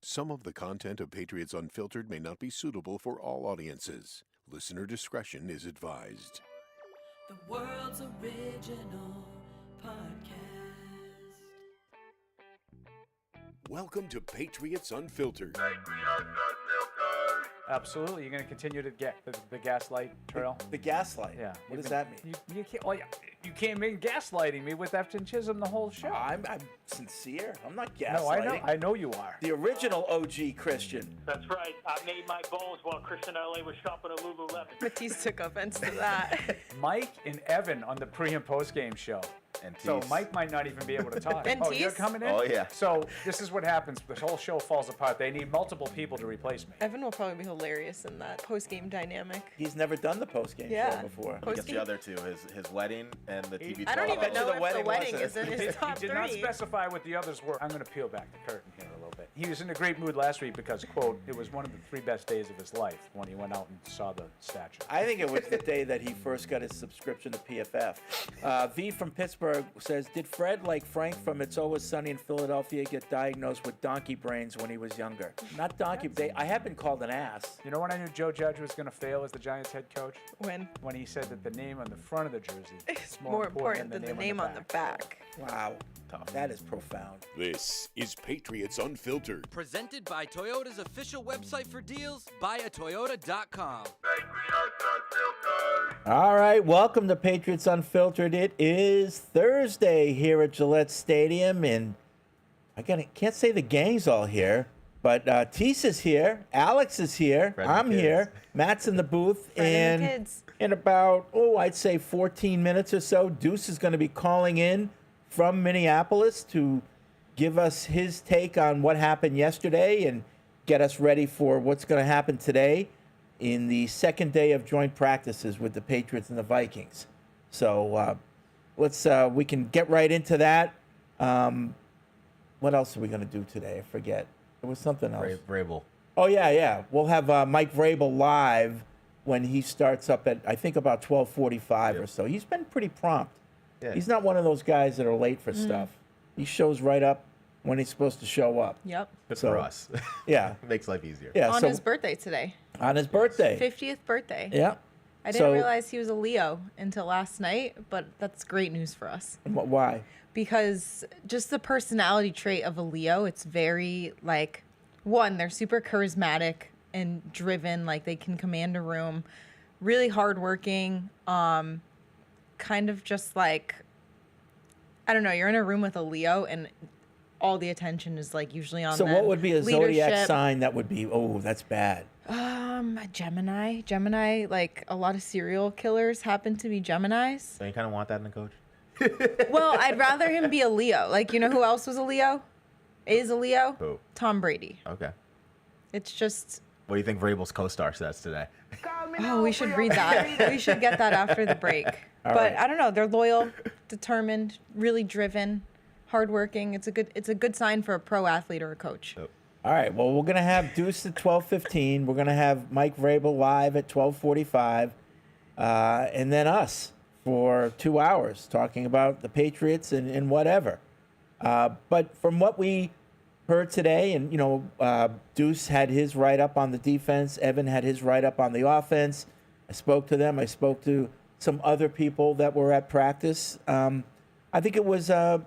Some of the content of Patriots Unfiltered may not be suitable for all audiences. Listener discretion is advised. The world's original podcast. Welcome to Patriots Unfiltered. Absolutely. You're going to continue to get the gaslight trail? The gaslight? Yeah. What does that mean? You can't, well, you can't be gaslighting me with Efton Chisholm the whole show. I'm sincere. I'm not gaslighting. No, I know you are. The original OG Christian. That's right. I made my bones while Christian LA was shopping at Lululemon. Matisse took offense to that. Mike and Evan on the pre- and post-game show. And So Tease. Mike might not even be able to talk. And Oh, you're Tease? coming in? Oh, yeah. So this is what happens. The whole show falls apart. They need multiple people to replace me. Evan will probably be hilarious in that post-game dynamic. He's never done the post-game Yeah. show before. I guess the other two, his wedding and the TV. I don't I even bet you know the if the wedding wedding wasn't. is in He his top did not three. specify what the others were. I'm going to peel back the curtain here a little bit. He was in a great mood last week because, quote, it was one of the 3 best days of his life when he went out and saw the statue. I think it was the day that he first got his subscription to PFF. V from Pittsburgh says, did Fred, like Frank from It's Always Sunny in Philadelphia, get diagnosed with donkey brains when he was younger? Not donkey. I have been called an ass. You know when I knew Joe Judge was going to fail as the Giants head coach? When When he said that the name on the front of the jersey it's is more important than the name on the back. Wow. That is profound. This is Patriots Unfiltered. Presented by Toyota's official website for deals, buyatoyota.com. All right, welcome to Patriots Unfiltered. It is Thursday here at Gillette Stadium, and can't say the gang's all here, but Tease is here, Alex is here, Fred and I'm the kids. here, Matt's in the booth, Fred and the and kids. in about, I'd say 14 minutes or so, Deuce is going to be calling in from Minneapolis to give us his take on what happened yesterday and get us ready for what's going to happen today in the second day of joint practices with the Patriots and the Vikings. So we can get right into that. What else are we going to do today? I forget. There was something else. Vrabel. Oh, yeah. We'll have Mike Vrabel live when he starts up at, I think, about 12:45 or so. He's been pretty prompt. Yeah. He's not one of those guys that are late for stuff. He shows right up when he's supposed to show up. Yep. Good So, for us. Yeah. Makes life easier. Yeah. On so his birthday today. on his birthday. 50th birthday. Yeah. I didn't So- realize he was a Leo until last night, but that's great news for us. Why? Because just the personality trait of a Leo, it's very, like, one, they're super charismatic and driven, like they can command a room, really hardworking, kind of just like, I don't know, you're in a room with a Leo and all the attention is like usually on So them. what would be a zodiac Leadership. sign that would be, that's bad? A Gemini, like a lot of serial killers happen to be Geminis. So you kind of want that in a coach? Well, I'd rather him be a Leo. Like, you know who else was a Leo? Is a Leo? Who? Tom Brady. Okay. It's just, What do you think Vrabel's co-star says today? oh, we should read that. We should get that after the break. But right. I don't know. They're loyal, determined, really driven, hardworking. It's a good sign for a pro athlete or a coach. Oh. All right. Well, we're gonna have Deuce at 12:15. We're gonna have Mike Vrabel live at 12:45, and then us for 2 hours talking about the Patriots and whatever. But from what we heard today, and Deuce had his write up on the defense. Evan had his write up on the offense. I spoke to them. I spoke to some other people that were at practice. I think it was a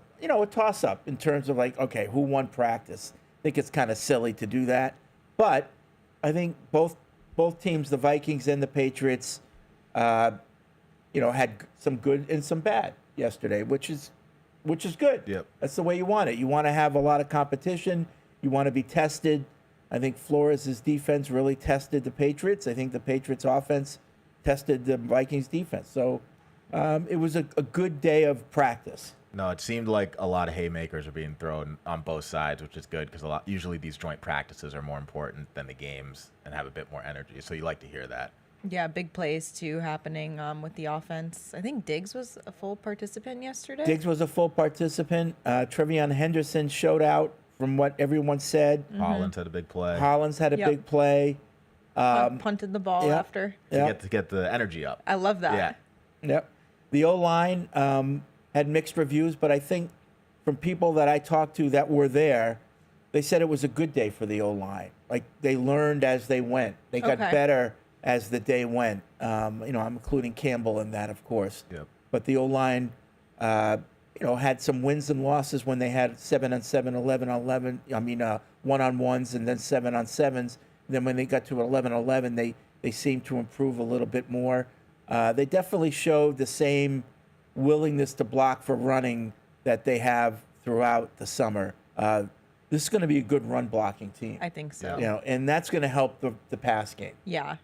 toss up in terms of like, okay, who won practice? I think it's kind of silly to do that, but I think both teams, the Vikings and the Patriots, had some good and some bad yesterday, which is good. Yep. That's the way you want it. You want to have a lot of competition. You want to be tested. I think Flores' defense really tested the Patriots. I think the Patriots' offense tested the Vikings' defense. So it was a good day of practice. No, it seemed like a lot of haymakers are being thrown on both sides, which is good because usually these joint practices are more important than the games and have a bit more energy. So you like to hear that. Yeah, big plays too happening with the offense. I think Diggs was a full participant yesterday. Diggs was a full participant. Trevion Henderson showed out from what everyone said. Hollins had a big play. Hollins had a Yep. big play. Punted the ball yeah. after. to get the energy up. I love that. Yeah. Yep. The O-line had mixed reviews, but I think from people that I talked to that were there, they said it was a good day for the O-line. Like, they learned as they went. They got Okay. better as the day went. I'm including Campbell in that, of course. Yep. But the O-line, had some wins and losses when they had 7-on-7, 11-on-11. One-on-ones and then 7-on-7s. Then when they got to 11-on-11, they seemed to improve a little bit more. They definitely showed the same willingness to block for running that they have throughout the summer. This is going to be a good run blocking team. I think so. And that's going to help the pass game. Yeah.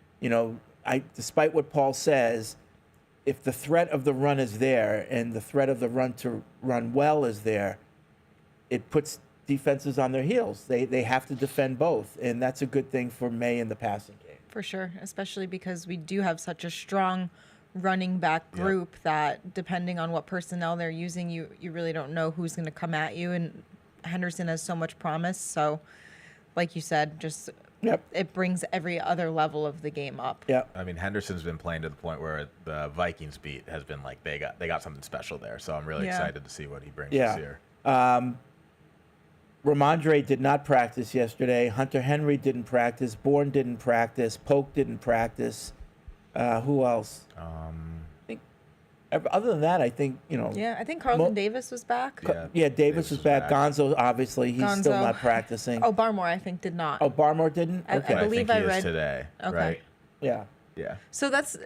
Despite what Paul says, if the threat of the run is there and the threat of the run to run well is there, it puts defenses on their heels. They have to defend both, and that's a good thing for May in the passing game. For sure, especially because we do have such a strong running back group that depending on what personnel they're using, you really don't know who's going to come at you. And Henderson has so much promise. So, like you said, just it brings every other level of the game up. Yeah. I mean, Henderson's been playing to the point where the Vikings beat has been like they got something special there. So I'm really excited to see what he brings this year. Ramondre did not practice yesterday. Hunter Henry didn't practice. Bourne didn't practice. Polk didn't practice. Who else? Other than that, I think, Yeah, I think Carlton Davis was back. Yeah, Davis was back. Gonzo, obviously, he's still not practicing. Oh, Barmore, I think, did not. Oh, Barmore didn't? Okay. I believe think I he read is today. Okay. Right? Yeah. Yeah. So that's,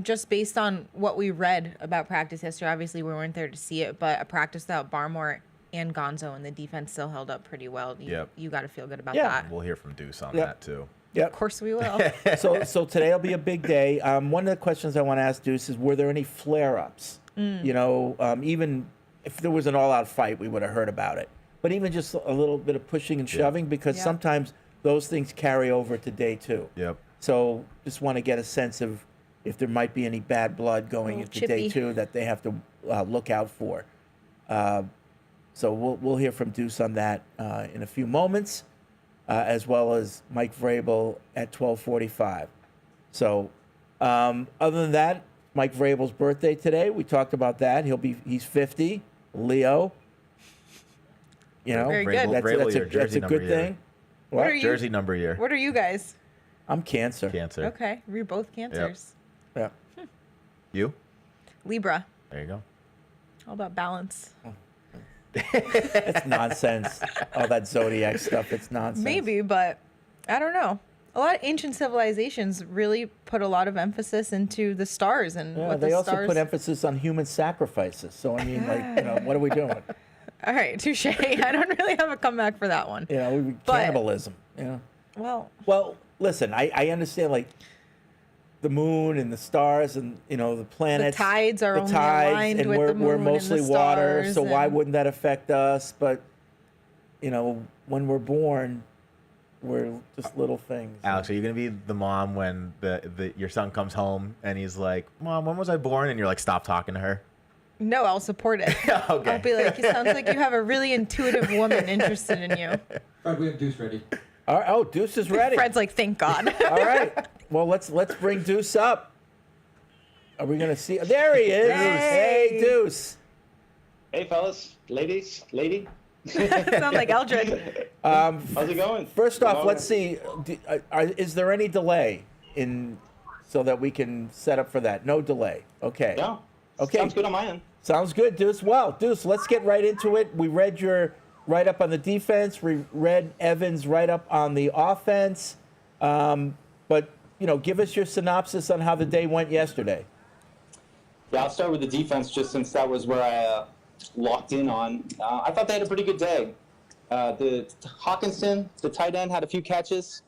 just based on what we read about practice yesterday, obviously we weren't there to see it, but a practice without Barmore and Gonzo and the defense still held up pretty well. You got to feel good about that. We'll hear from Deuce on that too. Yep. Of course we will. So today will be a big day. One of the questions I want to ask Deuce is, were there any flare-ups? Even if there was an all-out fight, we would have heard about it. But even just a little bit of pushing and shoving, because sometimes those things carry over to day two. Yep. So just want to get a sense of if there might be any bad blood going into day two that they have to look out for. So we'll hear from Deuce on that in a few moments, as well as Mike Vrabel at 12:45. So other than that, Mike Vrabel's birthday today. We talked about that. He's 50, Leo. Very good. That's a good thing. What are you? Jersey number year. What are you guys? I'm Cancer. Cancer. Okay, we're both Cancers. Yeah. You? Libra. There you go. All about balance. It's nonsense. All that zodiac stuff, it's nonsense. Maybe, but I don't know. A lot of ancient civilizations really put a lot of emphasis into the stars and what they the also stars. put emphasis on human sacrifices. So I mean, what are we doing? All right, touche. I don't really have a comeback for that one. Cannibalism. Well, listen, I understand like the moon and the stars and the planets. The tides are only aligned and with we're the moon mostly and the water. stars So why and- wouldn't that affect us? But when we're born, we're just little things. Alex, are you gonna be the mom when your son comes home and he's like, "Mom, when was I born?" And you're like, "Stop talking to her." No, I'll support it. Okay. I'll be like, it sounds like you have a really intuitive woman interested in you. Fred, we have Deuce ready. All right. Oh, Deuce is ready. Fred's like, thank God. All right. Well, let's bring Deuce up. Are we gonna see? There he is. Hey, Deuce. Hey, fellas, ladies, lady. Sound like Eldred. How's it going? First off, let's see. Is there any delay so that we can set up for that? No delay. Okay. Yeah. Okay. Sounds good on my end. Sounds good, Deuce. Well, Deuce, let's get right into it. We read your write-up on the defense. We read Evan's write-up on the offense. But, give us your synopsis on how the day went yesterday. Yeah, I'll start with the defense just since that was where I locked in on. I thought they had a pretty good day. The Hawkinson, the tight end, had a few catches.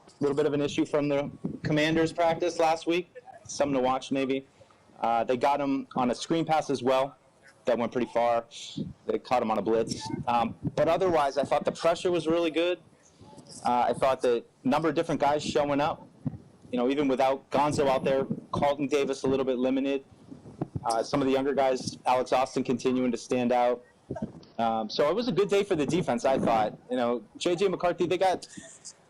A little bit of an issue from the Commanders practice last week. Something to watch maybe. They got him on a screen pass as well. That went pretty far. They caught him on a blitz. But otherwise, I thought the pressure was really good. I thought the number of different guys showing up, even without Gonzo out there, Carlton Davis a little bit limited. Some of the younger guys, Alex Austin continuing to stand out. So it was a good day for the defense, I thought. J.J. McCarthy, they got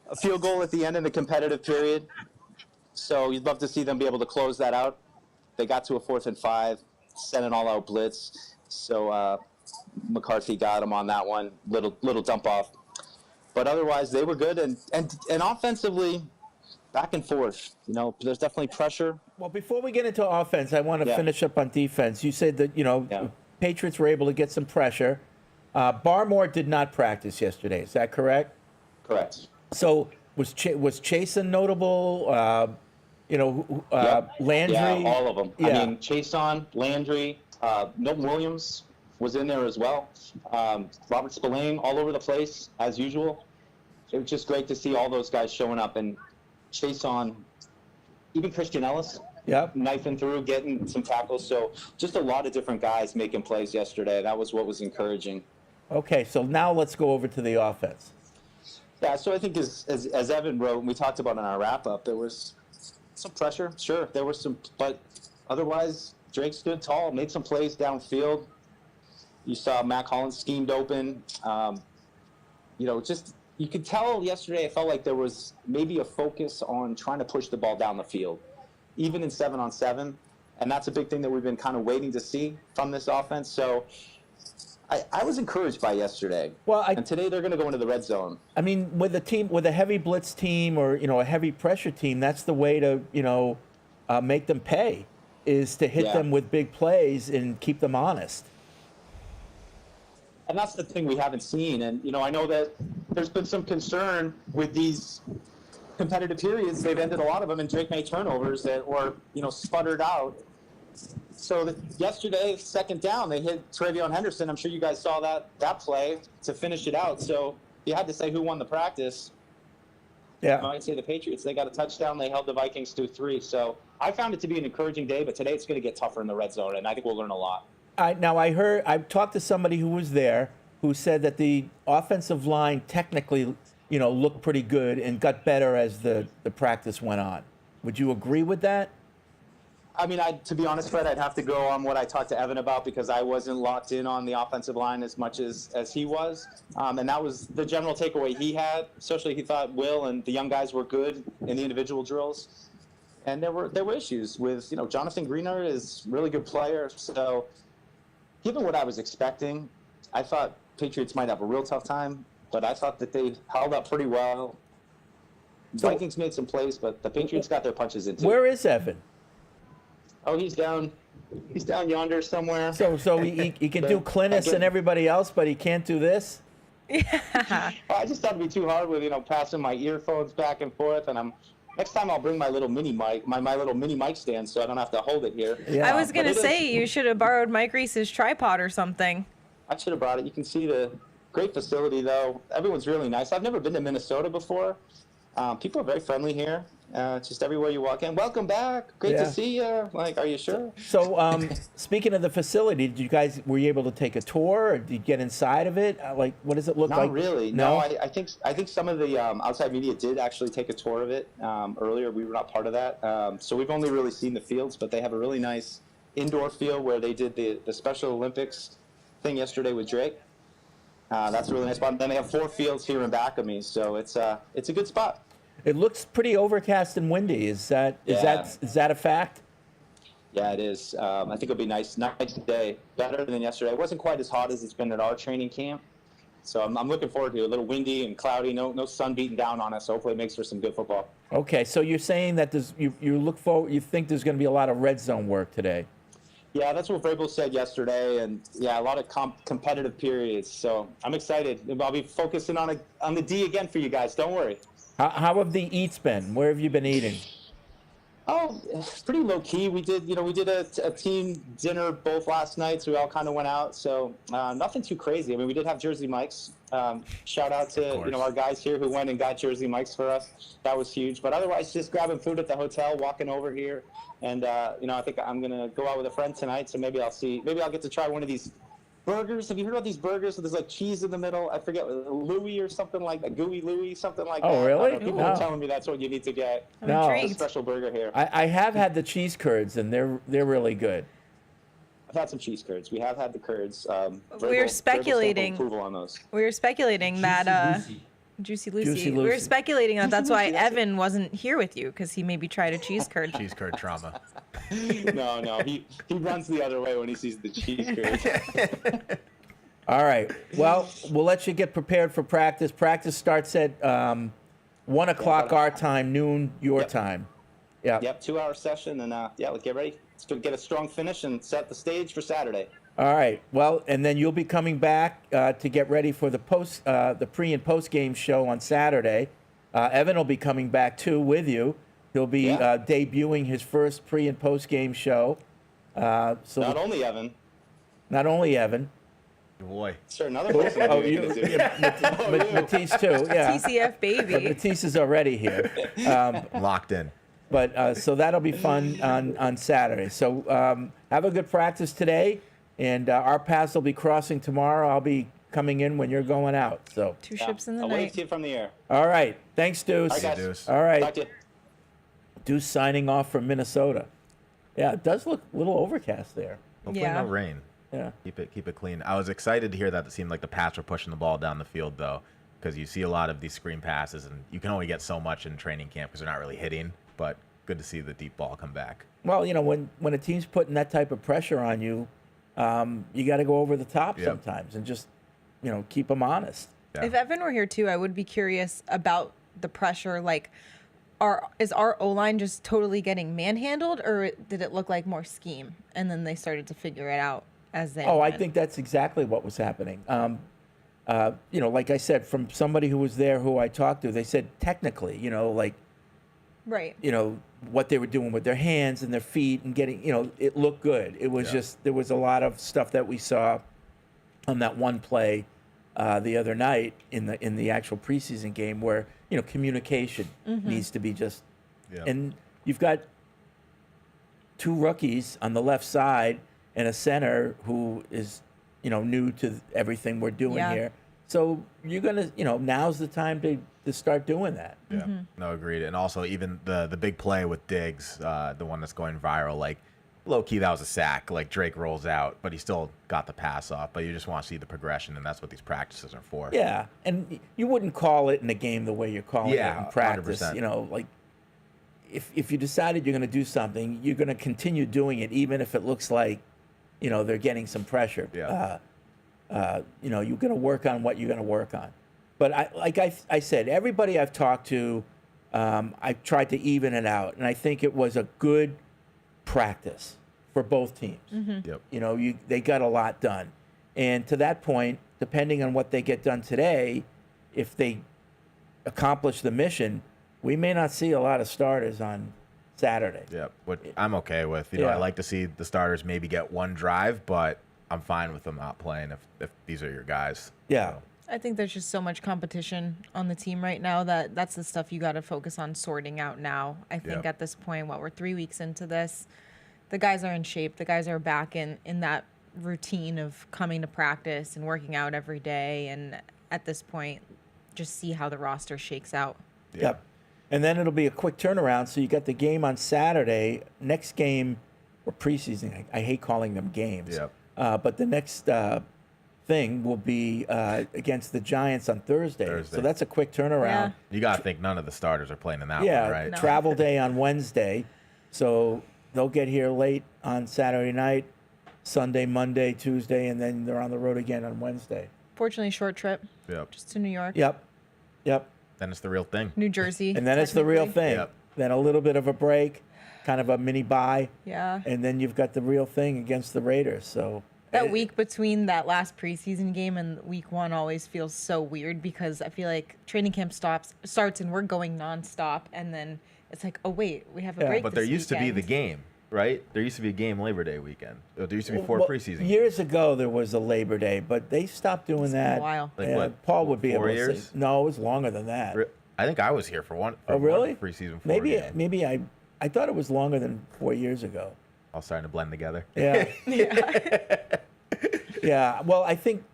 a field goal at the end of the competitive period. So you'd love to see them be able to close that out. They got to a 4th and 5, sent an all-out blitz. So McCarthy got him on that one, little dump off. But otherwise, they were good. And offensively, back and forth. There's definitely pressure. Well, before we get into offense, I want to finish up on defense. You said that, Patriots were able to get some pressure. Barmore did not practice yesterday. Is that correct? Correct. So was Chasen notable? Landry? Yeah, all of them. Yeah. I mean, Chason, Landry, Milton Williams was in there as well. Robert Spillane all over the place, as usual. It was just great to see all those guys showing up. And Chason, even Christian Ellis, knifing through, getting some tackles. So just a lot of different guys making plays yesterday. That was what was encouraging. Okay, so now let's go over to the offense. Yeah, so I think as Evan wrote, and we talked about in our wrap-up, there was some pressure. Sure, there was some, but otherwise, Drake stood tall, made some plays downfield. You saw Mac Hollins schemed open. You could tell yesterday, it felt like there was maybe a focus on trying to push the ball down the field, even in 7-on-7. And that's a big thing that we've been kind of waiting to see from this offense. So I was encouraged by yesterday. And today they're going to go into the red zone. I mean, with a heavy blitz team or, a heavy pressure team, that's the way to, make them pay, is to hit them with big plays and keep them honest. And that's the thing we haven't seen. And, I know that there's been some concern with these competitive periods. They've ended a lot of them, and Drake made turnovers or sputtered out. So yesterday, second down, they hit Travion Henderson. I'm sure you guys saw that play to finish it out. So you had to say who won the practice. Yeah. I might say the Patriots. They got a touchdown. They held the Vikings to 3. So I found it to be an encouraging day, but today it's going to get tougher in the red zone, and I think we'll learn a lot. I talked to somebody who was there who said that the offensive line technically, looked pretty good and got better as the practice went on. Would you agree with that? I mean, to be honest, Fred, I'd have to go on what I talked to Evan about because I wasn't locked in on the offensive line as much as he was. And that was the general takeaway he had. Especially he thought Will and the young guys were good in the individual drills. And there were issues with, Jonathan Greener is a really good player. So given what I was expecting, I thought Patriots might have a real tough time, but I thought that they held up pretty well. Vikings made some plays, but the Patriots got their punches in too. Where is Evan? Oh, he's down yonder somewhere. So he can do Clintus and everybody else, but he can't do this? Yeah. I just thought it'd be too hard with, passing my earphones back and forth, and next time I'll bring my little mini mic, my little mini mic stand, so I don't have to hold it here. Yeah. I was gonna say you should have borrowed Mike Reese's tripod or something. I should have brought it. You can see the great facility, though. Everyone's really nice. I've never been to Minnesota before. People are very friendly here. Just everywhere you walk in. Welcome back. Great to see you. Are you sure? So, speaking of the facility, were you able to take a tour, or did you get inside of it? What does it look like? Not really. No, I think some of the outside media did actually take a tour of it earlier. We were not part of that. So we've only really seen the fields, but they have a really nice indoor field where they did the Special Olympics thing yesterday with Drake. That's a really nice spot. Then they have 4 fields here in back of me, so it's a good spot. It looks pretty overcast and windy. Is that a fact? Yeah, it is. I think it'll be nice day, better than yesterday. It wasn't quite as hot as it's been at our training camp, so I'm looking forward to it. A little windy and cloudy, no sun beating down on us. So hopefully, it makes for some good football. Okay, so you're saying that you think there's going to be a lot of red zone work today? Yeah, that's what Vrabel said yesterday, and a lot of competitive periods. So I'm excited. I'll be focusing on the D again for you guys. Don't worry. How have the eats been? Where have you been eating? Oh, it's pretty low key. We did a team dinner both last night, so we all kind of went out. So nothing too crazy. I mean, we did have Jersey Mike's. Shout out to our guys here who went and got Jersey Mike's for us. That was huge. But otherwise, just grabbing food at the hotel, walking over here, and I think I'm gonna go out with a friend tonight. So maybe I'll get to try one of these burgers. Have you heard about these burgers? So there's cheese in the middle. I forget, Louis or something like that. Gooey Louis, something like that. Oh, really? People are telling me that's what you need to get. No. It's a special burger here. I have had the cheese curds, and they're really good. I've had some cheese curds. We have had the curds. We're speculating. Approval on those. We were speculating that Juicy Lucy. We were speculating that's why Evan wasn't here with you, because he maybe tried a cheese curd. Cheese curd trauma. No, he runs the other way when he sees the cheese curd. All right. Well, we'll let you get prepared for practice. Practice starts at 1 o'clock our time, noon your time. Yeah. Yep, 2-hour session, and we'll get ready to get a strong finish and set the stage for Saturday. All right. Well, and then you'll be coming back to get ready for the pre and post game show on Saturday. Evan will be coming back too with you. He'll be debuting his first pre and post game show. Not only Evan. Not only Evan. Boy. Sure, another person. Matisse too. Yeah. TCF baby. Matisse is already here. Locked in. But so that'll be fun on Saturday. So have a good practice today, and our paths will be crossing tomorrow. I'll be coming in when you're going out. So Two ships in the I'll night. wave to you from the air. all right, thanks, Deuce. All right, guys. Deuce. All right, Talk to you. Deuce signing off from Minnesota. Yeah, it does look a little overcast there. Hopefully Yeah. no rain. Yeah. Keep it clean. I was excited to hear that it seemed like the Pats were pushing the ball down the field, though, because you see a lot of these screen passes, and you can only get so much in training camp because they're not really hitting. But good to see the deep ball come back. Well, when a team's putting that type of pressure on you, you got to go over the top sometimes and just keep them honest. Yeah. If Evan were here too, I would be curious about the pressure. Like, is our O-line just totally getting manhandled, or did it look like more scheme? And then they started to figure it out as they Oh, I went? think that's exactly what was happening. Like I said, from somebody who was there who I talked to, they said technically, Right. what they were doing with their hands and their feet and getting, it looked good. It was just, there was a lot of stuff that we saw on that one play the other night in the actual preseason game where, communication needs to be just, and you've got two rookies on the left side and a center who is, new to everything we're doing here. So you're going to, now's the time to start doing that. Yeah, no, agreed. And also even the big play with Diggs, the one that's going viral, like low key that was a sack. Like Drake rolls out, but he still got the pass off. But you just want to see the progression, and that's what these practices are for. Yeah, and you wouldn't call it in a game the way you're calling it in practice. 100%. Like if you decided you're going to do something, you're going to continue doing it, even if it looks like, they're getting some pressure. Yeah. You're going to work on what you're going to work on. But I said, everybody I've talked to, I've tried to even it out, and I think it was a good practice for both teams. Yep. They got a lot done, and to that point, depending on what they get done today, if they accomplish the mission, we may not see a lot of starters on Saturday. Yep. What I'm okay with. Yeah. I like to see the starters maybe get one drive, but I'm fine with them not playing if these are your guys. Yeah. So, I think there's just so much competition on the team right now that's the stuff you got to focus on sorting out now. I think at this point, we're 3 weeks into this, the guys are in shape. The guys are back in that routine of coming to practice and working out every day. And at this point, just see how the roster shakes out. Yep. And then it'll be a quick turnaround. So you got the game on Saturday. Next game, or preseason, I hate calling them games. Yep. But the next thing will be against the Giants on Thursday. So that's a quick turnaround. Yeah. you got to think none of the starters are playing in that Yeah, one, right? No. travel day on Wednesday. So they'll get here late on Saturday night, Sunday, Monday, Tuesday, and then they're on the road again on Wednesday. Fortunately, short trip Yep. just to New York, Yep. Then it's the real thing. New Jersey. And then it's the real technically. thing. Yep. Then a little bit of a break, kind of a mini bye, Yeah. and then you've got the real thing against the Raiders. So That week between that last preseason game and week one always feels so weird because I feel like training camp starts and we're going nonstop, and then it's like, oh wait, we have a break. But there this used to be the weekend. game, right? There used to be a game Labor Day weekend. There used to be four Well, preseason years ago there was a Labor Day, but they stopped doing It's been a that. while. Like Yeah, what, Paul would be 4 able to years? say. No, it was longer than that. I think I was here for one. For Oh, really? One preseason. Maybe I thought it was longer than 4 years ago. All starting to blend together. Yeah. Yeah. Well, I think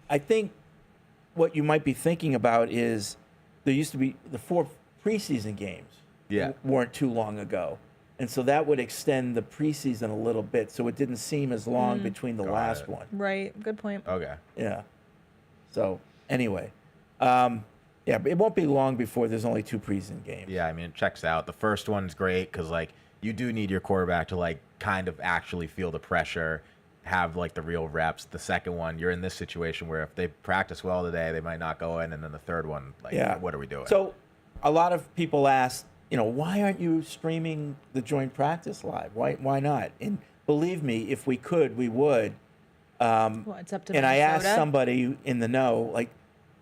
what you might be thinking about is there used to be the 4 preseason games. Yeah. Weren't too long ago, and so that would extend the preseason a little bit, so it didn't seem as long between the Got last it. one. Right. Good point. Okay. Yeah. So anyway, yeah, but it won't be long before there's only 2 preseason games. Yeah, I mean, it checks out. The first one's great because, like, you do need your quarterback to, like, kind of actually feel the pressure have like the real reps. The second one, you're in this situation where if they practice well today, they might not go in, and then the third one, like, what are we doing? So a lot of people ask, why aren't you streaming the joint practice live? Why not? And believe me, if we could, we would. Well, it's up to And I asked Minnesota. somebody in the know, like,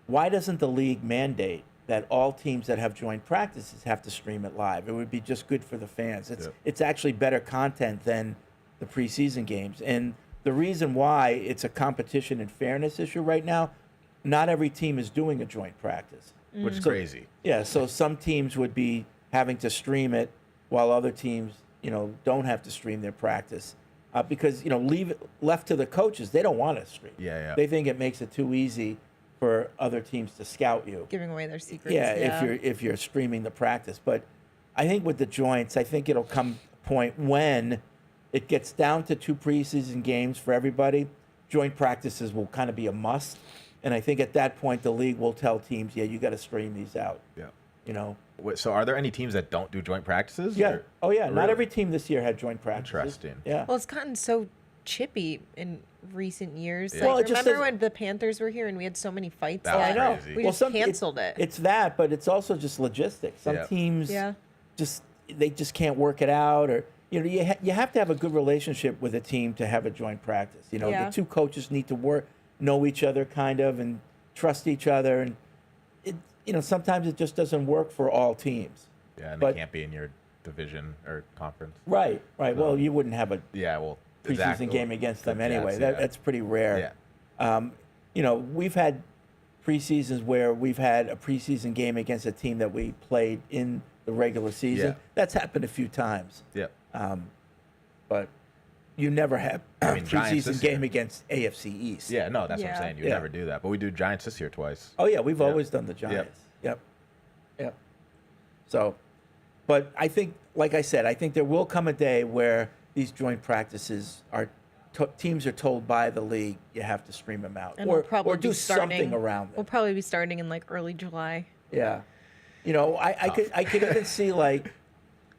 why doesn't the league mandate that all teams that have joint practices have to stream it live? It would be just good for the fans. It's actually better content than the preseason games. And the reason why it's a competition and fairness issue right now, not every team is doing a joint practice. Which is crazy. Yeah, so some teams would be having to stream it while other teams, don't have to stream their practice. Because, left to the coaches, they don't want to stream. Yeah. They think it makes it too easy for other teams to scout you. Giving away their secrets. Yeah, if you're streaming the practice. But I think with the joints, I think it'll come a point when it gets down to 2 preseason games for everybody. Joint practices will kind of be a must. And I think at that point, the league will tell teams, you got to stream these out. Yeah. So are there any teams that don't do joint practices? Yeah. Or? Oh, yeah. Not Really? every team this year had joint practices. Interesting. Yeah. Well, it's gotten so chippy in recent years. Yeah. Like, Well, it just remember doesn't- when the Panthers were here and we had so many fights? That was then? I know. crazy. We Well, just canceled it. It's that, but it's also just logistics. Some Yeah. teams Yeah. they just can't work it out, or you have to have a good relationship with a team to have a joint practice. Yeah. The 2 coaches need to know each other kind of, and trust each other, and sometimes it just doesn't work for all teams. Yeah, and But- they can't be in your division or conference. Right. Well, you wouldn't have a Yeah, well, preseason exactly. game against them The Jets, anyway. yeah. That's pretty rare. Yeah. We've had preseasons where we've had a preseason game against a team that we played in the regular season. Yeah. That's happened a few times. Yeah. But you never have a mean, Giants preseason this game year. against AFC East. Yeah, no, that's what I'm Yeah. saying. You Yeah. never do that. But we do Giants this year twice. Oh, yeah, we've Yep. always done the Giants. Yep. So, but I think, like I said, I think there will come a day where these joint practices teams are told by the league you have to stream them out, And we'll or probably do be starting, something around We'll them. probably be starting in like early July. Yeah. I could even see like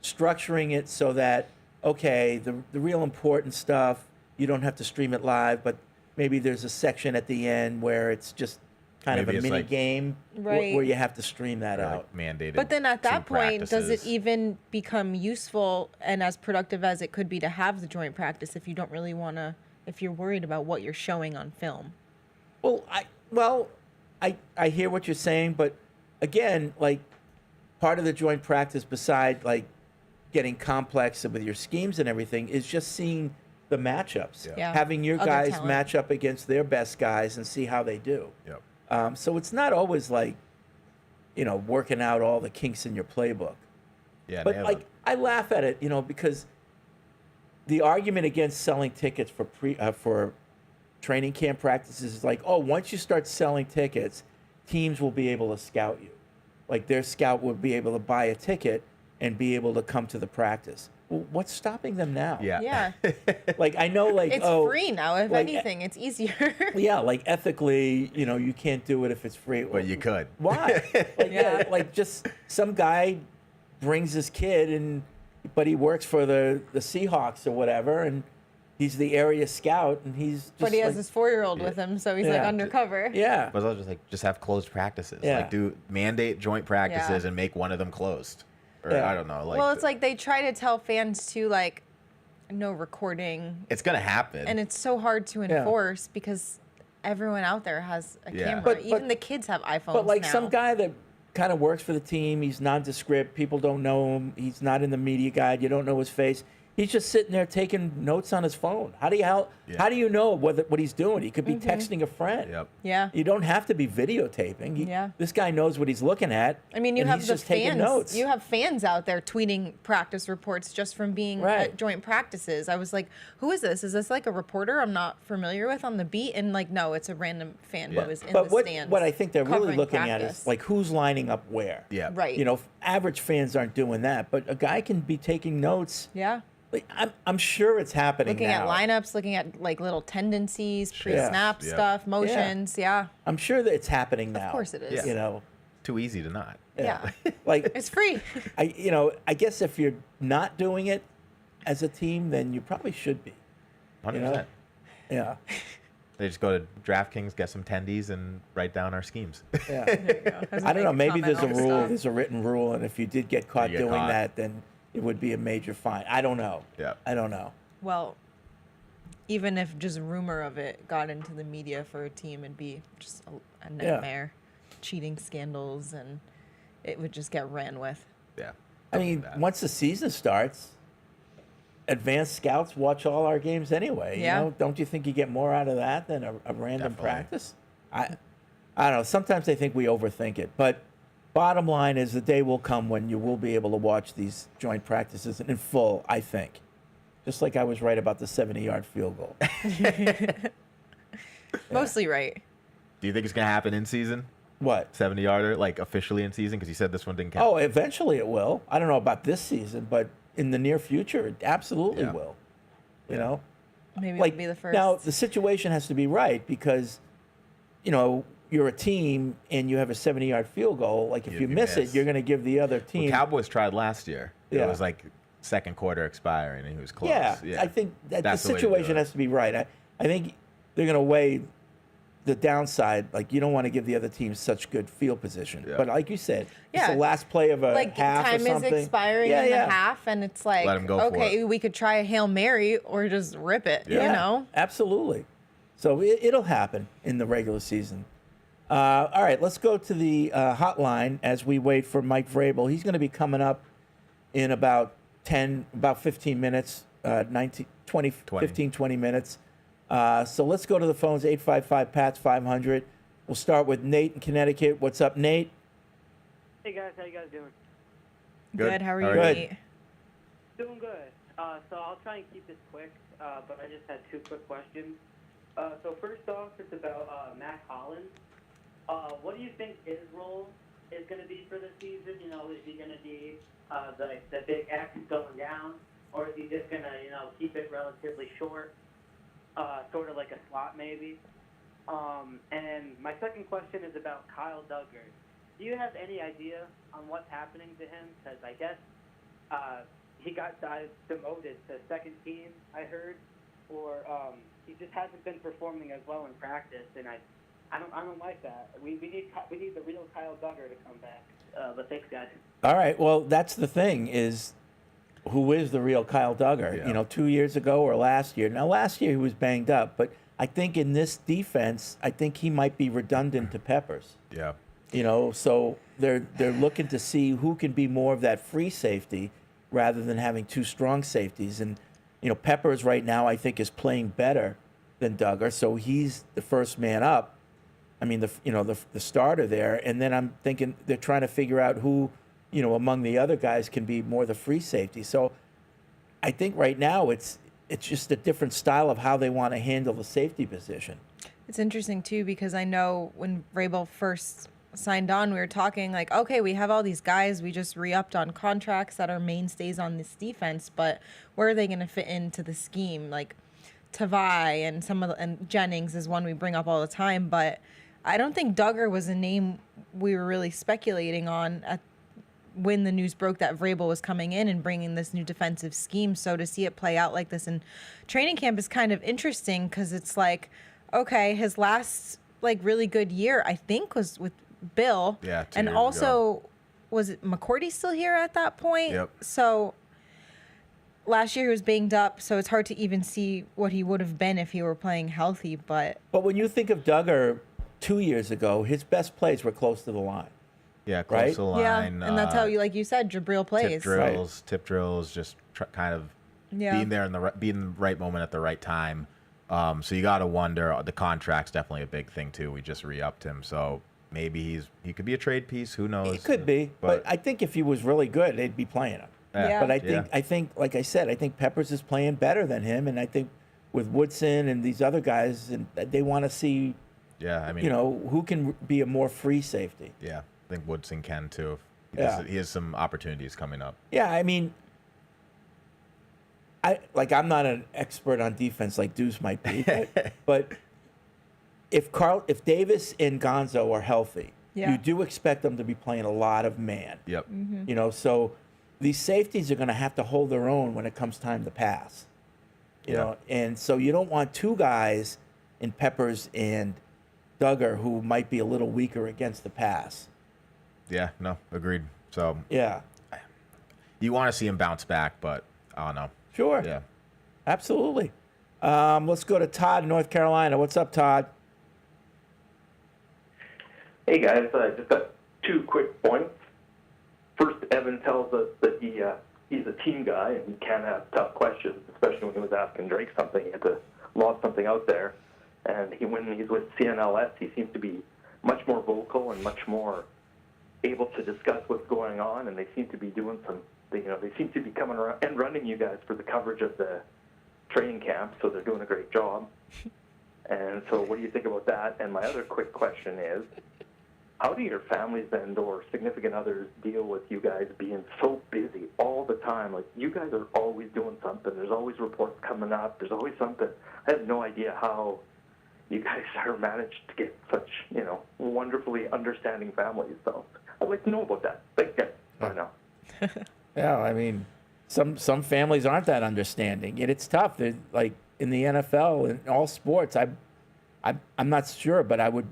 structuring it so that, okay, the real important stuff, you don't have to stream it live, but maybe there's a section at the end where it's just kind Maybe of it's a mini like- game Right. where you have to stream that Or, out. like mandated. But then at that team point, does it practices. even become useful and as productive as it could be to have the joint practice if you don't really want to, if you're worried about what you're showing on film? I hear what you're saying, but again, like part of the joint practice, beside like getting complex with your schemes and everything, is just seeing the matchups. Yeah. Having your Other guys talent. match up against their best guys and see how they do. Yep. So it's not always like, working out all the kinks in your playbook. Yeah, But nailed like, it. I laugh at it, because the argument against selling tickets for training camp practices is like, oh, once you start selling tickets, teams will be able to scout you. Like their scout will be able to buy a ticket and be able to come to the practice. Well, what's stopping them now? Yeah. Yeah. Like I know, like It's free now. If like, anything, it's easier. yeah, like ethically, you can't do it if it's free. But you could. Why? Like, Yeah. like just some guy brings his kid but he works for the Seahawks or whatever, and he's the area scout, and he's just But he has like, his 4-year-old with him, so he's like Yeah. undercover. yeah. But I was just have closed practices. Yeah. Like do mandate joint practices Yeah. and make one of them closed. Or Yeah. I don't know. Like Well, it's like they try to tell fans to like no recording, it's gonna happen. and it's so hard to Yeah. enforce because everyone out there has a Yeah. camera. But- Even the kids have iPhones But like now. some guy that kind of works for the team, he's nondescript. People don't know him. He's not in the media guide. You don't know his face. He's just sitting there taking notes on his phone. How do you know what he's doing? He could be texting a friend. Yep. Yeah. You don't have to be videotaping. Yeah. This guy knows what he's looking at. I mean, you and have he's the just taking fans. notes. You have fans out there tweeting practice reports just from being Right. at joint practices. I was like, "Who is this? Is this like a reporter I'm not familiar with on the beat?" And like, no, it's a random fan Yeah. who is in But the stands. what I think they're really covering looking at practice. is like who's lining up where. Yeah. Right. Average fans aren't doing that, but a guy can be taking notes. Yeah. Like, I'm sure it's happening Looking now. at lineups, looking at like little tendencies, pre-snap Yeah. stuff, motions. Yeah. I'm sure that it's happening now. Of course it is. Yeah. Too easy to not. Yeah. Like It's free. I guess if you're not doing it as a team, then you probably should be. 100%. Yeah. They just go to DraftKings, get some tendies, and write down our schemes. Yeah. There you go. I don't know. Maybe there's a rule. Stuff. There's a written rule, and if you did get caught get doing caught. that, then it would be a major fine. I don't know. Yeah. I don't know. Well, even if just rumor of it got into the media for a team, it'd be just a nightmare. Cheating scandals, and it would just get ran with. Yeah. I mean, once the season starts, advanced scouts watch all our games anyway. Yeah. You know? Don't you think you get more out of that than a random Definitely. practice? I don't know. Sometimes I think we overthink it. But bottom line is the day will come when you will be able to watch these joint practices in full, I think. Just like I was right about the 70-yard field goal. Mostly right. Do you think it's going to happen in season? What? 70-yarder, like officially in season? Because you said this one didn't count. Oh, eventually it will. I don't know about this season, but in the near future, it absolutely Yeah. will. You know? Maybe Like, it'll be the first. now, the situation has to be right because, you know, you're a team and you have a 70-yard field goal. Like, if you miss it, you're going to give the other Well, team. Cowboys tried last year. Yeah. It was like second quarter expiring, and he was close. Yeah, I think that the That's the way to do situation it. has to be right. I think they're going to weigh the downside. Like, you don't want to give the other team such good field position. Yeah. But like you said, it's Yeah. the last play of a like half or time is something. expiring yeah, in yeah. the half, and it's like, Let 'em go for okay, it. we could try a Hail Mary or just rip it. Yeah, You know. absolutely. So it'll happen in the regular season. All right, let's go to the hotline as we wait for Mike Vrabel. He's going to be coming up in about 15 minutes, 20 minutes. So let's go to the phones, 855-PATS-500. We'll start with Nate in Connecticut. What's up, Nate? Hey guys, how you guys doing? Good. How are you? How are you? Nate? Doing good. So I'll try and keep this quick, but I just had two quick questions. So first off, it's about Matt Collins. What do you think his role is going to be for the season? You know, is he going to be the big X going down, or is he just going to, you know, keep it relatively short, sort of like a slot maybe? And my second question is about Kyle Duggar. Do you have any idea on what's happening to him? Because I guess he got demoted to second team, I heard, or he just hasn't been performing as well in practice, and I don't like that. We need the real Kyle Duggar to come back. But thanks, guys. All right. Well, that's the thing is, who is the real Kyle Duggar? Yeah. You know, 2 years ago or last year. Now, last year he was banged up, but I think in this defense, I think he might be redundant to Peppers. Yeah. You know, so they're looking to see who can be more of that free safety rather than having two strong safeties. And you know, Peppers right now I think is playing better than Duggar, so he's the first man up. I mean, the starter there, and then I'm thinking they're trying to figure out who, you know, among the other guys can be more the free safety. So I think right now it's just a different style of how they want to handle the safety position. It's interesting too because I know when Vrabel first signed on, we were talking like, okay, we have all these guys, we just re-upped on contracts that are mainstays on this defense, but where are they going to fit into the scheme? Like Tavai and Jennings is one we bring up all the time, but I don't think Duggar was a name we were really speculating on when the news broke that Vrabel was coming in and bringing this new defensive scheme. So to see it play out like this in training camp is kind of interesting because it's like, okay, his last like really good year, I think, was with Bill. Yeah, 2 and years also, ago. was it McCourty still here at that point? Yep. So last year he was banged up, so it's hard to even see what he would have been if he were playing healthy. But when you think of Duggar 2 years ago, his best plays were close to the line. Yeah, close Right? to the line. yeah, and that's how you, like you said, Jabril plays. Tip drills, just kind of Yeah. being there being in the right moment at the right time. So you got to wonder. The contract's definitely a big thing too. We just re-upped him, so maybe he could be a trade piece. Who knows? He could be, but I think if he was really good, they'd be playing him. Yeah. But I think, like I said, I think Peppers is playing better than him, and I think with Woodson and these other guys, and they want to see, Yeah, I mean, you know, who can be a more free safety. yeah, I think Woodson can too. Yeah. He has some opportunities coming up. Yeah, I mean, I'm not an expert on defense like Deuce might be, but if Davis and Gonzo are healthy, Yeah. you do expect them to be playing a lot of man. Yep. You know, so these safeties are going to have to hold their own when it comes time to pass. You know, and so you don't want two guys in Peppers and Duggar who might be a little weaker against the pass. Yeah, no, agreed. So Yeah. you want to see him bounce back, but I don't know. Sure. Yeah. Absolutely. Let's go to Todd in North Carolina. What's up, Todd? Hey guys, just got 2 quick points. First, Evan tells us that he's a team guy and he can't have tough questions, especially when he was asking Drake something. He had to lob something out there. And when he's with CNLS, he seems to be much more vocal and much more able to discuss what's going on. And they seem to be doing they seem to be coming around and running you guys for the coverage of the training camp. So they're doing a great job. And so, what do you think about that? And my other quick question is, how do your families and or significant others deal with you guys being so busy all the time? Like, you guys are always doing something. There's always reports coming up. There's always something. I have no idea how you guys are managed to get such, wonderfully understanding families. So I'd like to know about that. Thanks, guys. Bye now. Yeah, I mean, some families aren't that understanding, and it's tough. Like in the NFL and all sports, I'm not sure, but I would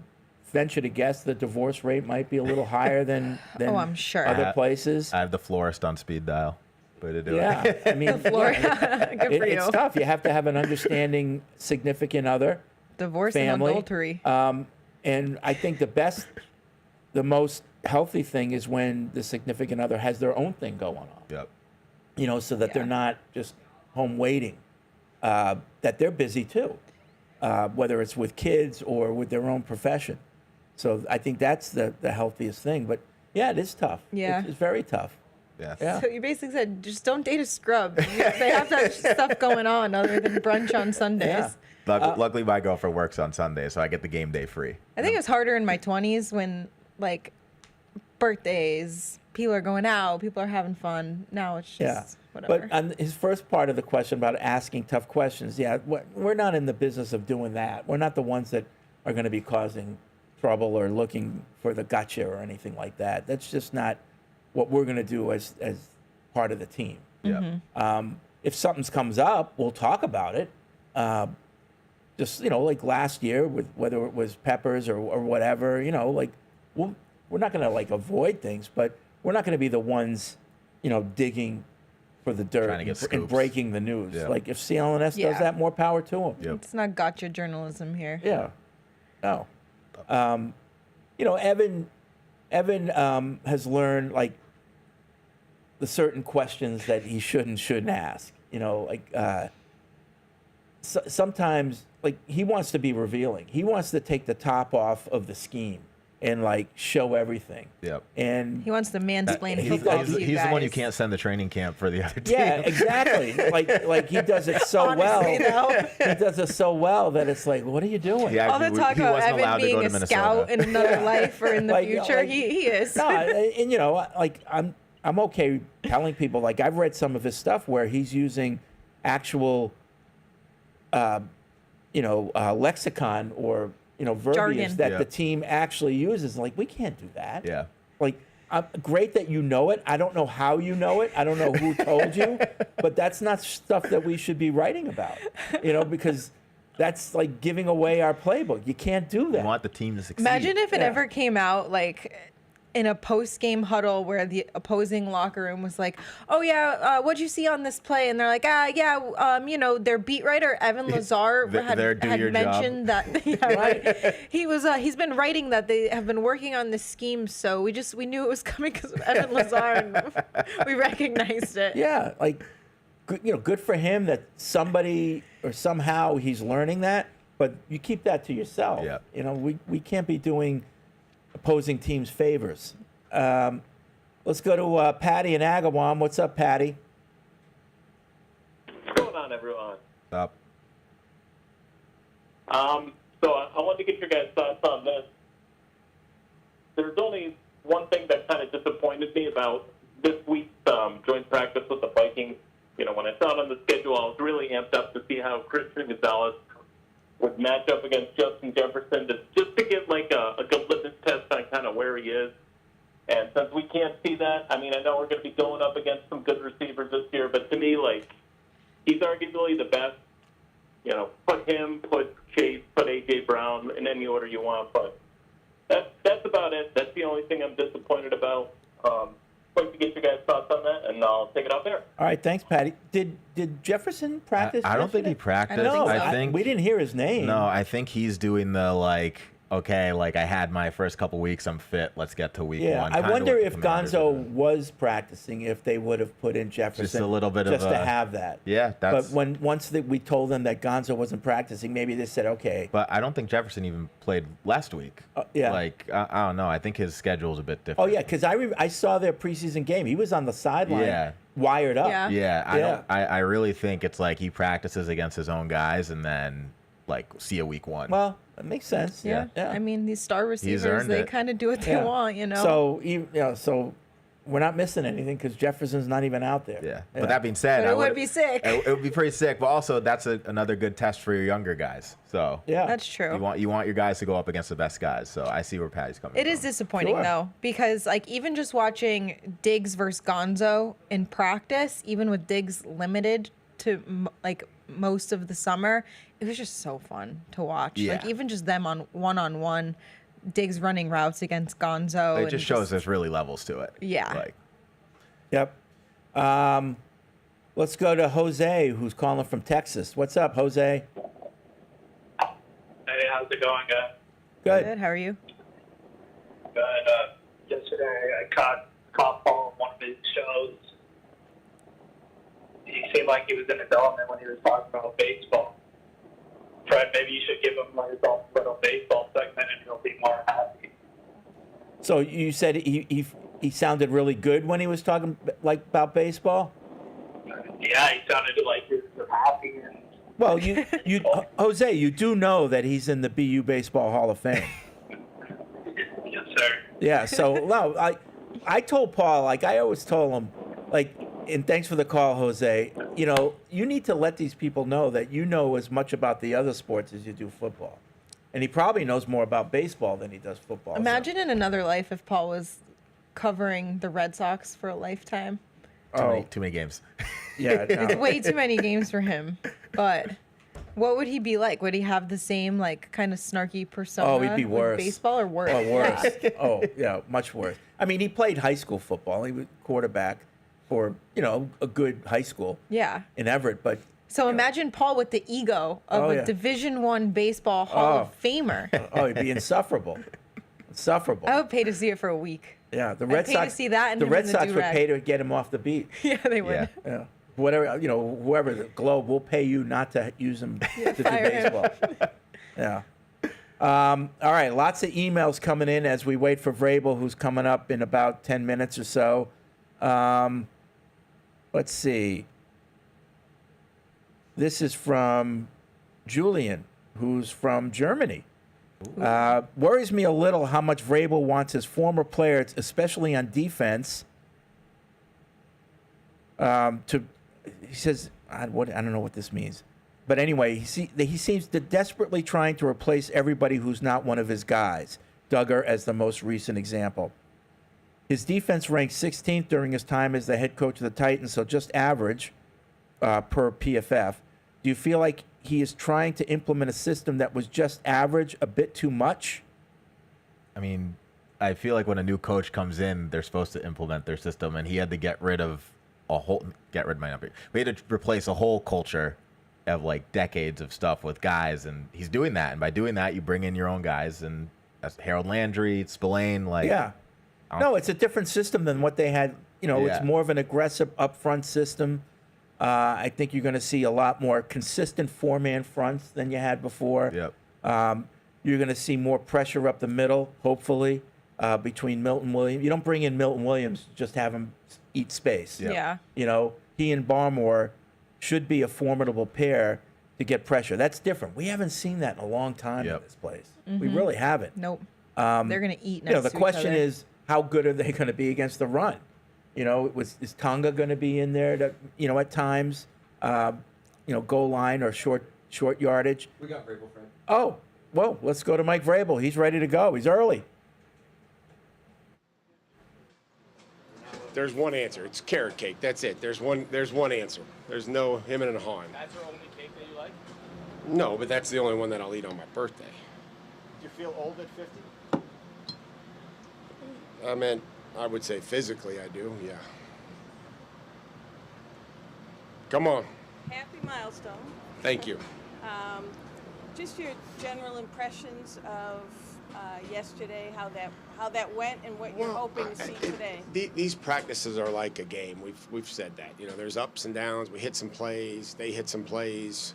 venture to guess the divorce rate might be a little higher than I'm sure. other places. I have the florist on speed dial. Way to do Yeah, it. I mean, Good for you. it's tough. You have to have an understanding significant other. Divorce family. and adultery. And I think the most healthy thing is when the significant other has their own thing going on. Yep. So that they're not just home waiting, that they're busy too, whether it's with kids or with their own profession. So I think that's the healthiest thing. But yeah, it is tough. Yeah. It's very tough. Yes. Yeah. So you basically said, just don't date a scrub. They have to have stuff going on other than brunch on Sundays. Yeah. Luckily, my girlfriend works on Sunday, so I get the game day free. I think it was harder in my 20s when, like, birthdays, people are going out, people are having fun. Now it's just whatever. But on his first part of the question about asking tough questions, we're not in the business of doing that. We're not the ones that are going to be causing trouble or looking for the gotcha or anything like that. That's just not what we're going to do as part of the team. Yeah. If something comes up, we'll talk about it. Just, like last year, with whether it was Peppers or whatever, like we're not going to like avoid things, but we're not going to be the ones, digging for the dirt Trying to get and scoops. breaking the news. Yeah. Like if CLNS Yeah. does that, more power to them. Yep. It's not gotcha journalism here. Yeah. No. Evan has learned like the certain questions that he shouldn't ask. Sometimes like he wants to be revealing. He wants to take the top off of the scheme and like show everything. Yep. And He wants to mansplain He's, football he's to you the one you guys. can't send the training camp for the other team. yeah, exactly. like he does it so Honestly, well. though. He does it so well that it's like, what are you doing? He All the actually- talk he about wasn't allowed Evan to go being to a scout in Minnesota. another life or in the Like, future, like- he is. No, and like I'm okay telling people like I've read some of his stuff where he's using actual, lexicon or verbiage Jargon. that Yeah. the team actually uses. Like we can't do that. Yeah. Like great that you know it. I don't know how you know it. I don't know who told you, but that's not stuff that we should be writing about. Because that's like giving away our playbook. You can't do You that. want the team to succeed. Imagine if it Yeah. ever came out like in a post-game huddle where the opposing locker room was like, "Oh yeah, what'd you see on this play?" And they're like, their beat writer Evan Lazar There, do your had mentioned that. Yeah, right. He's been writing that they have been working on this scheme, so we knew it was coming because of Evan Lazar, and we recognized it. Yeah, like good for him that somebody or somehow he's learning that. But you keep that to yourself. Yeah. We can't be doing opposing teams favors. Let's go to Patty in Agawam. What's up, Patty? What's going on, everyone? Stop. So I wanted to get your guys' thoughts on this. There's only one thing that kind of disappointed me about this week's joint practice with the Vikings. When I saw it on the schedule, I was really amped up to see how Christian Gonzalez would match up against Justin Jefferson just to get like a good litmus test on kind of where he is. And since we can't see that, I know we're going to be going up against some good receivers this year, but to me, like, he's arguably the best put him, put Chase, put A.J. Brown in any order you want. But that's about it. That's the only thing I'm disappointed about. Like to get your guys' thoughts on that, and I'll take it out there. All right, thanks, Patty. Did Jefferson practice? I don't think he yesterday? practiced. No, I think we didn't hear his name. No, I think he's doing the okay, I had my first couple weeks, I'm fit. Let's get to week Yeah, one. I kinda wonder what the if Commanders Gonzo are doing. was practicing, if they would have put in Jefferson Just a little bit just of to a- have that. Yeah, that's. But once we told them that Gonzo wasn't practicing, maybe they said, okay. But I don't think Jefferson even played last week. Yeah. I don't know. I think his schedule is a bit Oh different. yeah, because I saw their preseason game. He was on the sideline, Yeah. wired up. Yeah. Yeah, I really think it's he practices against his own guys and then see a week one. Well, that makes sense. Yeah. Yeah. I mean, these star receivers, earned they it. kind of do what they Yeah. want, So we're not missing anything because Jefferson's not even out there. Yeah. But that being said, But it would be sick. It would be pretty sick. But also, that's another good test for your younger guys. So Yeah. That's true. you want your guys to go up against the best guys. So I see where Patty's coming It from. is disappointing Sure. though, because even just watching Diggs versus Gonzo in practice, even with Diggs limited to most of the summer, it was just so fun to watch. Yeah. Even just them on one-on-one, Diggs running routes against Gonzo. It and just shows there's really levels to it. Yeah. Yep. Let's go to Jose, who's calling from Texas. What's up, Jose? Hey, how's it going, guys? Good. How are you? Good. Yesterday, I caught Paul on one of his shows. He seemed like he was in his element when he was talking about baseball. Fred, maybe you should give him his own little baseball segment, and he'll be more happy. So you said he sounded really good when he was talking about baseball? Yeah, he sounded like he was happy. And Well, you Jose, you do know that he's in the BU Baseball Hall of Fame. yes, sir. Yeah, so no, I told Paul, I always told him, and thanks for the call, Jose. You need to let these people know that you know as much about the other sports as you do football. And he probably knows more about baseball than he does football. Imagine in another life if Paul was covering the Red Sox for a lifetime. Too many games. Yeah, It's way too many games for him. But what would he be like? Would he have the same kind of snarky persona? Oh, he'd be with worse. baseball or worse? Oh, worse. Yeah. Oh, yeah, much worse. I mean, he played high school football. He was quarterback for, a good high school Yeah. in Everett. But So imagine Paul with the ego of a yeah. Division I baseball Hall of Famer. he'd be insufferable. Insufferable. I would pay to see it for a week. Yeah, the I'd Red pay to Sox. see that and the him Red in the Sox would do-rag. pay to get him off the beat. Yeah, they would. Yeah. Yeah, whatever whoever the Globe will pay you not to use him to do fire him. baseball. Yeah. All right, lots of emails coming in as we wait for Vrabel, who's coming up in about 10 minutes or so. Let's see. This is from Julian, who's from Germany. Worries me a little how much Vrabel wants his former players, especially on defense, he says, I don't know what this means. But anyway, he seems to desperately trying to replace everybody who's not one of his guys. Duggar as the most recent example. His defense ranked 16th during his time as the head coach of the Titans, so just average per PFF. Do you feel like he is trying to implement a system that was just average, a bit too much? I mean, I feel like when a new coach comes in, they're supposed to implement their system, and he had to get rid might not be. We had to replace a whole culture of decades of stuff with guys, and he's doing that. And by doing that, you bring in your own guys, and that's Harold Landry, Spillane, Yeah. No, it's a different system than what they had. It's more of an aggressive upfront system. I think you're going to see a lot more consistent four-man fronts than you had before. Yep. You're going to see more pressure up the middle, hopefully, between Milton Williams. You don't bring in Milton Williams, just have him eat space. Yeah. He and Barmore should be a formidable pair to get pressure. That's different. We haven't seen that in a long time in this place. We really haven't. Nope. They're going to eat next The to question each other. is, how good are they going to be against the run? Is Tonga going to be in there to, at times, goal line or short yardage? We got Vrabel, Fred. Oh, well, let's go to Mike Vrabel. He's ready to go. He's early. There's one answer. It's carrot cake. That's it. There's one answer. There's no him and a hawing. That's your only cake that you like? No, but that's the only one that I'll eat on my birthday. Do you feel old at 50? I mean, I would say physically I do, yeah. Come on. Happy milestone. Thank you. Just your general impressions of yesterday, how that went, and what you're hoping to see today. These practices are like a game. We've said that. You know, there's ups and downs. We hit some plays. They hit some plays.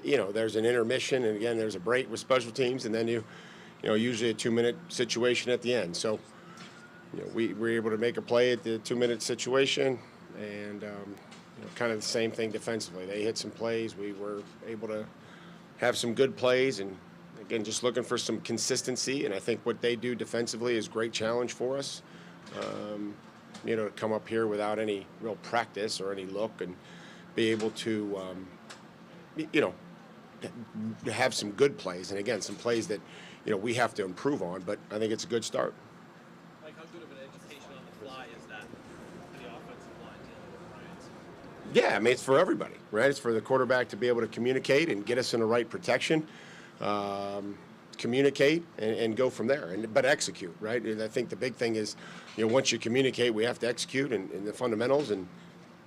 You know, there's an intermission, and again, there's a break with special teams, and then you know, usually a 2-minute situation at the end. So, you know, we were able to make a play at the 2-minute situation, and you know, kind of the same thing defensively. They hit some plays. We were able to have some good plays, and again, just looking for some consistency. And I think what they do defensively is a great challenge for us. You know, to come up here without any real practice or any look and be able to, you know, have some good plays. And again, some plays that, you know, we have to improve on. But I think it's a good start. Like, how good of an education on the fly is that for the offensive line dealing with Bryant's? Yeah, I mean, it's for everybody, right? It's for the quarterback to be able to communicate and get us in the right protection, communicate and go from there, but execute, right? And I think the big thing is, you know, once you communicate, we have to execute in the fundamentals and,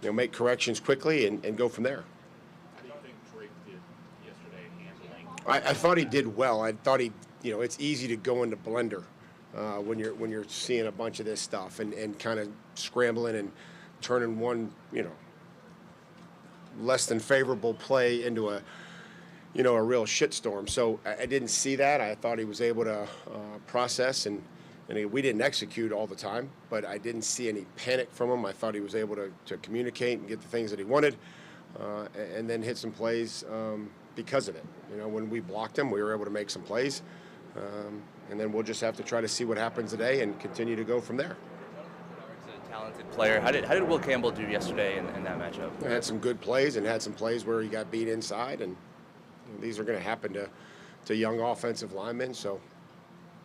you know, make corrections quickly and go from there. How do you think Drake did yesterday handling? I thought he did well. I thought he, you know, it's easy to go into blender when you're seeing a bunch of this stuff and kind of scrambling and turning one, you know, less than favorable play into a, you know, a real shitstorm. So I didn't see that. I thought he was able to process and we didn't execute all the time, but I didn't see any panic from him. I thought he was able to communicate and get the things that he wanted, and then hit some plays because of it. You know, when we blocked him, we were able to make some plays, and then we'll just have to try to see what happens today and continue to go from there. A talented player. How did Will Campbell do yesterday in that matchup? He had some good plays and had some plays where he got beat inside, and you know, these are going to happen to young offensive linemen. So,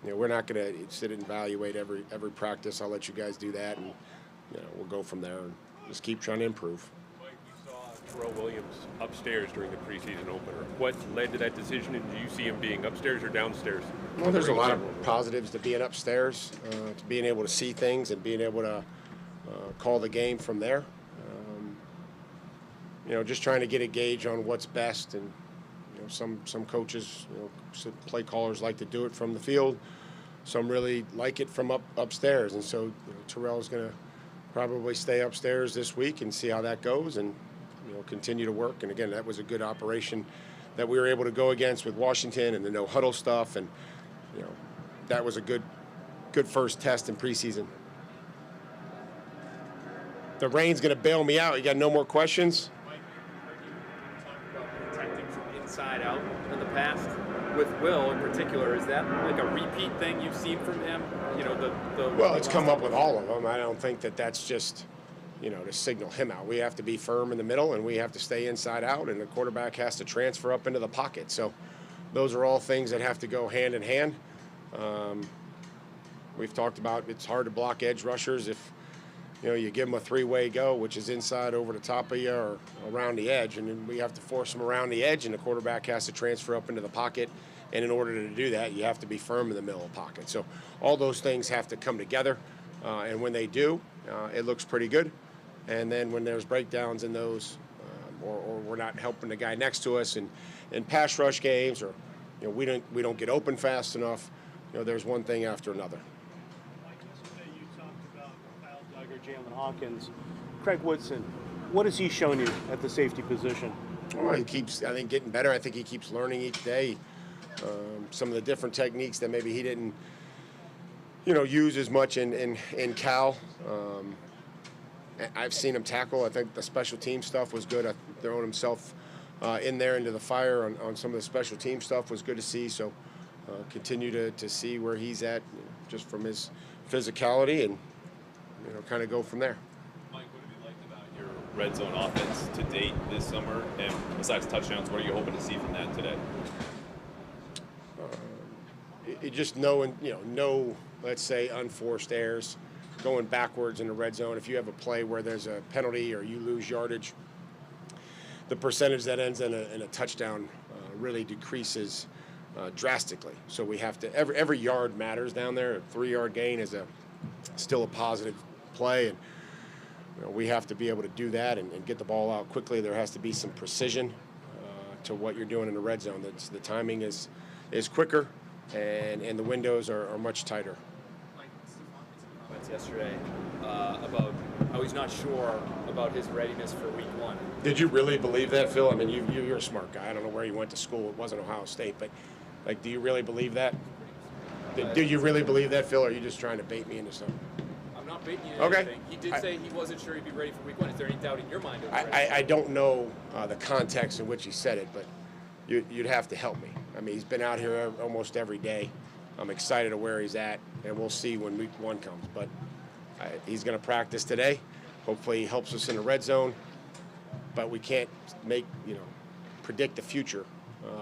you know, we're not going to sit and evaluate every practice. I'll let you guys do that, and you know, we'll go from there and just keep trying to improve. Mike, we saw Terrell Williams upstairs during the preseason opener. What led to that decision, and do you see him being upstairs or downstairs? Well, there's a lot of positives to being upstairs, to being able to see things and being able to call the game from there. You know, just trying to get a gauge on what's best, and you know, some coaches, you know, some play callers like to do it from the field. Some really like it from upstairs, and so you know, Terrell's going to probably stay upstairs this week and see how that goes, and you know, continue to work. And again, that was a good operation that we were able to go against with Washington and the no huddle stuff, and you know, that was a good first test in preseason. The rain's going to bail me out. You got no more questions? Mike, you talked about protecting from inside out in the past with Will in particular. Is that like a repeat thing you've seen from him? You know, the Well, it's come up with all of them. I don't think that's just, you know, to signal him out. We have to be firm in the middle, and we have to stay inside out, and the quarterback has to transfer up into the pocket. So those are all things that have to go hand in hand. We've talked about it's hard to block edge rushers if, you know, you give them a three-way go, which is inside over the top of you or around the edge, and then we have to force them around the edge, and the quarterback has to transfer up into the pocket. And in order to do that, you have to be firm in the middle of the pocket. So all those things have to come together, and when they do, it looks pretty good. And then when there's breakdowns in those, or we're not helping the guy next to us in pass rush games, or you know, we don't get open fast enough, you know, there's one thing after another. Yesterday you talked about Kyle Duggar, Jalen Hawkins, Craig Woodson. What has he shown you at the safety position? Well, he keeps, I think, getting better. I think he keeps learning each day. Some of the different techniques that maybe he didn't, you know, use as much in Cal. I've seen him tackle. I think the special team stuff was good. Throwing himself in there into the fire on some of the special team stuff was good to see. So continue to see where he's at, you know, just from his physicality, and you know, kind of go from there. Mike, what have you liked about your red zone offense to date this summer? And besides touchdowns, what are you hoping to see from that today? Just knowing, you know, no, let's say, unforced errors, going backwards in the red zone. If you have a play where there's a penalty or you lose yardage, the percentage that ends in a touchdown really decreases drastically. So we have to, every yard matters down there. A 3-yard gain is still a positive play, and we have to be able to do that and get the ball out quickly. There has to be some precision to what you're doing in the red zone. The timing is quicker, and the windows are much tighter. Yesterday about how he's not sure about his readiness for week 1. Did you really believe that, Phil? I mean, you're a smart guy. I don't know where you went to school. It wasn't Ohio State, but do you really believe that? Do you really believe that, Phil, or are you just trying to bait me into something? I'm not baiting you into Okay. anything. He did say he wasn't sure he'd be ready for week 1. Is there any doubt in your mind? I don't know the context in which he said it, but you'd have to help me. I mean, he's been out here almost every day. I'm excited of where he's at, and we'll see when week 1 comes. But he's going to practice today. Hopefully he helps us in the red zone. But we can't predict the future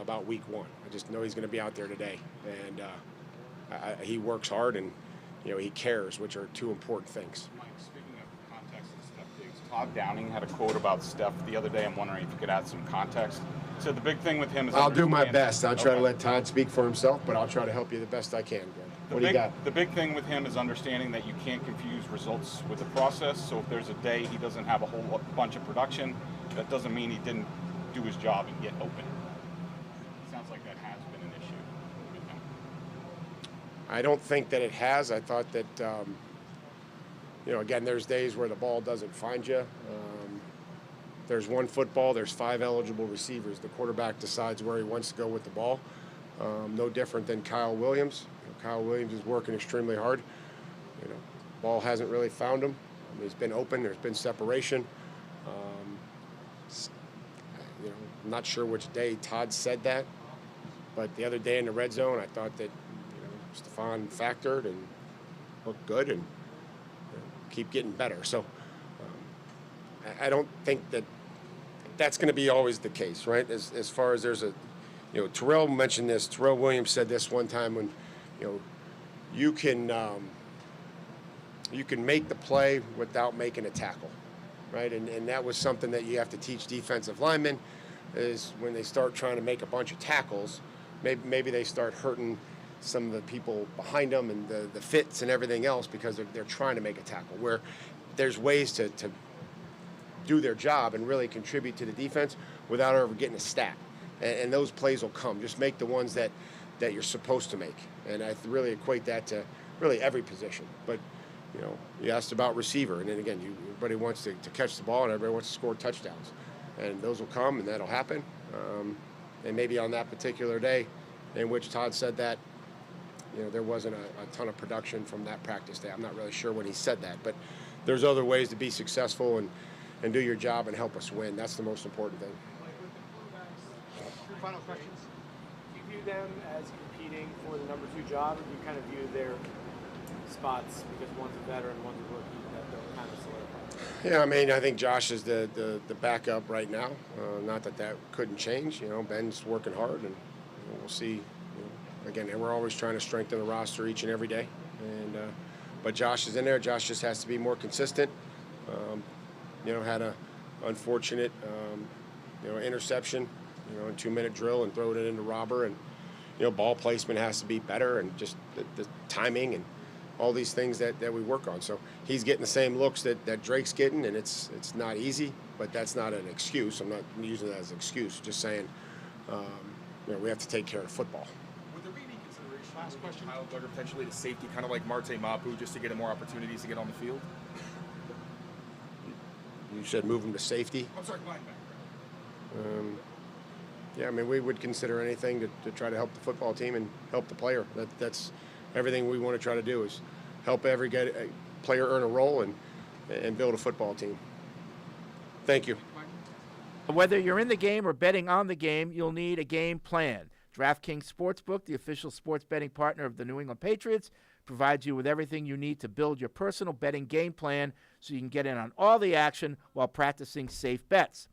about week 1. I just know he's going to be out there today. And he works hard, and he cares, which are 2 important things. Mike, speaking of context and Steph Diggs, Todd Downing had a quote about Steph the other day. I'm wondering if you could add some context. So the big thing with him is I'll do my best. I'll try to let Todd speak for himself, but I'll try to help you the best I can, Greg. What do you got? The big thing with him is understanding that you can't confuse results with the process. So if there's a day he doesn't have a whole bunch of production, that doesn't mean he didn't do his job and get open. It sounds like that has been an issue with him. I don't think that it has. I thought that, again, there's days where the ball doesn't find you. There's one football, there's 5 eligible receivers. The quarterback decides where he wants to go with the ball. No different than Kyle Williams. Kyle Williams is working extremely hard. Ball hasn't really found him. He's been open, there's been separation. I'm not sure which day Todd said that, but the other day in the red zone, I thought that Stephon factored and looked good and keep getting better. So I don't think that that's going to be always the case, right? As far as there's Terrell mentioned this. Terrell Williams said this one time when, you can make the play without making a tackle, right? And that was something that you have to teach defensive linemen, is when they start trying to make a bunch of tackles, maybe they start hurting some of the people behind them and the fits and everything else because they're trying to make a tackle, where there's ways to do their job and really contribute to the defense without ever getting a stat. And those plays will come. Just make the ones that you're supposed to make. And I really equate that to really every position. But, you asked about receiver. And then again, everybody wants to catch the ball and everybody wants to score touchdowns. And those will come and that'll happen. And maybe on that particular day in which Todd said that, there wasn't a ton of production from that practice day. I'm not really sure when he said that. But there's other ways to be successful and do your job and help us win. That's the most important thing. Final questions. Do you view them as competing for the number 2 job, or do you kind of view their spots because one's a veteran, one's a rookie, that they'll kind of solidify? Yeah, I mean, I think Josh is the backup right now. Not that couldn't change. Ben's working hard, and we'll see. Again, we're always trying to strengthen the roster each and every day. And but Josh is in there. Josh just has to be more consistent. Had a unfortunate interception. A 2-minute drill and throw it into Robber, and ball placement has to be better, and just the timing and all these things that we work on. So he's getting the same looks that Drake's getting, and it's not easy, but that's not an excuse. I'm not using that as an excuse. Just saying, we have to take care of football. Would there be any consideration last question, Kyle Duggar potentially to safety, kind of like Marte Mapu, just to get him more opportunities to get on the field? You said move him to safety? I'm sorry, linebacker. Yeah, I mean, we would consider anything to try to help the football team and help the player. That's everything we want to try to do, is help every player earn a role and build a football team. Thank you. Whether you're in the game or betting on the game, you'll need a game plan. DraftKings Sportsbook, the official sports betting partner of the New England Patriots, provides you with everything you need to build your personal betting game plan so you can get in on all the action while practicing safe bets.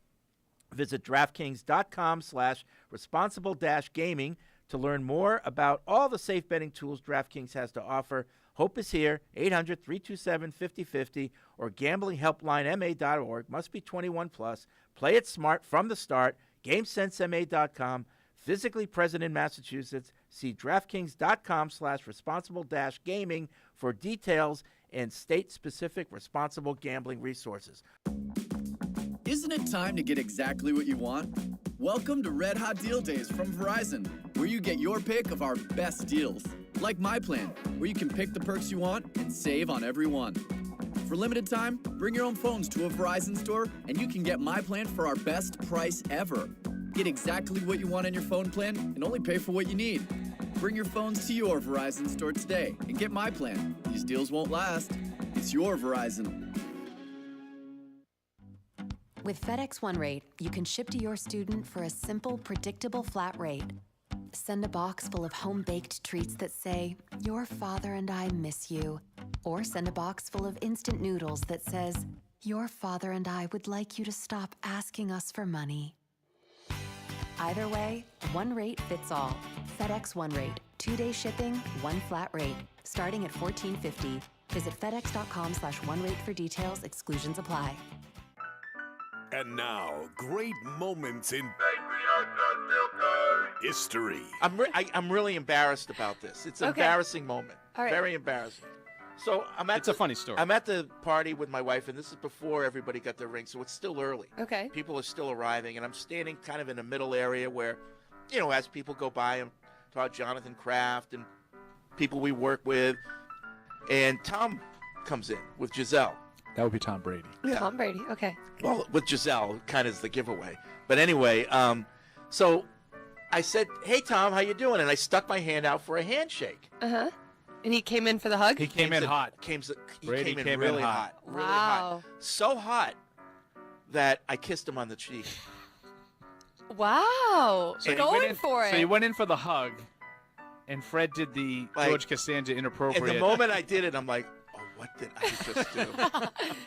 Visit DraftKings.com/responsible-gaming to learn more about all the safe betting tools DraftKings has to offer. Hope is here, 800-327-5050 or gamblinghelplinema.org. Must be 21 plus. Play it smart from the start. GameSenseMA.com. Physically present in Massachusetts. See DraftKings.com/responsible-gaming for details and state-specific responsible gambling resources. Isn't it time to get exactly what you want? Welcome to Red Hot Deal Days from Verizon, where you get your pick of our best deals. Like My Plan, where you can pick the perks you want and save on every one. For limited time, bring your own phones to a Verizon store and you can get My Plan for our best price ever. Get exactly what you want in your phone plan and only pay for what you need. Bring your phones to your Verizon store today and get My Plan. These deals won't last. It's your Verizon. With FedEx One Rate, you can ship to your student for a simple, predictable flat rate. Send a box full of home-baked treats that say, "Your father and I miss you." Or send a box full of instant noodles that says, "Your father and I would like you to stop asking us for money." Either way, one rate fits all. FedEx One Rate. 2-day shipping, one flat rate. Starting at $14.50. Visit FedEx.com/OneRate for details. Exclusions apply. And now, great moments in history. I'm really embarrassed about this. It's an Okay. embarrassing moment. All right. Very embarrassing. So it's a funny story. I'm at the party with my wife, and this is before everybody got their rings, so it's still early. Okay. People are still arriving, and I'm standing kind of in a middle area where, as people go by, I'm talking Jonathan Kraft and people we work with, and Tom comes in with Giselle. That would be Tom Brady. Yeah. Tom Brady. Okay. Well, with Giselle, kind of is the giveaway. But anyway, so I said, "Hey, Tom, how you doing?" And I stuck my hand out for a handshake. Uh-huh. And he came in for the hug? He came in hot. He Brady came in came in really hot. hot. Really Wow. hot. So hot that I kissed him on the cheek. Wow. So you Going went in, for it. So you went in for the hug, and Fred did the George Costanza inappropriate. And the moment I did it, I'm like, "Oh, what did I just do?"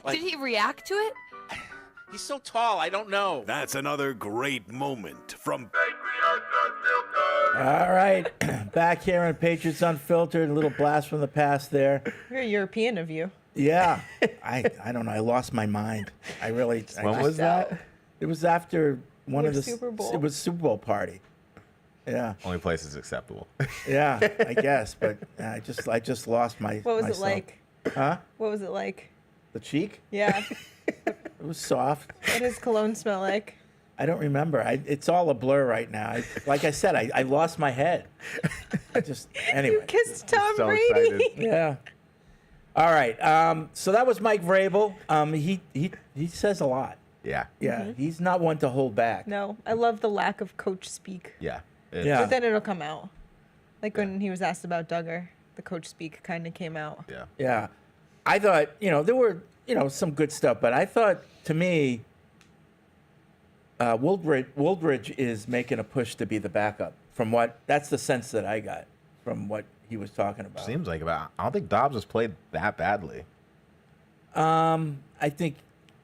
Like, Did he react to it? he's so tall, I don't know. That's another great moment from All right, back here on Patriots Unfiltered, a little blast from the past there. Very European of you. Yeah, I don't know. I lost my mind. I really. When was that? It was after one of the Super Bowl? It was Super Bowl party. Yeah, Only place is acceptable. yeah, I guess. But I just lost my. What was myself. it like? Huh? What was it like? The cheek? Yeah. It was soft. What does cologne smell like? I don't remember. It's all a blur right now. Like I said, I lost my head. Anyway. You kissed Tom So Brady. excited. Yeah. All right. So that was Mike Vrabel. He says a lot. Yeah. Yeah. He's not one to hold back. No, I love the lack of coach speak. Yeah. Yeah. But then it'll come out. Like when he was asked about Duggar, the coach speak kind of came out. Yeah. Yeah. I thought, there were, some good stuff, but I thought, to me, Wooldridge is making a push to be the backup. That's the sense that I got from what he was talking about. Seems like I don't think Dobbs has played that badly. I think,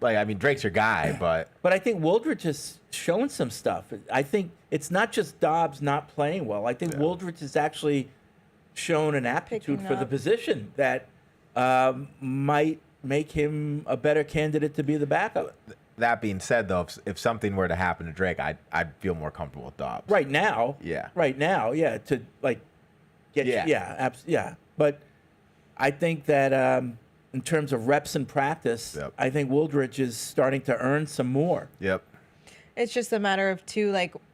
Drake's your guy, but I think Wooldridge has shown some stuff. I think it's not just Dobbs not playing well. I think Wooldridge has actually shown an aptitude Picking for the up. position that might make him a better candidate to be the backup. that being said, though, if something were to happen to Drake, I'd feel more comfortable with Dobbs. Right now. Yeah. Right now, yeah. To get yeah. But I think that in terms of reps and practice, I think Wooldridge is starting to earn some more. Yep. It's just a matter of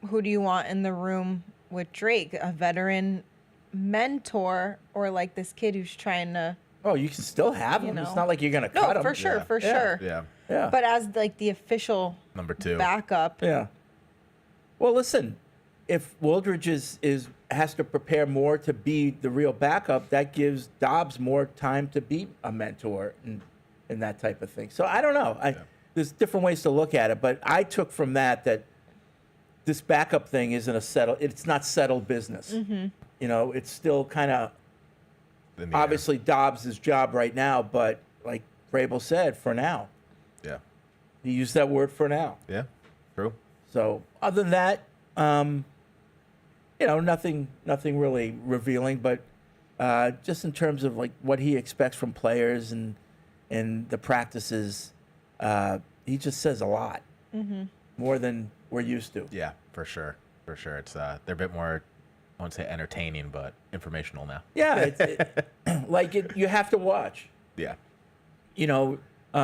who do you want in the room with Drake? A veteran mentor or like this kid who's trying to. Oh, you can still have him. It's not like you're going to cut him. No, for sure, for sure. Yeah. Yeah. But as like the official number 2 backup. Yeah. Well, listen, if Wooldridge has to prepare more to be the real backup, that gives Dobbs more time to be a mentor and that type of thing. So I don't know. There's different ways to look at it, but I took from that this backup thing isn't it's not settled business. Mm-hmm. It's still kind of obviously Dobbs' job right now, but like Vrabel said, for now. Yeah. He used that word for now. Yeah. True. So other than that, nothing really revealing. But just in terms of like what he expects from players and the practices. He just says a lot, more than we're used to. Yeah, for sure. For sure. It's they're a bit more, I won't say entertaining, but informational now. Yeah, you have to watch. Yeah. You know,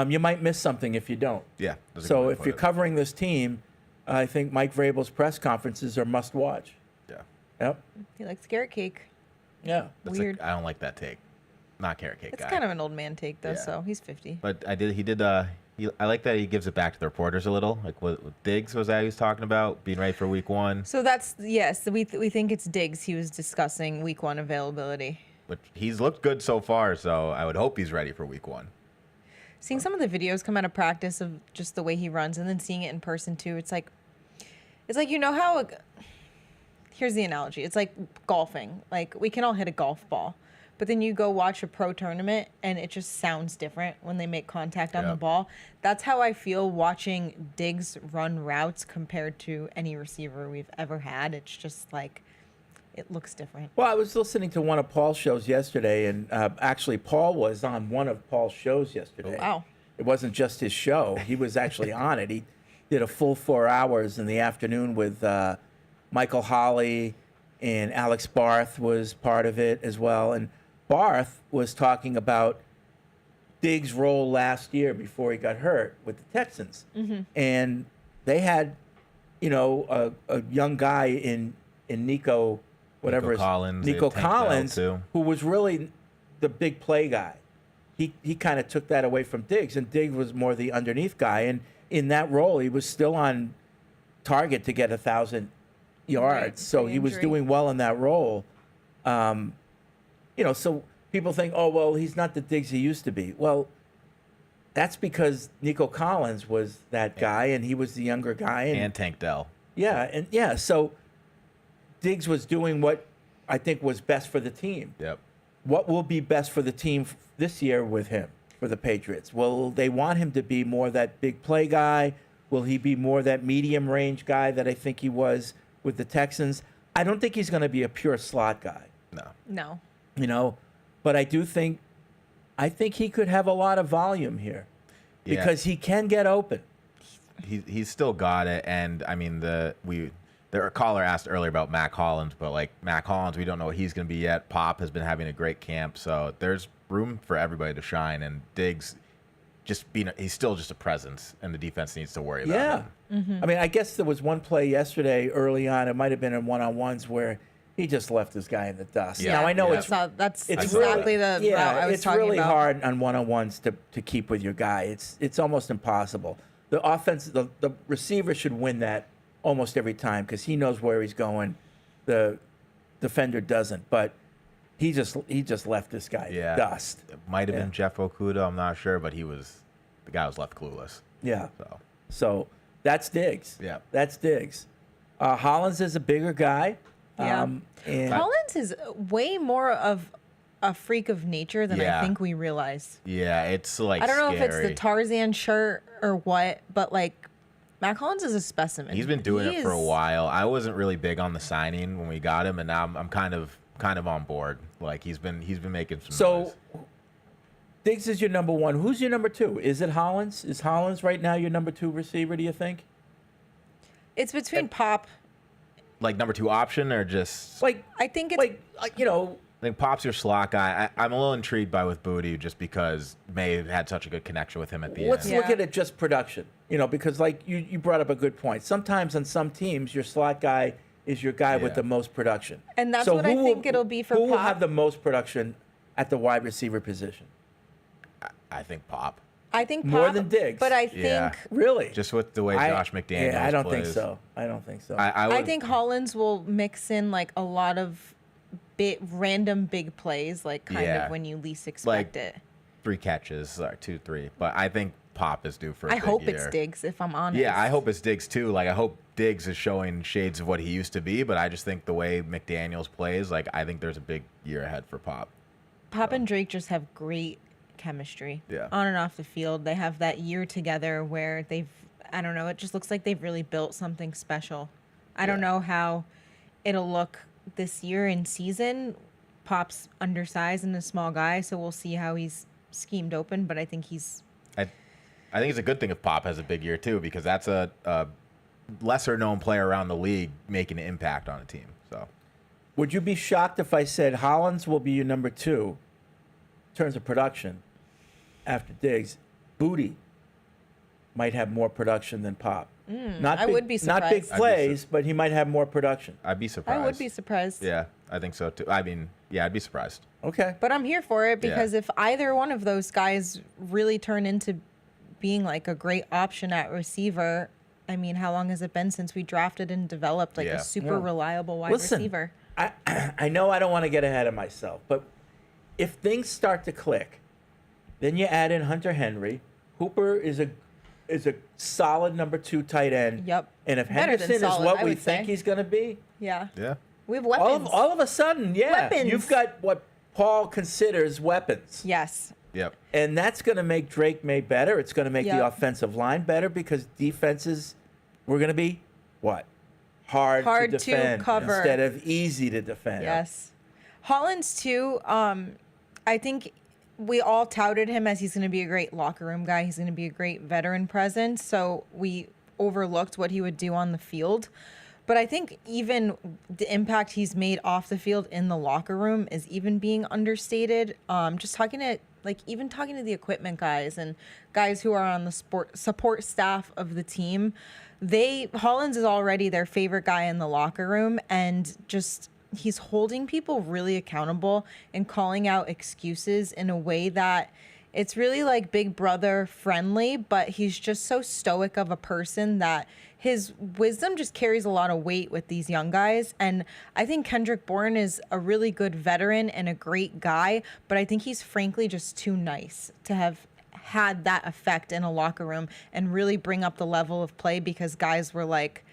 you might miss something if you don't. Yeah. that's a good So way to if put you're it. covering this team, I think Mike Vrabel's press conferences are must watch. Yeah. Yep. He likes carrot cake. Yeah. Weird. I don't like that take. Not carrot cake It's guy. kind of an old man take, though, Yeah. so he's 50. But I like that he gives it back to the reporters a little. Like what Diggs was that he was talking about, being ready for week 1. So we think it's Diggs. He was discussing week 1 availability. But he's looked good so far, so I would hope he's ready for week 1. Seeing some of the videos come out of practice of just the way he runs, and then seeing it in person too, it's like you know how. Here's the analogy: it's like golfing. Like we can all hit a golf ball, but then you go watch a pro tournament, and it just sounds different when they make contact on the ball. That's how I feel watching Diggs run routes compared to any receiver we've ever had. It's just like it looks different. Well, I was listening to one of Paul's shows yesterday, and actually Paul was on one of Paul's shows yesterday. Wow. It wasn't just his show. He was actually on it. He did a full 4 hours in the afternoon with Michael Holley, and Alex Barth was part of it as well. And Barth was talking about Diggs' role last year before he got hurt with the Texans. And they had, a young guy in Nico, whatever Nico Collins, they Nico had Tank Bell, Collins, too. who was really the big play guy. He kind of took that away from Diggs, and Diggs was more the underneath guy. And in that role, he was still on target to get 1,000 yards. Right, So he was pre-injury. doing well in that role. So people think, oh, well, he's not the Diggs he used to be. Well, that's because Nico Collins was that guy, and he was the younger guy. And Tank Dell. Yeah, so Diggs was doing what I think was best for the team. Yep. What will be best for the team this year with him, for the Patriots? Will they want him to be more that big play guy? Will he be more that medium range guy that I think he was with the Texans? I don't think he's going to be a pure slot guy. No. But I think he could have a lot of volume here because he can get open. He's still got it, and I mean a caller asked earlier about Mac Hollins, but like Mac Hollins, we don't know what he's going to be yet. Pop has been having a great camp, so there's room for everybody to shine. And Diggs, he's still just a presence, and the defense needs to worry about him. I mean, I guess there was one play yesterday early on. It might have been in one-on-ones where he just left this guy in the dust. Yeah. Now I know That's it's exactly the route I was it's talking really about. hard on one-on-ones to keep with your guy. It's almost impossible. The offense, the receiver should win that almost every time because he knows where he's going. The defender doesn't, but he just left this guy dust. It might have been Jeff Okuda, I'm not sure, but the guy was left clueless. Yeah. So that's Diggs. Yeah. That's Diggs. Hollins is a bigger guy. Yeah. And Collins is way more of a freak of nature than I think we realize. Yeah, it's like I don't know if it's the scary. Tarzan shirt or what, but like Mac Hollins is a specimen. He's been doing it for a is- while. I wasn't really big on the signing when we got him, and now I'm kind of on board. Like he's been making some noise. so Diggs is your number one. Who's your number two? Is it Hollins? Is Hollins right now your number 2 receiver, do you think? It's between Pop. Like number 2 option or just I think it's like I think Pop's your slot guy. I'm a little intrigued by with Booty just because May had such a good connection with him at the Let's end. look at it just production. Because like you brought up a good point. Sometimes on some teams, your slot guy is your guy with the most production. And that's what I think it'll be for Who will Pop. have the most production at the wide receiver position? I think Pop. I think More Pop, than Diggs. But I think Yeah. Really? Just with the way Josh McDaniels I don't think plays. so. I don't think so. I think Hollins will mix in like a lot of random big plays, like kind Yeah. of when you least expect Like, it. 3 catches or 2, 3. But I think Pop is due for a I big hope year. it's Diggs, if I'm honest. Yeah, I hope it's Diggs too. Like I hope Diggs is showing shades of what he used to be, but I just think the way McDaniels plays, like I think there's a big year ahead for Pop. Pop and Drake just have great chemistry. Yeah. On and off the field. They have that year together where I don't know, it just looks like they've really built something special. I don't know how it'll look this year in season. Pop's undersized and a small guy, so we'll see how he's schemed open. But I think he's. I think it's a good thing if Pop has a big year too, because that's a lesser known player around the league making an impact on a team. So, would you be shocked if I said Hollins will be your number 2 in terms of production after Diggs? Booty might have more production than Pop. I would be surprised. Not big plays, but he might have more production. I'd be surprised. I would be surprised. Yeah, I think so too. I mean, yeah, I'd be surprised. Okay. But I'm here for it because if either one of those guys really turn into being like a great option at receiver, I mean, how long has it been since we drafted and developed like a super reliable wide receiver? I know I don't want to get ahead of myself, but if things start to click, then you add in Hunter Henry. Hooper is a solid number 2 tight end. Yep. And if Better than Henderson is solid, what I we would think say. he's going to be, Yeah. Yeah. We have weapons. all of a sudden, Weapons. you've got what Paul considers weapons. Yes. Yep. And that's going to make Drake May better. It's going to make the Yep. offensive line better because defenses were going to be what? Hard to to defend cover. instead of easy to defend. Yes. Hollins, too, I think we all touted him as he's going to be a great locker room guy. He's going to be a great veteran presence. So we overlooked what he would do on the field. But I think even the impact he's made off the field in the locker room is even being understated. Just talking to the equipment guys and guys who are on the support staff of the team, Hollins is already their favorite guy in the locker room, and just he's holding people really accountable and calling out excuses in a way that it's really like Big Brother friendly, but he's just so stoic of a person that his wisdom just carries a lot of weight with these young guys. And I think Kendrick Bourne is a really good veteran and a great guy, but I think he's frankly just too nice to have had that effect in a locker room and really bring up the level of play, because guys were like,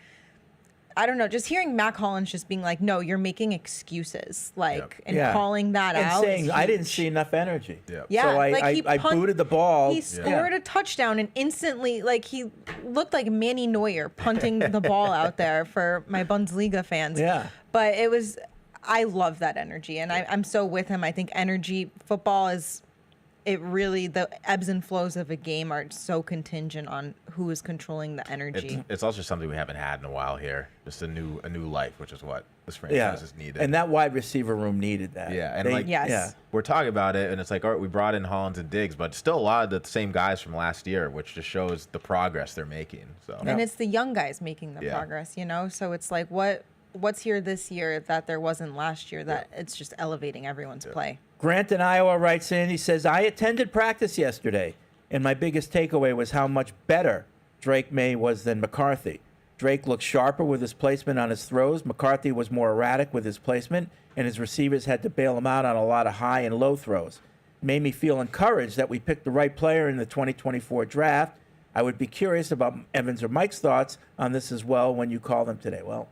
I don't know, just hearing Mac Hollins just being like, no, you're making excuses, and calling that and out. saying, is I didn't huge. see enough energy. Yeah, So I punt- booted the ball. He scored a touchdown and instantly, he looked like Manny Neuer punting the ball out there for my Bundesliga fans. Yeah. But I love that energy, and I'm so with him. I think football is, the ebbs and flows of a game are so contingent on who is controlling the energy. It's also something we haven't had in a while here. Just a new life, which is what this franchise has needed. And that wide receiver room needed that. Yeah, and we're talking about it, and it's like, all right, we brought in Hollins and Diggs, but still a lot of the same guys from last year, which just shows the progress they're making. So And it's the young guys making the progress, So it's like, what's here this year that there wasn't last year, that it's just elevating everyone's play. Grant in Iowa writes in, he says, I attended practice yesterday, and my biggest takeaway was how much better Drake May was than McCarthy. Drake looked sharper with his placement on his throws. McCarthy was more erratic with his placement, and his receivers had to bail him out on a lot of high and low throws. It made me feel encouraged that we picked the right player in the 2024 draft. I would be curious about Evan's or Mike's thoughts on this as well when you call them today. Well,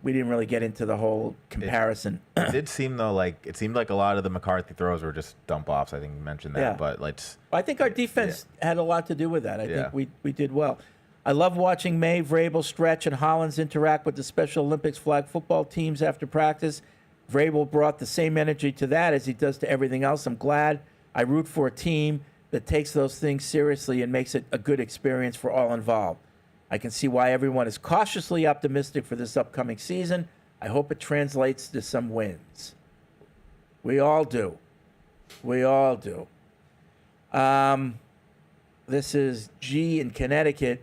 we didn't really get into the whole comparison. It did seem, though, it seemed like a lot of the McCarthy throws were just dump offs. I think you mentioned that. Yeah. But I think our defense had a lot to do with that. I think we did well. I love watching May, Vrabel, Stretch, and Hollins interact with the Special Olympics flag football teams after practice. Vrabel brought the same energy to that as he does to everything else. I'm glad. I root for a team that takes those things seriously and makes it a good experience for all involved. I can see why everyone is cautiously optimistic for this upcoming season. I hope it translates to some wins. We all do. We all do. This is G in Connecticut.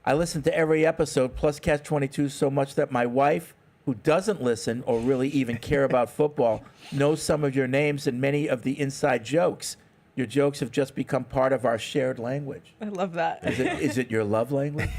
I listen to every episode, plus Catch 22, so much that my wife, who doesn't listen or really even care about football, knows some of your names and many of the inside jokes. Your jokes have just become part of our shared language. I love that. Is it your love language?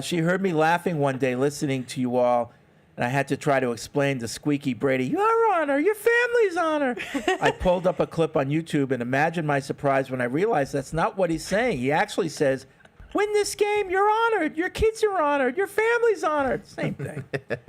She heard me laughing one day listening to you all, and I had to try to explain to Squeaky Brady, Your Honor, your family's honor. I pulled up a clip on YouTube and imagine my surprise when I realized that's not what he's saying. He actually says, win this game, you're honored. Your kids are honored. Your family's honored. Same thing.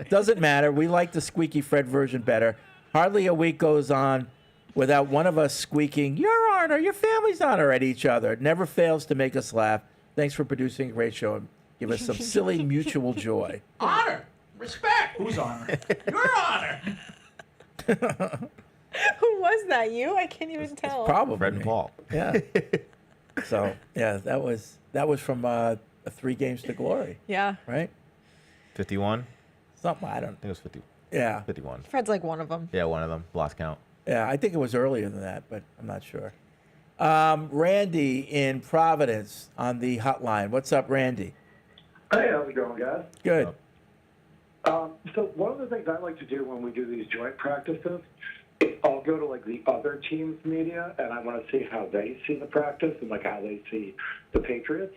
Doesn't matter. We like the Squeaky Fred version better. Hardly a week goes on without one of us squeaking, Your Honor, your family's honor at each other. It never fails to make us laugh. Thanks for producing a great show and give us some silly mutual joy. Honor. Respect. Whose honor? Your honor. Who was that? You? I can't even tell. Probably Fred and Paul. Yeah. So yeah, that was from 3 games to glory. Yeah. Right. 51. Something I don't. I think it was 50. Yeah. 51. Fred's like one of them. Yeah, one of them. Lost count. Yeah, I think it was earlier than that, but I'm not sure. Randy in Providence on the hotline. What's up, Randy? Hey, how's it going, guys? Good. So one of the things I like to do when we do these joint practices is I'll go to like the other team's media and I want to see how they see the practice and like how they see the Patriots.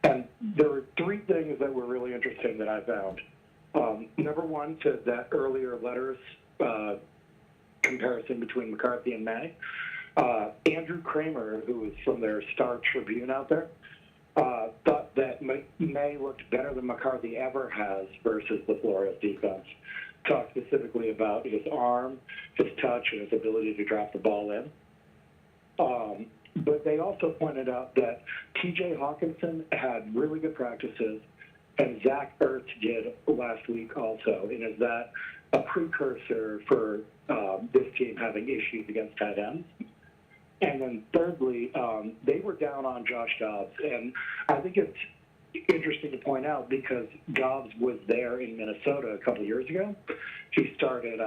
And there were 3 things that were really interesting that I found. Number one, to that earlier letters comparison between McCarthy and May. Andrew Kramer, who was from their Star Tribune out there, thought that May looked better than McCarthy ever has versus the Flores defense. Talked specifically about his arm, his touch, and his ability to drop the ball in. But they also pointed out that T.J. Hawkinson had really good practices, and Zach Ertz did last week also. And is that a precursor for this team having issues against tight ends? And then thirdly, they were down on Josh Dobbs. And I think it's interesting to point out because Dobbs was there in Minnesota a couple years ago. He started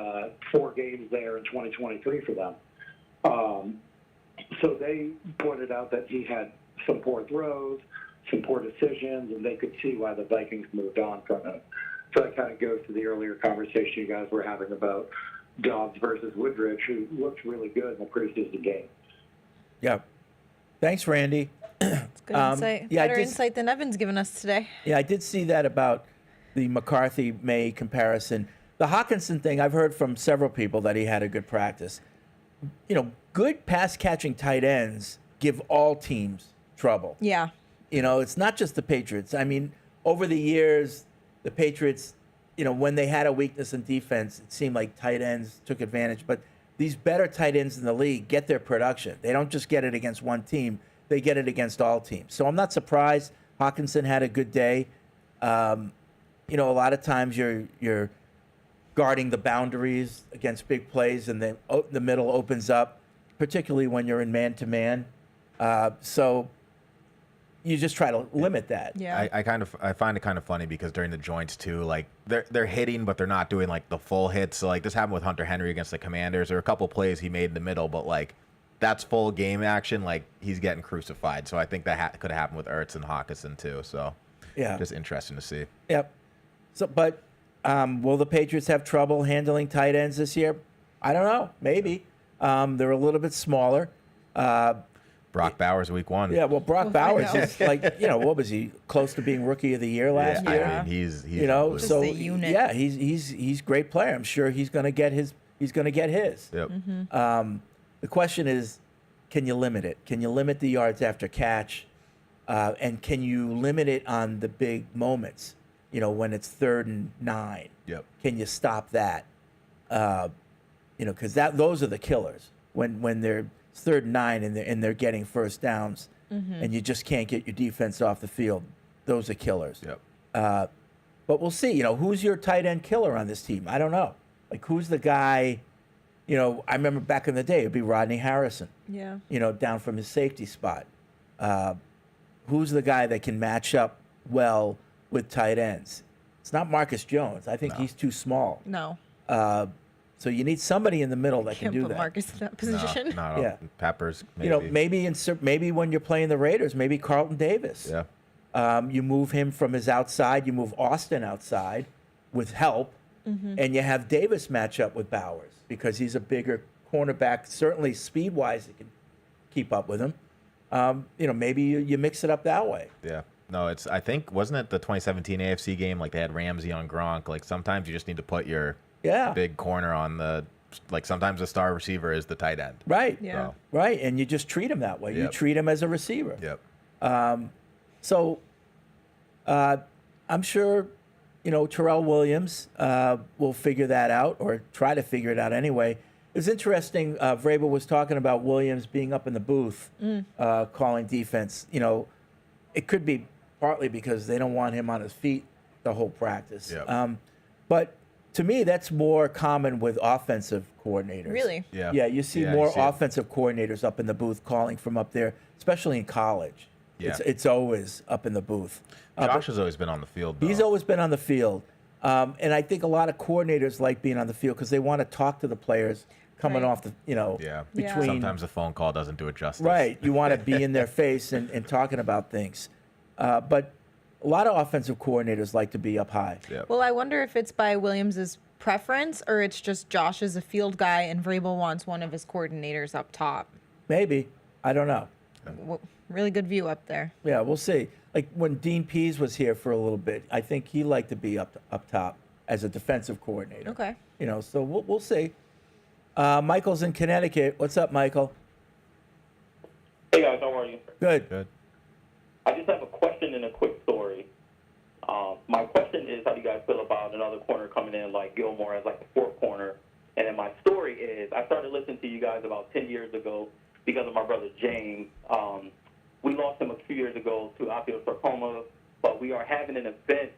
4 games there in 2023 for them. So they pointed out that he had some poor throws, some poor decisions, and they could see why the Vikings moved on from him. So that kind of goes to the earlier conversation you guys were having about Dobbs versus Woodridge, who looked really good in the preseason game. Yeah. Thanks, Randy. It's good insight. Yeah, Better insight than Evan's given us today. Yeah, I did see that about the McCarthy-May comparison. The Hawkinson thing, I've heard from several people that he had a good practice. You know, good pass-catching tight ends give all teams trouble. Yeah. You know, it's not just the Patriots. I mean, over the years, the Patriots, you know, when they had a weakness in defense, it seemed like tight ends took advantage. But these better tight ends in the league get their production. They don't just get it against one team. They get it against all teams. So I'm not surprised Hawkinson had a good day. You know, a lot of times you're guarding the boundaries against big plays, and the middle opens up, particularly when you're in man-to-man. So you just try to limit that. Yeah. I find it kind of funny because during the joints too, like they're hitting, but they're not doing like the full hits. So like this happened with Hunter Henry against the Commanders. There were a couple plays he made in the middle, but like that's full game action. Like he's getting crucified. So I think that could have happened with Ertz and Hawkinson too. So yeah, just interesting to see. Yep. So, but will the Patriots have trouble handling tight ends this year? I don't know. Maybe. They're a little bit smaller. Brock Bowers week 1. Yeah, well, Brock Bowers is like, you know, what was he, close to being Rookie of the Year last year? I mean, he's you know, just so a unit. yeah, he's a great player. I'm sure he's going to get his. Yep. The question is, can you limit it? Can you limit the yards after catch, and can you limit it on the big moments? You know, when it's 3rd and 9. Yep. Can you stop that? You know, because those are the killers when they're 3rd and 9 and they're getting first downs, and you just can't get your defense off the field. Those are killers. Yep. But we'll see. You know, who's your tight end killer on this team? I don't know. Like, who's the guy? You know, I remember back in the day, it'd be Rodney Harrison. Yeah. You know, down from his safety spot. Who's the guy that can match up well with tight ends? It's not Marcus Jones. I think he's too small. No. So you need somebody in the middle that Can't can do put that. Marcus in that position. No, Yeah. Peppers. Maybe. You know, maybe when you're playing the Raiders, maybe Carlton Davis. Yeah. You move him from his outside. You move Austin outside with help, and you have Davis match up with Bowers because he's a bigger cornerback. Certainly, speed-wise, he can keep up with him. You know, maybe you mix it up that way. Yeah. No, I think, wasn't it the 2017 AFC game? Like they had Ramsey on Gronk. Like sometimes you just need to put your big corner on like sometimes the star receiver is the tight end. Right. Yeah. So, Right. And you just treat him that way. You Yep. treat him as a receiver. yep. So I'm sure, you know, Terrell Williams will figure that out or try to figure it out anyway. It was interesting. Vrabel was talking about Williams being up in the booth calling defense. You know, it could be partly because they don't want him on his feet the whole practice. Yep. But to me, that's more common with offensive coordinators. Really? Yeah. Yeah, you see Yeah, more you see it. offensive coordinators up in the booth calling from up there, especially in college. Yeah. It's always up in the booth. Josh has always been on the field, though. He's always been on the field. And I think a lot of coordinators like being on the field because they want to talk to the players coming Right. off the, Yeah. between. Sometimes a phone call doesn't do it justice. Right. You want to be in their face and talking about things. But a lot of offensive coordinators like to be up high. Well, I wonder if it's by Williams's preference or it's just Josh is a field guy and Vrabel wants one of his coordinators up top. Maybe. I don't know. Really good view up there. Yeah, we'll see. Like when Dean Pease was here for a little bit, I think he liked to be up top as a defensive coordinator. Okay. So we'll see. Michael's in Connecticut. What's up, Michael? Hey guys, how are you? Good. Good. I just have a question and a quick story. My question is, how do you guys feel about another corner coming in like Gilmore as like the fourth corner? And then my story is, I started listening to you guys about 10 years ago because of my brother James. We lost him a few years ago to osteosarcoma, but we are having an event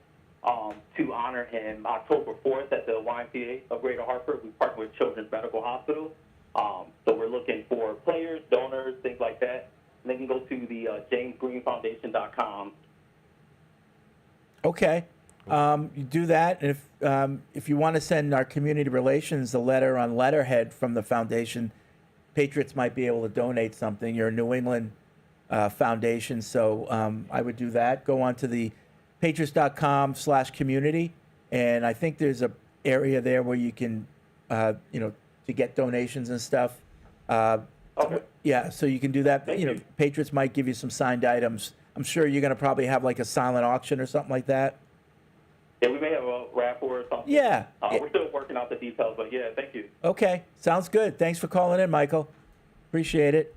to honor him October 4th at the YMCA of Greater Hartford. We partner with Children's Medical Hospital. So we're looking for players, donors, things like that. And they can go to the jamesgreenfoundation.com. Okay. You do that, and if you want to send our community relations a letter on letterhead from the foundation, Patriots might be able to donate something. You're a New England foundation, so I would do that. Go on to the patriots.com/community, and I think there's a area there where you can, to get donations and stuff. Okay. Yeah, so you can do that. Patriots might give you some signed items. I'm sure you're going to probably have like a silent auction or something like that. Yeah, we may have a raffle or something. Yeah. We're still working out the details, but yeah, thank you. Okay, sounds good. Thanks for calling in, Michael. Appreciate it.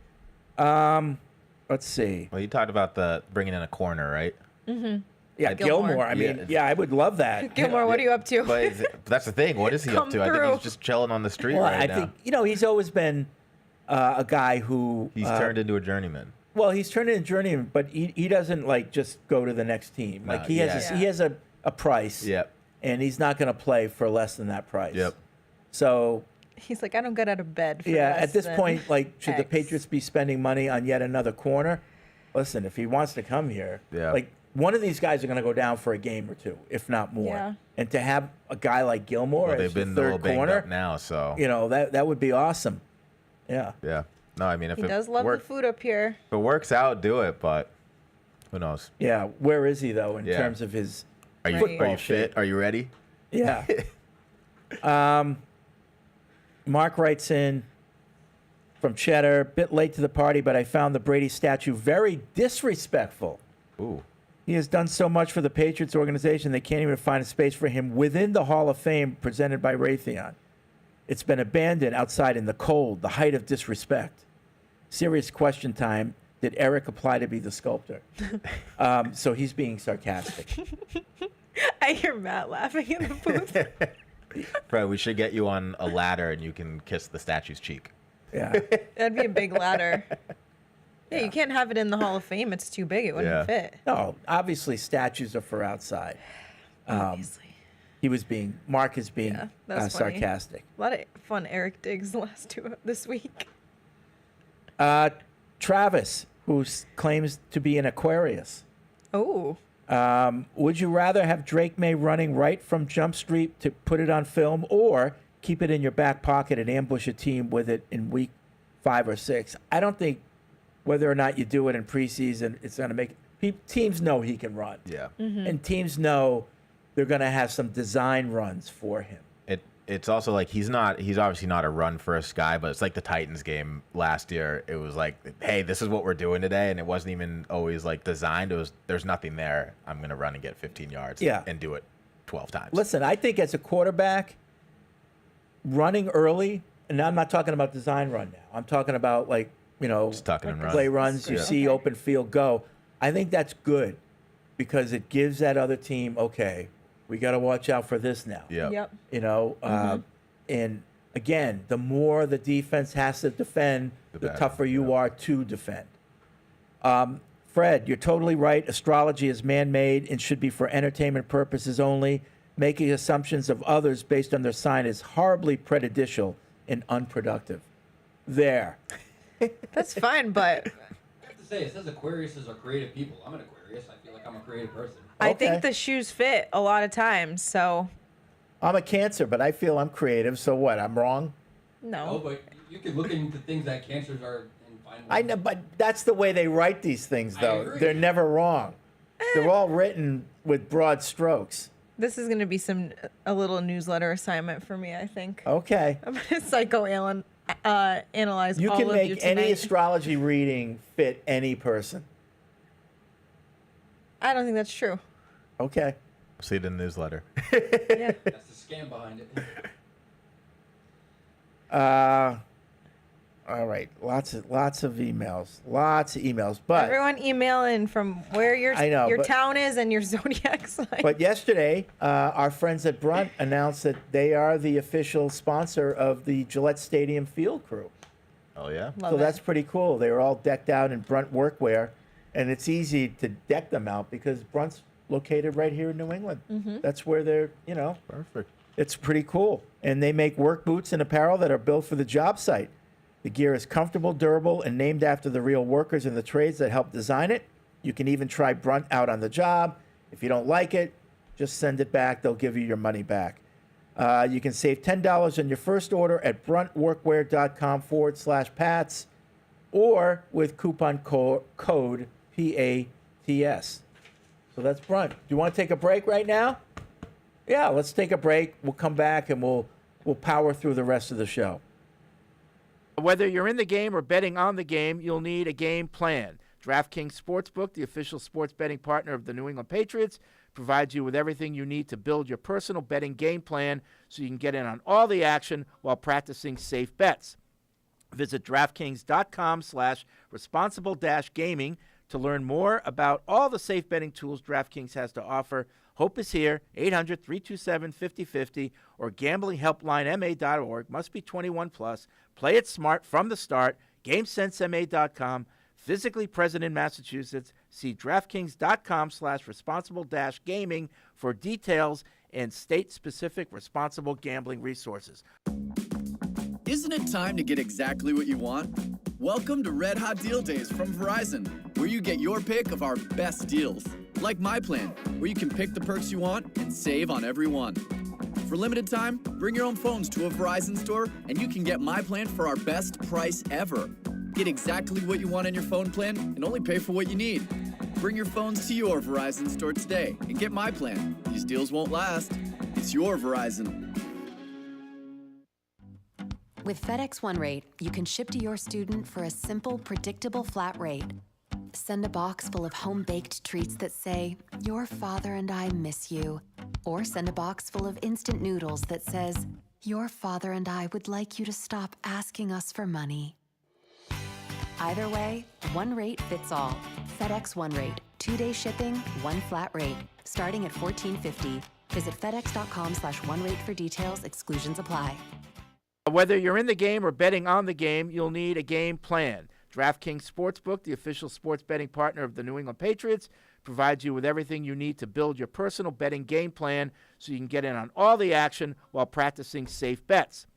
Let's see. Well, you talked about the bringing in a corner, right? Mm-hmm. Yeah, Gilmore. I mean, yeah, I would love that. Gilmore, what are you up to? But that's the thing. What is he up Come to? I think through. he's just chilling on the street Well, right I now. think he's always been a guy who He's turned into a journeyman. Well, he's turned into a journeyman, but he doesn't like just go to the next team. No, Like he has a price. Yep. And he's not going to play for less than that price. Yep. So He's like, I don't get out of bed for yeah, less at this than point, like, should the X. Patriots be spending money on yet another corner? Listen, if he wants to come here, Yeah. like one of these guys are going to go down for a game or two, if not more. Yeah. And to have a guy like Gilmore Well, as they've the been a little third banged corner, up now, so that would be awesome. Yeah. yeah. No, I mean if He it does love work- the food up here. if it works out, do it. But who knows? Yeah. Where is he though in Yeah. terms of his Are you football fit? shape? Are you ready? Yeah. Mark writes in from Cheddar, bit late to the party, but I found the Brady statue very disrespectful. Ooh. He has done so much for the Patriots organization, they can't even find a space for him within the Hall of Fame presented by Raytheon. It's been abandoned outside in the cold, the height of disrespect. Serious question time. Did Eric apply to be the sculptor? So he's being sarcastic. I hear Matt laughing in the booth. Fred, we should get you on a ladder and you can kiss the statue's cheek. Yeah. That'd be a big ladder. Yeah, you can't have it in the Hall of Fame. It's too big. It wouldn't fit. No, obviously statues are for outside. Obviously. Mark is being That's funny. sarcastic. A lot of fun Eric digs this week. Travis, who claims to be an Aquarius. Oh. Would you rather have Drake May running right from Jump Street to put it on film or keep it in your back pocket and ambush a team with it in week 5 or 6? I don't think whether or not you do it in preseason, it's going to make teams know he can run. Yeah. And teams know they're going to have some design runs for him. It's also like he's obviously not a run first guy, but it's like the Titans game last year. It was like, hey, this is what we're doing today, and it wasn't even always like designed. It was there's nothing there. I'm gonna run and get 15 yards. Yeah. And do it 12 times. Listen, I think as a quarterback, running early, and I'm not talking about design run now. I'm talking about Just tucking and play running. runs. You Yeah. see open field go. I think that's good because it gives that other team, okay, we got to watch out for this now. Yep. And again, the more the defense has to defend, the better, tougher you are to defend. Fred, you're totally right. Astrology is man-made and should be for entertainment purposes only. Making assumptions of others based on their sign is horribly prejudicial and unproductive. There. That's fine, but I have to say, it says Aquariuses are creative people. I'm an Aquarius. I feel like I'm a creative person. I think the shoes fit a lot of times, so I'm a Cancer, but I feel I'm creative, so what? I'm wrong? No, but you can look into things that Cancers are and find. I know, but that's the way they write these things, though. agree. They're never wrong. They're all written with broad strokes. this is going to be a little newsletter assignment for me, I think. Okay. I'm going to psychoanalyze You all can of make you any tonight. astrology reading fit any person. I don't think that's true. Okay. See it in the newsletter. Yeah. That's the scam behind it. All right. Lots of emails. But Everyone email in from where your I know, but- town is and your zodiac sign. But yesterday, our friends at Brunt announced that they are the official sponsor of the Gillette Stadium Field Crew. Oh, yeah? Love So it. that's pretty cool. They were all decked out in Brunt workwear, and it's easy to deck them out because Brunt's located right here in New England. Mhm. That's where they're, Perfect. It's pretty cool. And they make work boots and apparel that are built for the job site. The gear is comfortable, durable, and named after the real workers in the trades that help design it. You can even try Brunt out on the job. If you don't like it, just send it back. They'll give you your money back. You can save $10 on your first order at bruntworkwear.com/Pats or with coupon code PATS. So that's Brunt. Do you want to take a break right now? Yeah, let's take a break. We'll come back and we'll power through the rest of the show. Whether you're in the game or betting on the game, you'll need a game plan. DraftKings Sportsbook, the official sports betting partner of the New England Patriots, provides you with everything you need to build your personal betting game plan so you can get in on all the action while practicing safe bets. Visit DraftKings.com/responsible-gaming to learn more about all the safe betting tools DraftKings has to offer. Hope is here, 800-327-5050 or gamblinghelplinema.org. Must be 21 plus. Play it smart from the start. GameSenseMA.com. Physically present in Massachusetts. See DraftKings.com/responsible-gaming for details and state-specific responsible gambling resources. Isn't it time to get exactly what you want? Welcome to Red Hot Deal Days from Verizon, where you get your pick of our best deals. Like my plan, where you can pick the perks you want and save on every one. For limited time, bring your own phones to a Verizon store and you can get my plan for our best price ever. Get exactly what you want in your phone plan and only pay for what you need. Bring your phones to your Verizon store today and get my plan. These deals won't last. It's your Verizon. With FedEx One Rate, you can ship to your student for a simple, predictable flat rate. Send a box full of home-baked treats that say, "Your father and I miss you." Or send a box full of instant noodles that says, "Your father and I would like you to stop asking us for money." Either way, one rate fits all. FedEx One Rate. 2-day shipping, one flat rate. Starting at $14.50. Visit FedEx.com/OneRate for details. Exclusions apply. Whether you're in the game or betting on the game, you'll need a game plan. DraftKings Sportsbook, the official sports betting partner of the New England Patriots, provides you with everything you need to build your personal betting game plan so you can get in on all the action while practicing safe bets.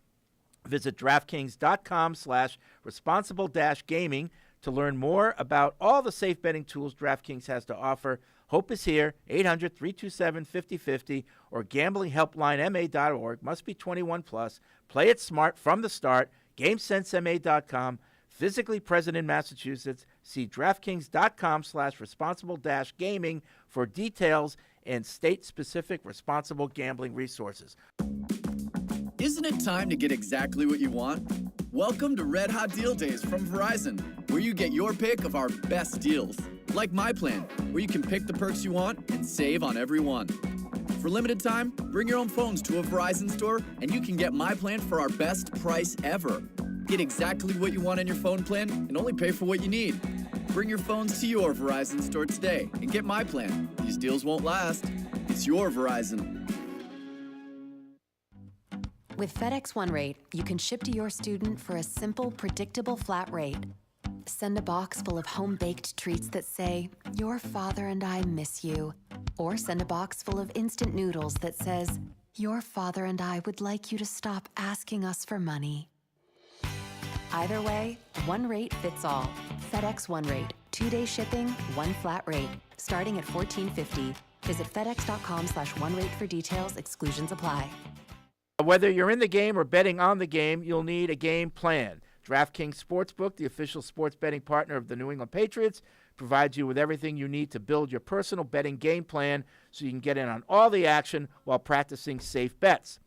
Visit DraftKings.com/responsible-gaming to learn more about all the safe betting tools DraftKings has to offer. Hope is here, 800-327-5050 or gamblinghelplinema.org. Must be 21 plus. Play it smart from the start. GameSenseMA.com. Physically present in Massachusetts. See DraftKings.com/responsible-gaming for details and state-specific responsible gambling resources. Isn't it time to get exactly what you want? Welcome to Red Hot Deal Days from Verizon, where you get your pick of our best deals. Like my plan, where you can pick the perks you want and save on every one. For limited time, bring your own phones to a Verizon store and you can get my plan for our best price ever. Get exactly what you want in your phone plan and only pay for what you need. Bring your phones to your Verizon store today and get my plan. These deals won't last. It's your Verizon. With FedEx One Rate, you can ship to your student for a simple, predictable flat rate. Send a box full of home-baked treats that say, "Your father and I miss you." Or send a box full of instant noodles that says, "Your father and I would like you to stop asking us for money." Either way, one rate fits all. FedEx One Rate. 2-day shipping, one flat rate. Starting at $14.50. Visit FedEx.com/OneRate for details. Exclusions apply. Whether you're in the game or betting on the game, you'll need a game plan. DraftKings Sportsbook, the official sports betting partner of the New England Patriots, provides you with everything you need to build your personal betting game plan so you can get in on all the action while practicing safe bets.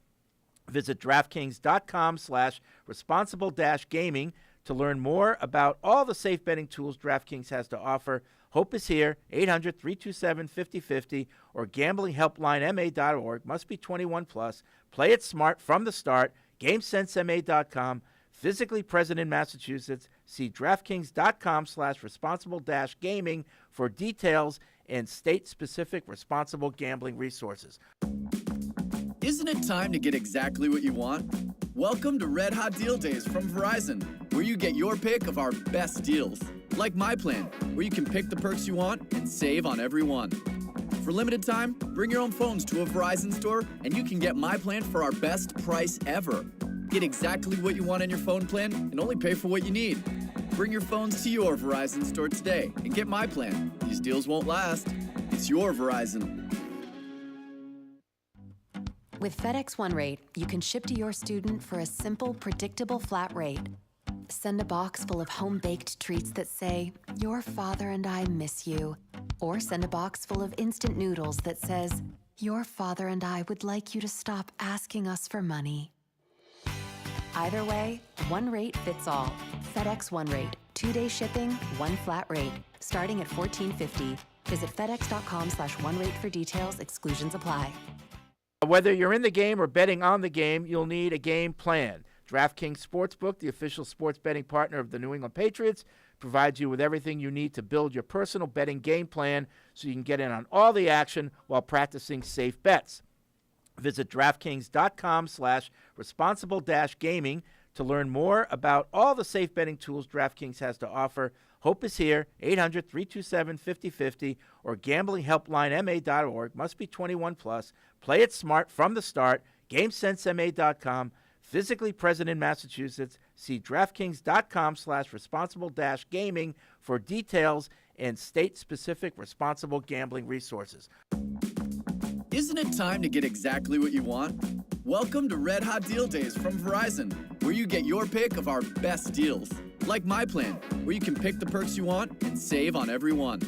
Visit DraftKings.com/responsible-gaming to learn more about all the safe betting tools DraftKings has to offer. Hope is here, 800-327-5050 or gamblinghelplinema.org. Must be 21 plus. Play it smart from the start. GameSenseMA.com. Physically present in Massachusetts. See DraftKings.com/responsible-gaming for details and state-specific responsible gambling resources. Isn't it time to get exactly what you want? Welcome to Red Hot Deal Days from Verizon, where you get your pick of our best deals. Like my plan, where you can pick the perks you want and save on every one. For limited time, bring your own phones to a Verizon store and you can get my plan for our best price ever. Get exactly what you want in your phone plan and only pay for what you need. Bring your phones to your Verizon store today and get my plan. These deals won't last. It's your Verizon. With FedEx One Rate, you can ship to your student for a simple, predictable flat rate. Send a box full of home-baked treats that say, "Your father and I miss you." Or send a box full of instant noodles that says, "Your father and I would like you to stop asking us for money." Either way, one rate fits all. FedEx One Rate. 2-day shipping, one flat rate. Starting at $14.50. Visit FedEx.com/OneRate for details. Exclusions apply. Whether you're in the game or betting on the game, you'll need a game plan. DraftKings Sportsbook, the official sports betting partner of the New England Patriots, provides you with everything you need to build your personal betting game plan so you can get in on all the action while practicing safe bets. Visit DraftKings.com/responsible-gaming to learn more about all the safe betting tools DraftKings has to offer. Hope is here, 800-327-5050 or gamblinghelplinema.org. Must be 21 plus. Play it smart from the start. GameSenseMA.com. Physically present in Massachusetts. See DraftKings.com/responsible-gaming for details and state-specific responsible gambling resources. Isn't it time to get exactly what you want? Welcome to Red Hot Deal Days from Verizon, where you get your pick of our best deals. Like my plan, where you can pick the perks you want and save on every one.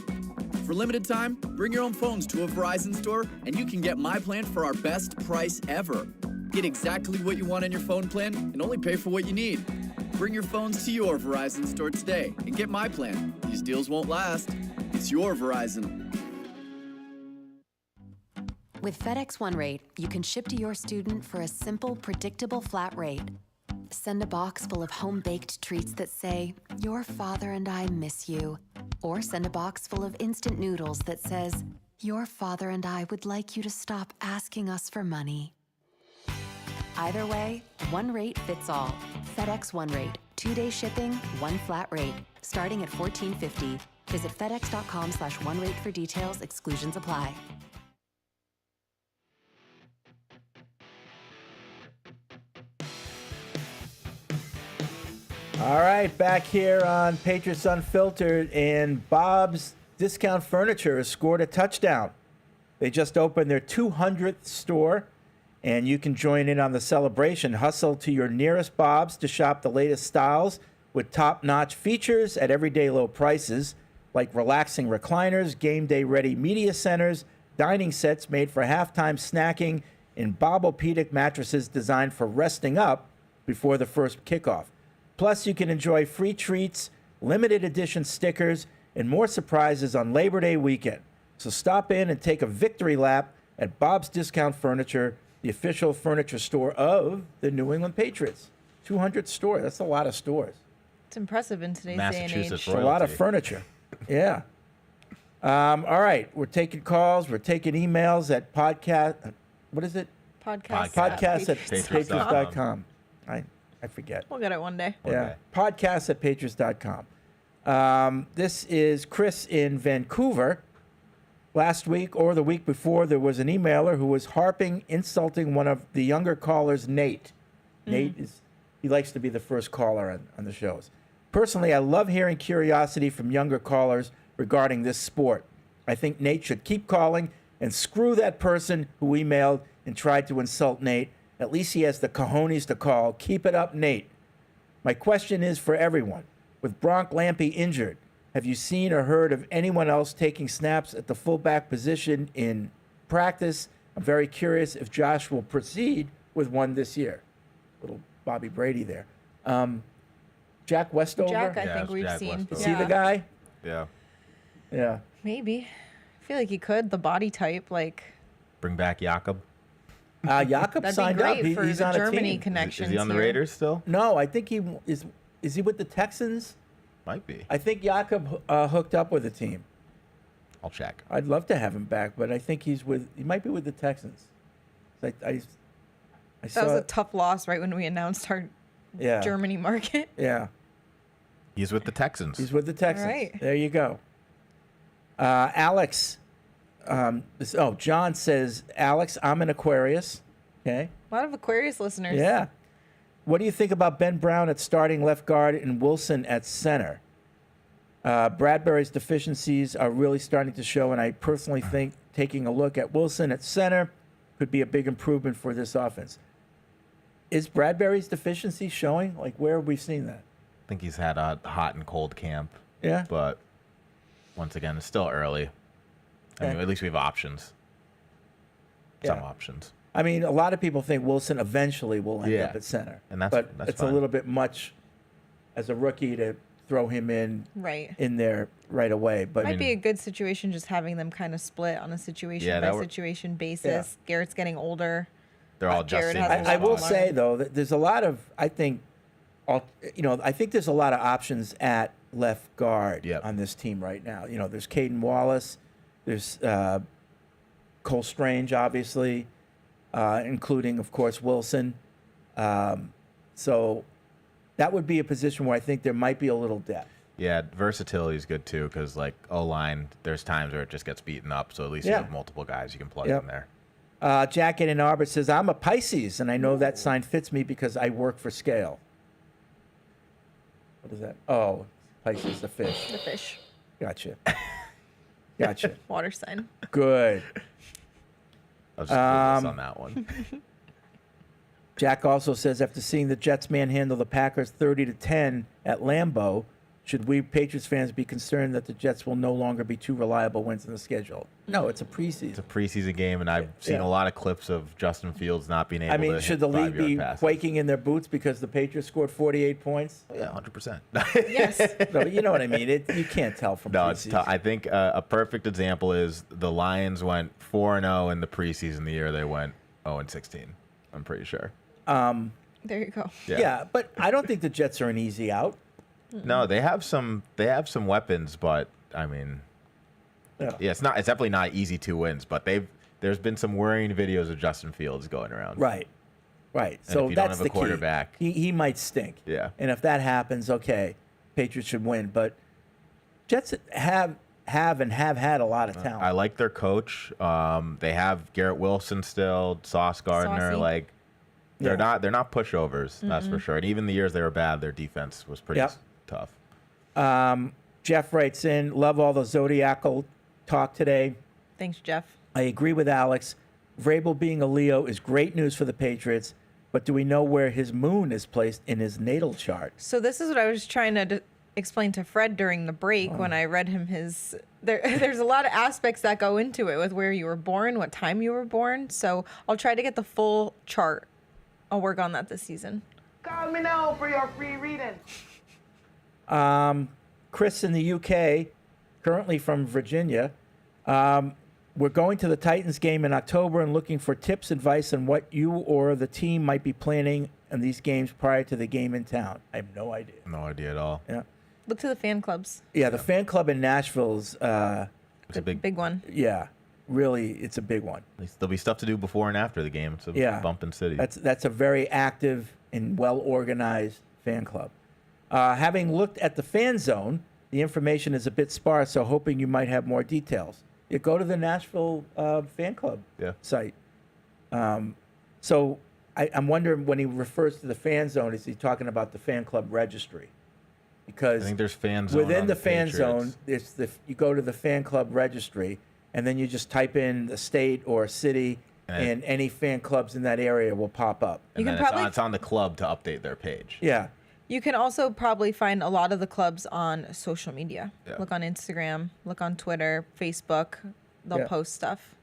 For limited time, bring your own phones to a Verizon store and you can get my plan for our best price ever. Get exactly what you want in your phone plan and only pay for what you need. Bring your phones to your Verizon store today and get my plan. These deals won't last. It's your Verizon. With FedEx One Rate, you can ship to your student for a simple, predictable flat rate. Send a box full of home-baked treats that say, "Your father and I miss you." Or send a box full of instant noodles that says, "Your father and I would like you to stop asking us for money." Either way, one rate fits all. FedEx One Rate. 2-day shipping, one flat rate. Starting at $14.50. Visit FedEx.com/OneRate for details. Exclusions apply. All right, back here on Patriots Unfiltered, and Bob's Discount Furniture has scored a touchdown. They just opened their 200th store, and you can join in on the celebration. Hustle to your nearest Bob's to shop the latest styles with top-notch features at everyday low prices, like relaxing recliners, game day-ready media centers, dining sets made for halftime snacking, and Bobopedic mattresses designed for resting up before the first kickoff. Plus, you can enjoy free treats, limited edition stickers, and more surprises on Labor Day weekend. So stop in and take a victory lap at Bob's Discount Furniture, the official furniture store of the New England Patriots. 200 stores. That's a lot of stores. It's impressive in today's day and age. It's a lot of furniture. Yeah. All right. We're taking calls. We're taking emails at podcast. What is it? Podcast at Patriots.com. I forget. We'll get it one day. Yeah. Podcast at Patriots.com. This is Chris in Vancouver. last week or the week before, there was an emailer who was insulting one of the younger callers, Nate. Nate he likes to be the first caller on the shows. Personally, I love hearing curiosity from younger callers regarding this sport. I think Nate should keep calling and screw that person who emailed and tried to insult Nate. At least he has the cojones to call. Keep it up, Nate. My question is for everyone. With Bronk Lampy injured, have you seen or heard of anyone else taking snaps at the fullback position in practice? I'm very curious if Josh will proceed with one this year. Little Bobby Brady there. Jack Westover? Jack, I think we've Jack seen. Is he the guy? Yeah. Yeah. Maybe. I feel like he could. The body type, like. Bring back Jakob. Jakob That'd signed be up. great for He's the on Germany a team. connections Is he on the here. Raiders still? No, I think he is. Is he with the Texans? Might be. I think Jakob hooked up with a team. I'll check. I'd love to have him back, but I think he might be with the Texans. I That was a tough loss right when we announced our Yeah. Germany market. Yeah. He's with the Texans. He's with the Texans. All right. There you go. Alex. John says, Alex, I'm an Aquarius. Okay. A lot of Aquarius listeners. Yeah. What do you think about Ben Brown at starting left guard and Wilson at center? Bradbury's deficiencies are really starting to show, and I personally think taking a look at Wilson at center could be a big improvement for this offense. Is Bradbury's deficiency showing? Like, where have we seen that? I think he's had a hot and cold camp. Yeah. But once again, it's still early. I mean, at least we have options. Some options. I mean, a lot of people think Wilson eventually will end Yeah. up at center. And that's it's fine. a little bit much as a rookie to throw him in there right away. But Might be a good situation just having them kind of split on a situation by situation basis. Garrett's getting older. They're all just Garrett has a I lot will to say learn. though that there's a lot of I think there's a lot of options at left guard on this team right now. You know, there's Caden Wallace, there's Cole Strange, obviously, including of course Wilson. So that would be a position where I think there might be a little depth. Yeah, versatility is good too because like O-line, there's times where it just gets beaten up. So at least you have multiple guys you can plug in there. Jack in Ann Arbor says, I'm a Pisces, and I know that sign fits me because I work for scale. What is that? Oh, Pisces, the fish. The fish. Gotcha. Gotcha. Water sign. Good. I was just clueless on that one. Jack also says, after seeing the Jets manhandle the Packers 30-10 at Lambeau, should we Patriots fans be concerned that the Jets will no longer be two reliable wins in the schedule? No, it's a preseason. It's a preseason game, and I've seen a lot of clips of Justin Fields not being able to hit should the league 5-yard be passes. quaking in their boots because the Patriots scored 48 points? Yeah, 100%. Yes. No, but you know what I mean. You can't tell from No, preseason. it's tough. I think a perfect example is the Lions went 4-0 in the preseason the year they went 0-16. I'm pretty sure. There you go. Yeah, but I don't think the Jets are an easy out. No, they have some weapons, but I mean, it's definitely not easy 2 wins. But there's been some worrying videos of Justin Fields going around. Right. And So if you don't that's have the a quarterback, key. He might stink. Yeah. And if that happens, okay, Patriots should win. But Jets have had a lot of talent. I like their coach. They have Garrett Wilson still, Sauce Gardner. Saucy. Like they're not pushovers. That's for sure. And even the years they were bad, their defense was pretty tough. Jeff writes in, love all the zodiacal talk today. Thanks, Jeff. I agree with Alex. Vrabel being a Leo is great news for the Patriots, but do we know where his moon is placed in his natal chart? So this is what I was trying to explain to Fred during the break when I read him his. There's a lot of aspects that go into it with where you were born, what time you were born. So I'll try to get the full chart. I'll work on that this season. Call me now for your free reading. Chris in the UK, currently from Virginia. We're going to the Titans game in October and looking for tips, advice on what you or the team might be planning in these games prior to the game in town. I have no idea. No idea at all. Yeah. Look to the fan clubs. Yeah, the fan club in Nashville's It's a Big one. yeah, really, it's a big one. At least there'll be stuff to do before and after the game. It's a bumping city. That's a very active and well-organized fan club. Having looked at the fan zone, the information is a bit sparse, so hoping you might have more details. You go to the Nashville fan club site. So I'm wondering when he refers to the fan zone, is he talking about the fan club registry? Because I think there's fan zone within on the the fan Patriots. zone, you go to the fan club registry, and then you just type in the state or city, and any fan clubs in that area will pop up. And You then can probably- it's on the club to update their page. Yeah. You can also probably find a lot of the clubs on social media. Yeah. Look on Instagram, look on Twitter, Facebook. They'll Yeah. post stuff.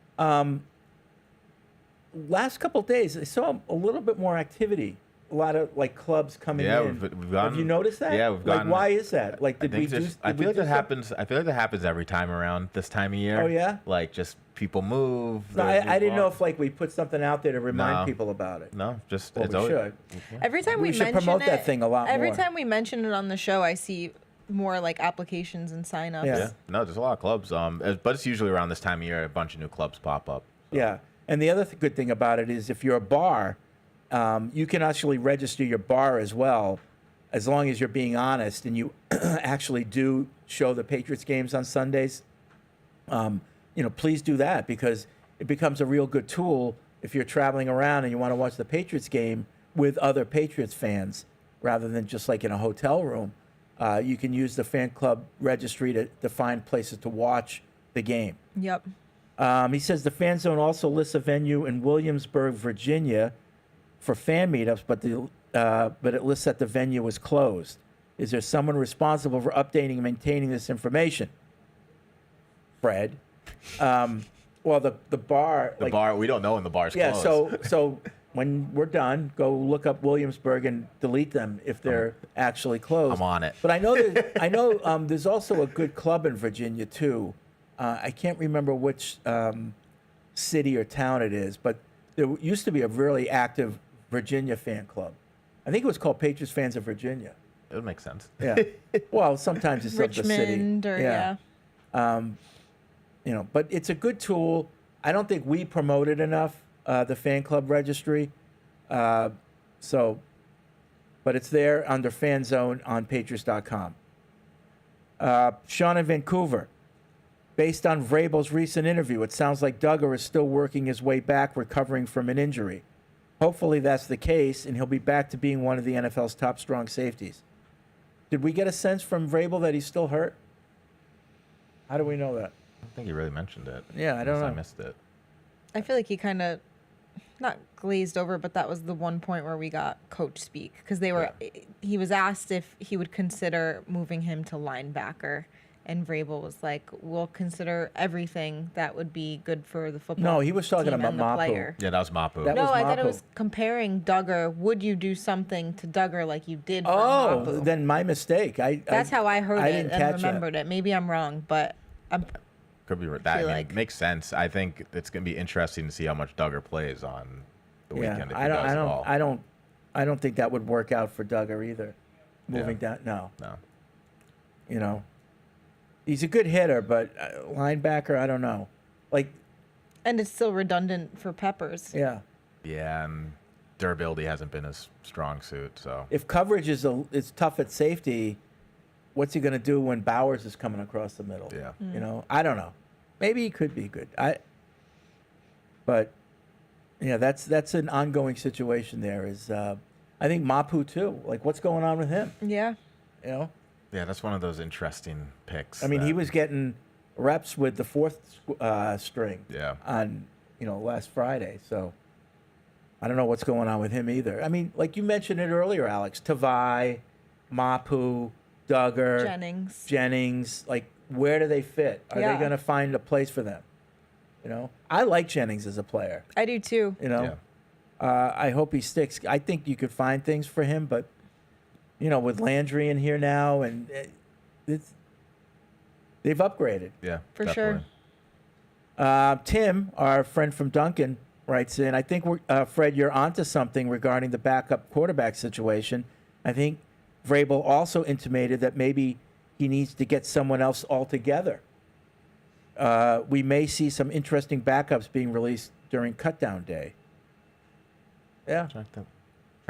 Last couple of days, I saw a little bit more activity. A lot of like clubs coming Yeah, in. we've gotten. Have you noticed that? Yeah, we've like, gotten. why is that? Like, did I we think do? just- I feel like that happens. I feel like that happens every time around this time of year. Oh, yeah? Like just people move. No, there's I new didn't know laws. if like we put something out there to remind No. people about it. No, just Well, it's we always, should. Every time we, We should mention promote it, that thing a lot every more. time we mention it on the show, I see more like applications and signups. Yeah. No, there's a lot of clubs. But it's usually around this time of year a bunch of new clubs pop up. Yeah, and the other good thing about it is if you're a bar, you can actually register your bar as well, as long as you're being honest and you actually do show the Patriots games on Sundays. Please do that because it becomes a real good tool if you're traveling around and you want to watch the Patriots game with other Patriots fans rather than just like in a hotel room. You can use the fan club registry to find places to watch the game. Yep. He says the fan zone also lists a venue in Williamsburg, Virginia, for fan meetups, but it lists that the venue is closed. Is there someone responsible for updating and maintaining this information? Fred. Well, the bar. The bar. We don't know when the bar's Yeah. closed. So when we're done, go look up Williamsburg and delete them if they're actually closed. I'm on it. But I know there's also a good club in Virginia too. I can't remember which city or town it is, but there used to be a really active Virginia fan club. I think it was called Patriots Fans of Virginia. It would make sense. Yeah. Well, sometimes it's of the city. Richmond or yeah. But it's a good tool. I don't think we promote it enough, the fan club registry. But it's there under Fan Zone on Patriots.com. Sean in Vancouver. Based on Vrabel's recent interview, it sounds like Duggar is still working his way back, recovering from an injury. Hopefully that's the case, and he'll be back to being one of the NFL's top strong safeties. Did we get a sense from Vrabel that he's still hurt? How do we know that? I think you really mentioned it. Yeah, I don't Unless know. I missed it. I feel like he kind of not glazed over, but that was the one point where we got coach speak because he was asked if he would consider moving him to linebacker. And Vrabel was like, "We'll consider everything that would be good for the football." No, he was talking team about and the Mapu. player. Yeah, that was Mapu. That No, was I thought it Mapu. was comparing Duggar. Would you do something to Duggar like you did for Oh, Mapu? then my mistake. That's how I heard I it didn't and catch that. remembered it. Maybe I'm wrong, but Could be that. feel I mean, like- it makes sense. I think it's going to be interesting to see how much Duggar plays on the weekend. If he does at all. I don't think that would work out for Duggar either. Moving down, no. He's a good hitter, but linebacker, I don't know. and it's still redundant for Peppers. Yeah. Yeah, and durability hasn't been his strong suit. So If coverage is tough at safety, what's he going to do when Bowers is coming across the middle? Yeah. I don't know. Maybe he could be good. But yeah, that's an ongoing situation. There is, I think Mapu too. Like, what's going on with him? Yeah. Yeah, that's one of those interesting picks. I mean, that- he was getting reps with the fourth string. Yeah. On last Friday, so I don't know what's going on with him either. I mean, like you mentioned it earlier, Alex. Tavai, Mapu, Duggar, Jennings. Like, where do they fit? Are Yeah. they going to find a place for them? I like Jennings as a player. I do too. I hope he sticks. I think you could find things for him, but with Landry in here now, and they've upgraded. Yeah, For sure. Tim, our friend from Duncan, writes in, I think, Fred, you're onto something regarding the backup quarterback situation. I think Vrabel also intimated that maybe he needs to get someone else altogether. We may see some interesting backups being released during cutdown day. Yeah. Trying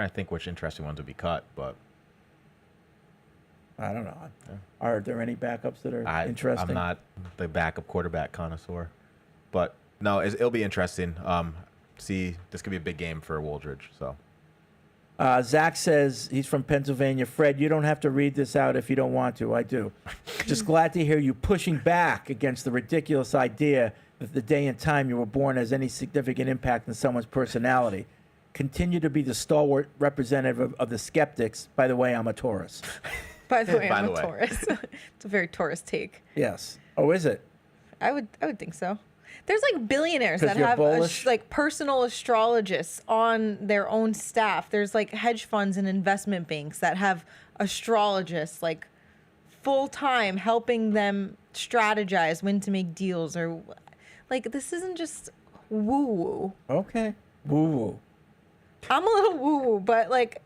to think which interesting ones would be cut, but I don't know. Are there any backups that are interesting? I'm not the backup quarterback connoisseur, but no, it'll be interesting. See, this could be a big game for Wooldridge. So, Zach says he's from Pennsylvania. Fred, you don't have to read this out if you don't want to. I do. Just glad to hear you pushing back against the ridiculous idea that the day and time you were born has any significant impact on someone's personality. Continue to be the stalwart representative of the skeptics. By the way, I'm a Taurus. By the way, I'm a Taurus. It's a very Taurus take. Yes. Oh, is it? I would think so. There's like billionaires 'Cause that you're have bullish? like personal astrologists on their own staff. There's like hedge funds and investment banks that have astrologists like full time helping them strategize when to make deals or like this isn't just woo woo. Okay. Woo woo. I'm a little woo woo, but like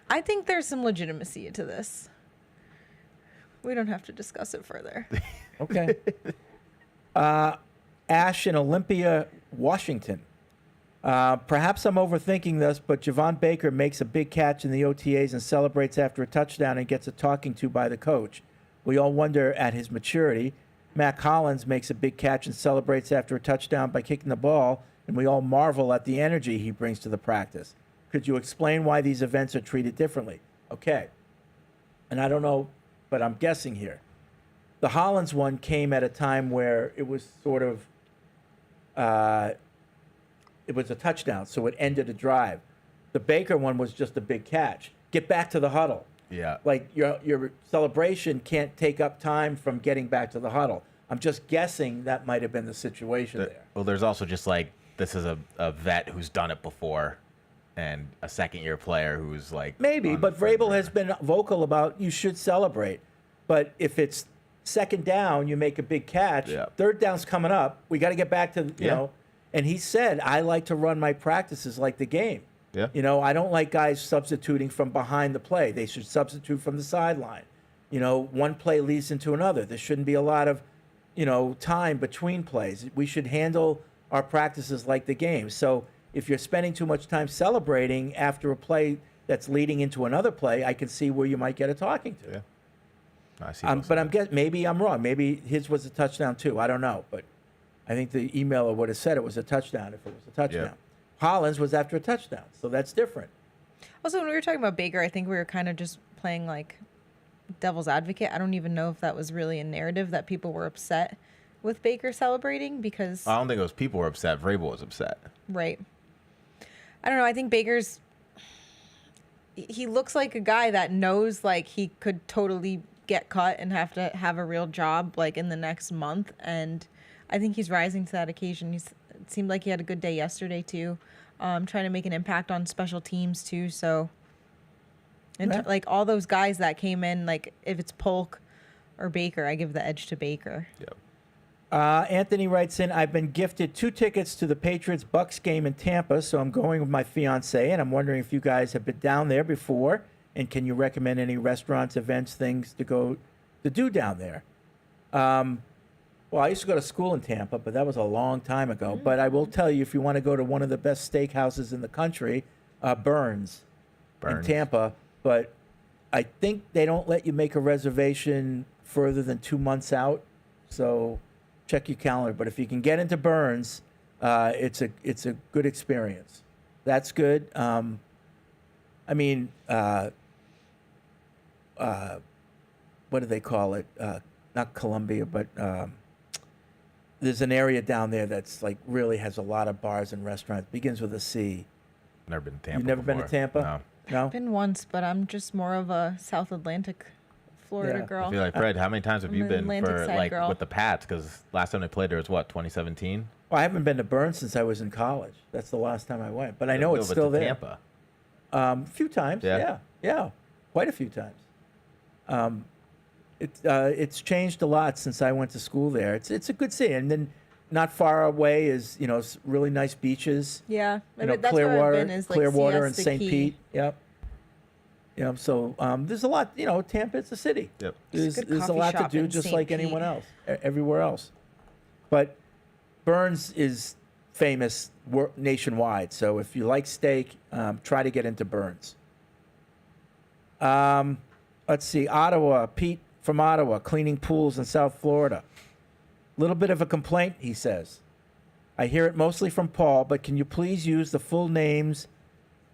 I think there's some legitimacy to this. We don't have to discuss it further. Okay. Ash in Olympia, Washington. Perhaps I'm overthinking this, but Javon Baker makes a big catch in the OTAs and celebrates after a touchdown and gets a talking to by the coach. We all wonder at his maturity. Matt Collins makes a big catch and celebrates after a touchdown by kicking the ball, and we all marvel at the energy he brings to the practice. Could you explain why these events are treated differently? Okay. And I don't know, but I'm guessing here. The Hollins one came at a time where it was sort of, it was a touchdown, so it ended a drive. The Baker one was just a big catch. Get back to the huddle. Yeah. Like your celebration can't take up time from getting back to the huddle. I'm just guessing that might have been the situation there. Well, there's also just like, this is a vet who's done it before and a second-year player who's like... Maybe, but Vrabel has been vocal about you should celebrate. But if it's second down, you make a big catch. Yeah. Third down's coming up. We got to get back to, you know. And he said, I like to run my practices like the game. Yeah. You know, I don't like guys substituting from behind the play. They should substitute from the sideline. You know, one play leads into another. There shouldn't be a lot of, you know, time between plays. We should handle our practices like the game. So if you're spending too much time celebrating after a play that's leading into another play, I can see where you might get a talking to. Yeah. I see. But I'm guessing maybe I'm wrong. Maybe his was a touchdown too. I don't know, but I think the emailer would have said it was a touchdown if it was a touchdown. Yeah. Hollins was after a touchdown, so that's different. Also, when we were talking about Baker, I think we were kind of just playing like devil's advocate. I don't even know if that was really a narrative that people were upset with Baker celebrating because... I don't think it was people were upset. Vrabel was upset. Right. I don't know. I think Baker's... He looks like a guy that knows like he could totally get cut and have to have a real job like in the next month. And I think he's rising to that occasion. It seemed like he had a good day yesterday too. Trying to make an impact on special teams too. So, and like all those guys that came in, like if it's Polk or Baker, I give the edge to Baker. Yep. Anthony writes in, I've been gifted 2 tickets to the Patriots-Bucks game in Tampa, so I'm going with my fiance, and I'm wondering if you guys have been down there before, and can you recommend any restaurants, events, things to do down there? Well, I used to go to school in Tampa, but that was a long time ago. Mm-hmm. But I will tell you, if you want to go to one of the best steakhouses in the country, Burns in Tampa, but I think they don't let you make a reservation further than 2 months out, so check your calendar. But if you can get into Burns, it's a good experience. That's good. I mean, what do they call it? Not Columbia, but there's an area down there that's like really has a lot of bars and restaurants. Begins with a C. Never been to Tampa. You've never been to Tampa? No. Been once, but I'm just more of a South Atlantic, Florida girl. I feel like, Fred, how many times have I'm you an been Atlantic for side like girl. with the Pats? Because last time they played there was what, 2017? Well, I haven't been to Burns since I was in college. That's the last time I went. But I know it's but still to there. Tampa. A few times. Yeah? Yeah. Quite a few times. It's changed a lot since I went to school there. It's a good city, and then not far away is really nice beaches. Yeah, That's where Clearwater, I've been is like Clearwater and Siesta St. Key. Pete. Yep. So there's a lot. Tampa, it's a city. Yep. There's a good There's a coffee lot to shop do, in just St. like Pete. anyone else, everywhere else. But Burns is famous nationwide. So if you like steak, try to get into Burns. Let's see. Ottawa. Pete from Ottawa, cleaning pools in South Florida. Little bit of a complaint, he says. I hear it mostly from Paul, but can you please use the full names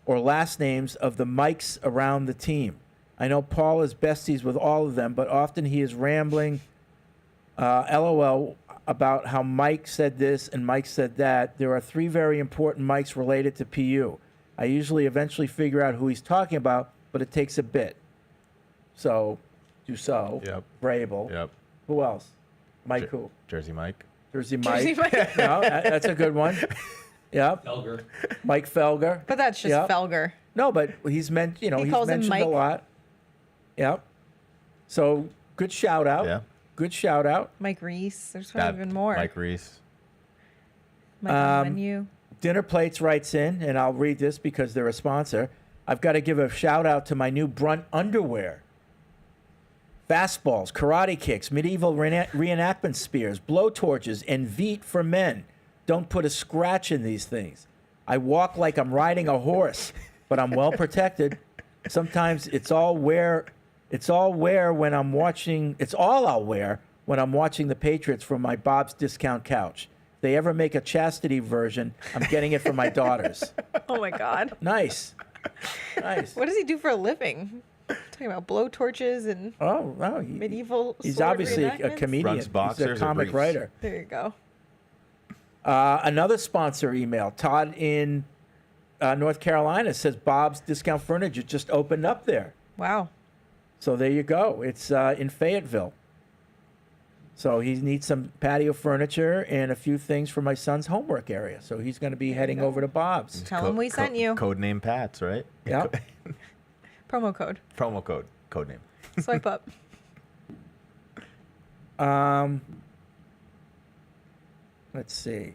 or last names of the Mikes around the team? I know Paul is besties with all of them, but often he is rambling, LOL, about how Mike said this and Mike said that. There are 3 very important Mikes related to PU. I usually eventually figure out who he's talking about, but it takes a bit. So, Deuce, Vrabel. Yep. Who else? Mike who? Jersey Mike. Jersey Mike. Jersey Mike. No, that's a good one. Yep. Felger. Mike Felger. But that's just Yep. Felger. No, but he's meant, He he's calls him mentioned a Mike. lot. Yep. So good shout out. Yeah. Good shout out. Mike Reese. There's probably even more. Mike Reese. Mike on menu. Dinner Plates writes in, and I'll read this because they're a sponsor. I've got to give a shout out to my new Brunt underwear. Fastballs, karate kicks, medieval reenactment spears, blowtorches, and Veet for men. Don't put a scratch in these things. I walk like I'm riding a horse, but I'm well protected. Sometimes it's all I'll wear when I'm watching the Patriots from my Bob's Discount Couch. If they ever make a chastity version, I'm getting it for my daughters. Oh my God. Nice. Nice. What does he do for a living? Talking about blowtorches and medieval. He's sword obviously a reenactments? comedian. Runs He's a boxers or comic briefs? writer. There you go. Another sponsor email. Todd in North Carolina says Bob's Discount Furniture just opened up there. Wow. So there you go. It's in Fayetteville. So he needs some patio furniture and a few things for my son's homework area. So he's going to be heading over to Bob's. Tell him we sent you. Code name Pats, right? Yep. Promo code. Promo code. Code name. Swipe up. Let's see.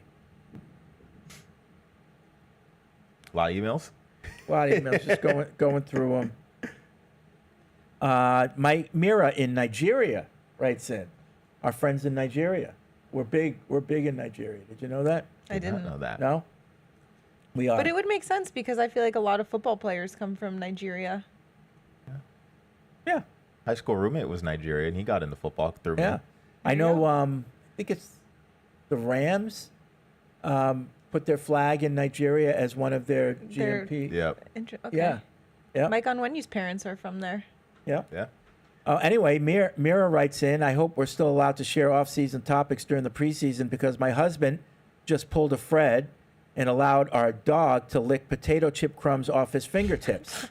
A lot of emails? A lot of emails. Just going through them. Mira in Nigeria writes in. Our friends in Nigeria. We're big in Nigeria. Did you know that? I didn't know that. No? We are. But it would make sense because I feel like a lot of football players come from Nigeria. Yeah. High school roommate was Nigerian. He got into football through me. Yeah. I know, I think it's the Rams put their flag in Nigeria as one of their GMP. Yep. Okay. Yeah. Yeah. Mike Onwenu's parents are from there. Yeah. Yeah. Anyway, Mira writes in, I hope we're still allowed to share off-season topics during the preseason because my husband just pulled a Fred and allowed our dog to lick potato chip crumbs off his fingertips.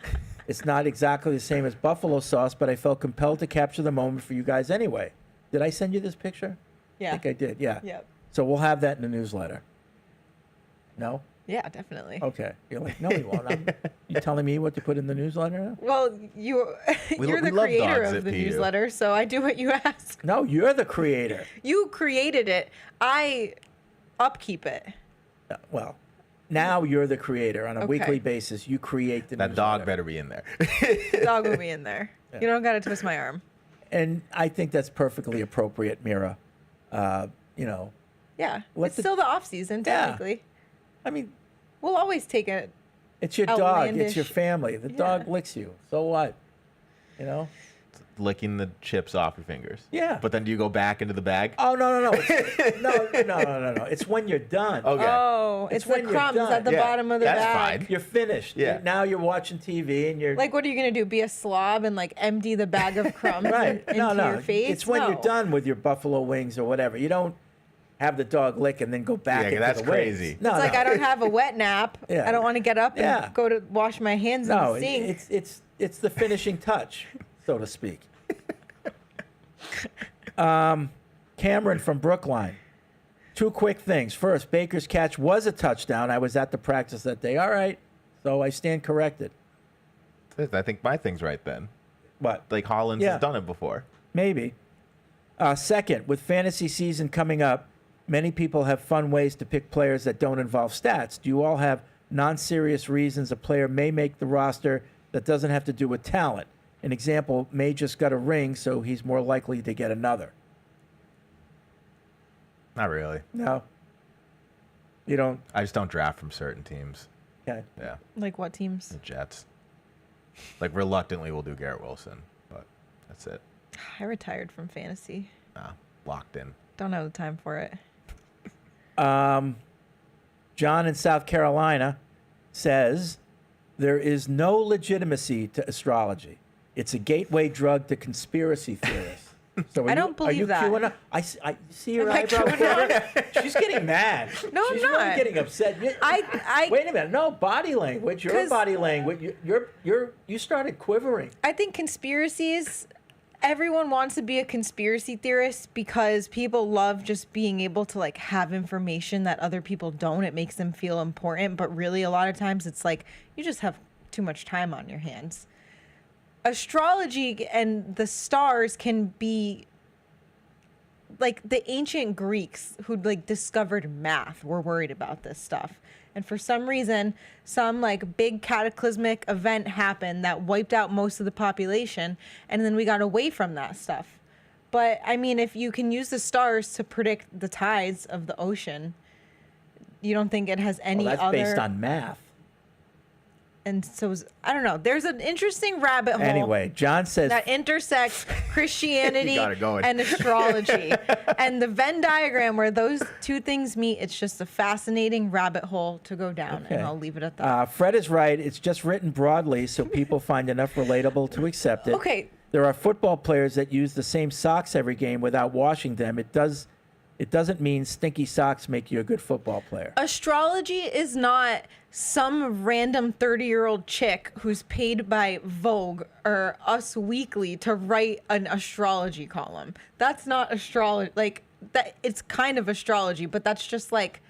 It's not exactly the same as buffalo sauce, but I felt compelled to capture the moment for you guys anyway. Did I send you this picture? Yeah. I think I did, yeah. Yep. So we'll have that in the newsletter. No? Yeah, definitely. Okay. You're like, no, we won't. You telling me what to put in the newsletter now? Well, you're the love creator dogs of at the PU. newsletter, so I do what you ask. No, you're the creator. You created it. I upkeep it. Well, now you're the creator on a Okay. weekly basis. You create the That newsletter. dog better be in there. The dog will be in there. Yeah. You don't got to twist my arm. And I think that's perfectly appropriate, Mira. Yeah. Let It's the- still the off season, Yeah. technically. I mean, we'll always take it. it's your dog. It's Outlandish. your family. The dog licks you. So what? You know? Licking the chips off your fingers. Yeah. But then do you go back into the bag? Oh, no. It's, no. It's when you're done. Okay. Oh, it's the when you're crumbs done. at the bottom of the bag. You're finished. Yeah. Now you're watching TV and you're Like, what are you going to do? Be a slob and, like, empty the bag of crumbs right. into your face? It's when No. you're done with your buffalo wings or whatever. You don't have the dog lick and then go back Yeah, into that's the wings. crazy. No, It's like I don't have a wet nap. Yeah. I don't want to get up and Yeah. go to wash my hands No, in the sink. it's the finishing touch, so to speak. Cameron from Brookline. 2 quick things. First, Baker's catch was a touchdown. I was at the practice that day. All right, so I stand corrected. I think my thing's right then. What? Like Hollins Yeah. has done it before. Maybe. Second, with fantasy season coming up, many people have fun ways to pick players that don't involve stats. Do you all have non-serious reasons a player may make the roster that doesn't have to do with talent? An example, May just got a ring, so he's more likely to get another. Not really. No. You don't? I just don't draft from certain teams. Okay. Yeah. Like what teams? The Jets. Like reluctantly we'll do Garrett Wilson, but That's it. I retired from fantasy. Locked in. Don't have the time for it. John in South Carolina says there is no legitimacy to astrology. It's a gateway drug to conspiracy theorists. So I don't believe that. queuing up? I see your Am I eyebrow. queuing She's getting mad. No, She's I'm not. really getting upset. Wait a minute. No, body language. Your 'Cause- body language. You started quivering. I think conspiracies, everyone wants to be a conspiracy theorist because people love just being able to like have information that other people don't. It makes them feel important, but really a lot of times it's like you just have too much time on your hands. Astrology and the stars can be like the ancient Greeks who like discovered math were worried about this stuff. And for some reason, some like big cataclysmic event happened that wiped out most of the population. And then we got away from that stuff. But I mean, if you can use the stars to predict the tides of the ocean, you don't think it has any That's other... based on math. And so, I don't know. There's an interesting rabbit hole. Anyway, John says that intersects Christianity You got it going. and astrology. And the Venn diagram where those two things meet, it's just a fascinating rabbit hole to go down. And I'll leave it at that. Fred is right. It's just written broadly so people find enough relatable to accept it. Okay. There are football players that use the same socks every game without washing them. It doesn't mean stinky socks make you a good football player. Astrology is not some random 30-year-old chick who's paid by Vogue or Us Weekly to write an astrology column. That's not astrology. Like that, it's kind of astrology, but that's just like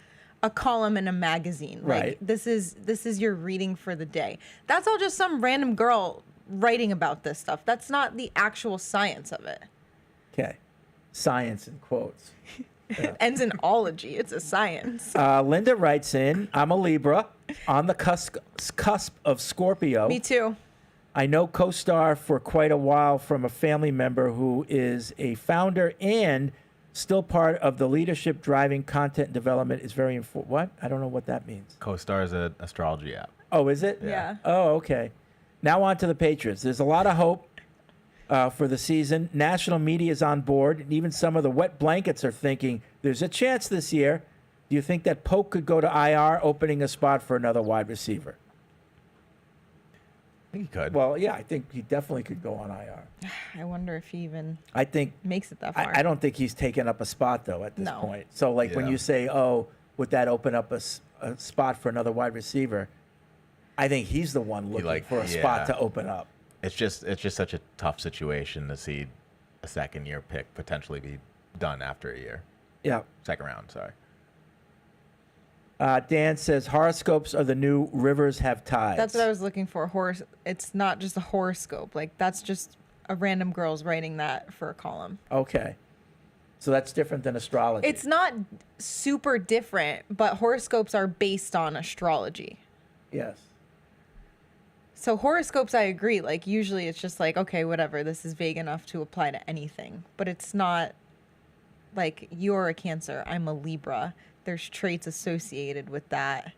a column in a magazine. Like Right. this is your reading for the day. That's all just some random girl writing about this stuff. That's not the actual science of it. Okay. Science in quotes. It ends in ology. It's a science. Linda writes in, I'm a Libra on the cusp of Scorpio. Me too. I know co-star for quite a while from a family member who is a founder and still part of the leadership driving content development is very important. What? I don't know what that means. CoStar is an astrology app. Oh, is it? Yeah. Oh, okay. Now on to the Patriots. There's a lot of hope for the season. National media is on board, and even some of the wet blankets are thinking there's a chance this year. Do you think that Polk could go to IR, opening a spot for another wide receiver? I think he could. Well, yeah, I think he definitely could go on IR. I wonder if he even I think makes it that far. I don't think he's taken up a spot though at this No. point. So like when Yeah. you say, "Oh, would that open up a spot for another wide receiver?" I think he's the one looking for a spot to open up. It's just such a tough situation to see a second-year pick potentially be done after a year. Yeah. Second round, sorry. Dan says horoscopes are the new rivers have tides. That's what I was looking for. It's not just a horoscope. Like that's just a random girl's writing that for a column. Okay. So that's different than astrology. It's not super different, but horoscopes are based on astrology. Yes. So horoscopes, I agree. Like usually it's just like, okay, whatever. This is vague enough to apply to anything. But it's not like you're a Cancer, I'm a Libra. There's traits associated with that.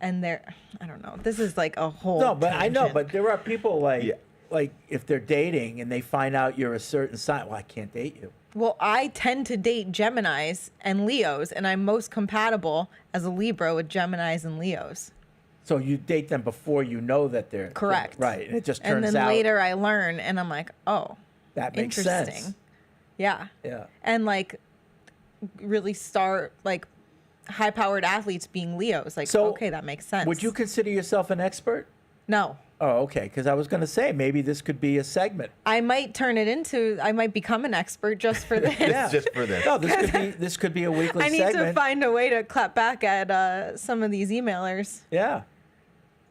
And I don't know. This is like a whole No, but I know, tangent. but there are people like if they're dating and they find out you're a certain sign, well, I can't date you. Well, I tend to date Geminis and Leos, and I'm most compatible as a Libra with Geminis and Leos. So you date them before you know that they're Correct. right. And it just turns And then out later I learn, and I'm like, oh, that makes interesting. sense. Yeah. Yeah. And like really start like high-powered athletes being Leos. Like, So, okay, that makes sense. Would you consider yourself an expert? No. Oh, okay. Because I was going to say maybe this could be a segment. I might I might become an expert just for this. Yeah. Just for this. No, this could be a weekly I need segment. to find a way to clap back at some of these emailers. Yeah.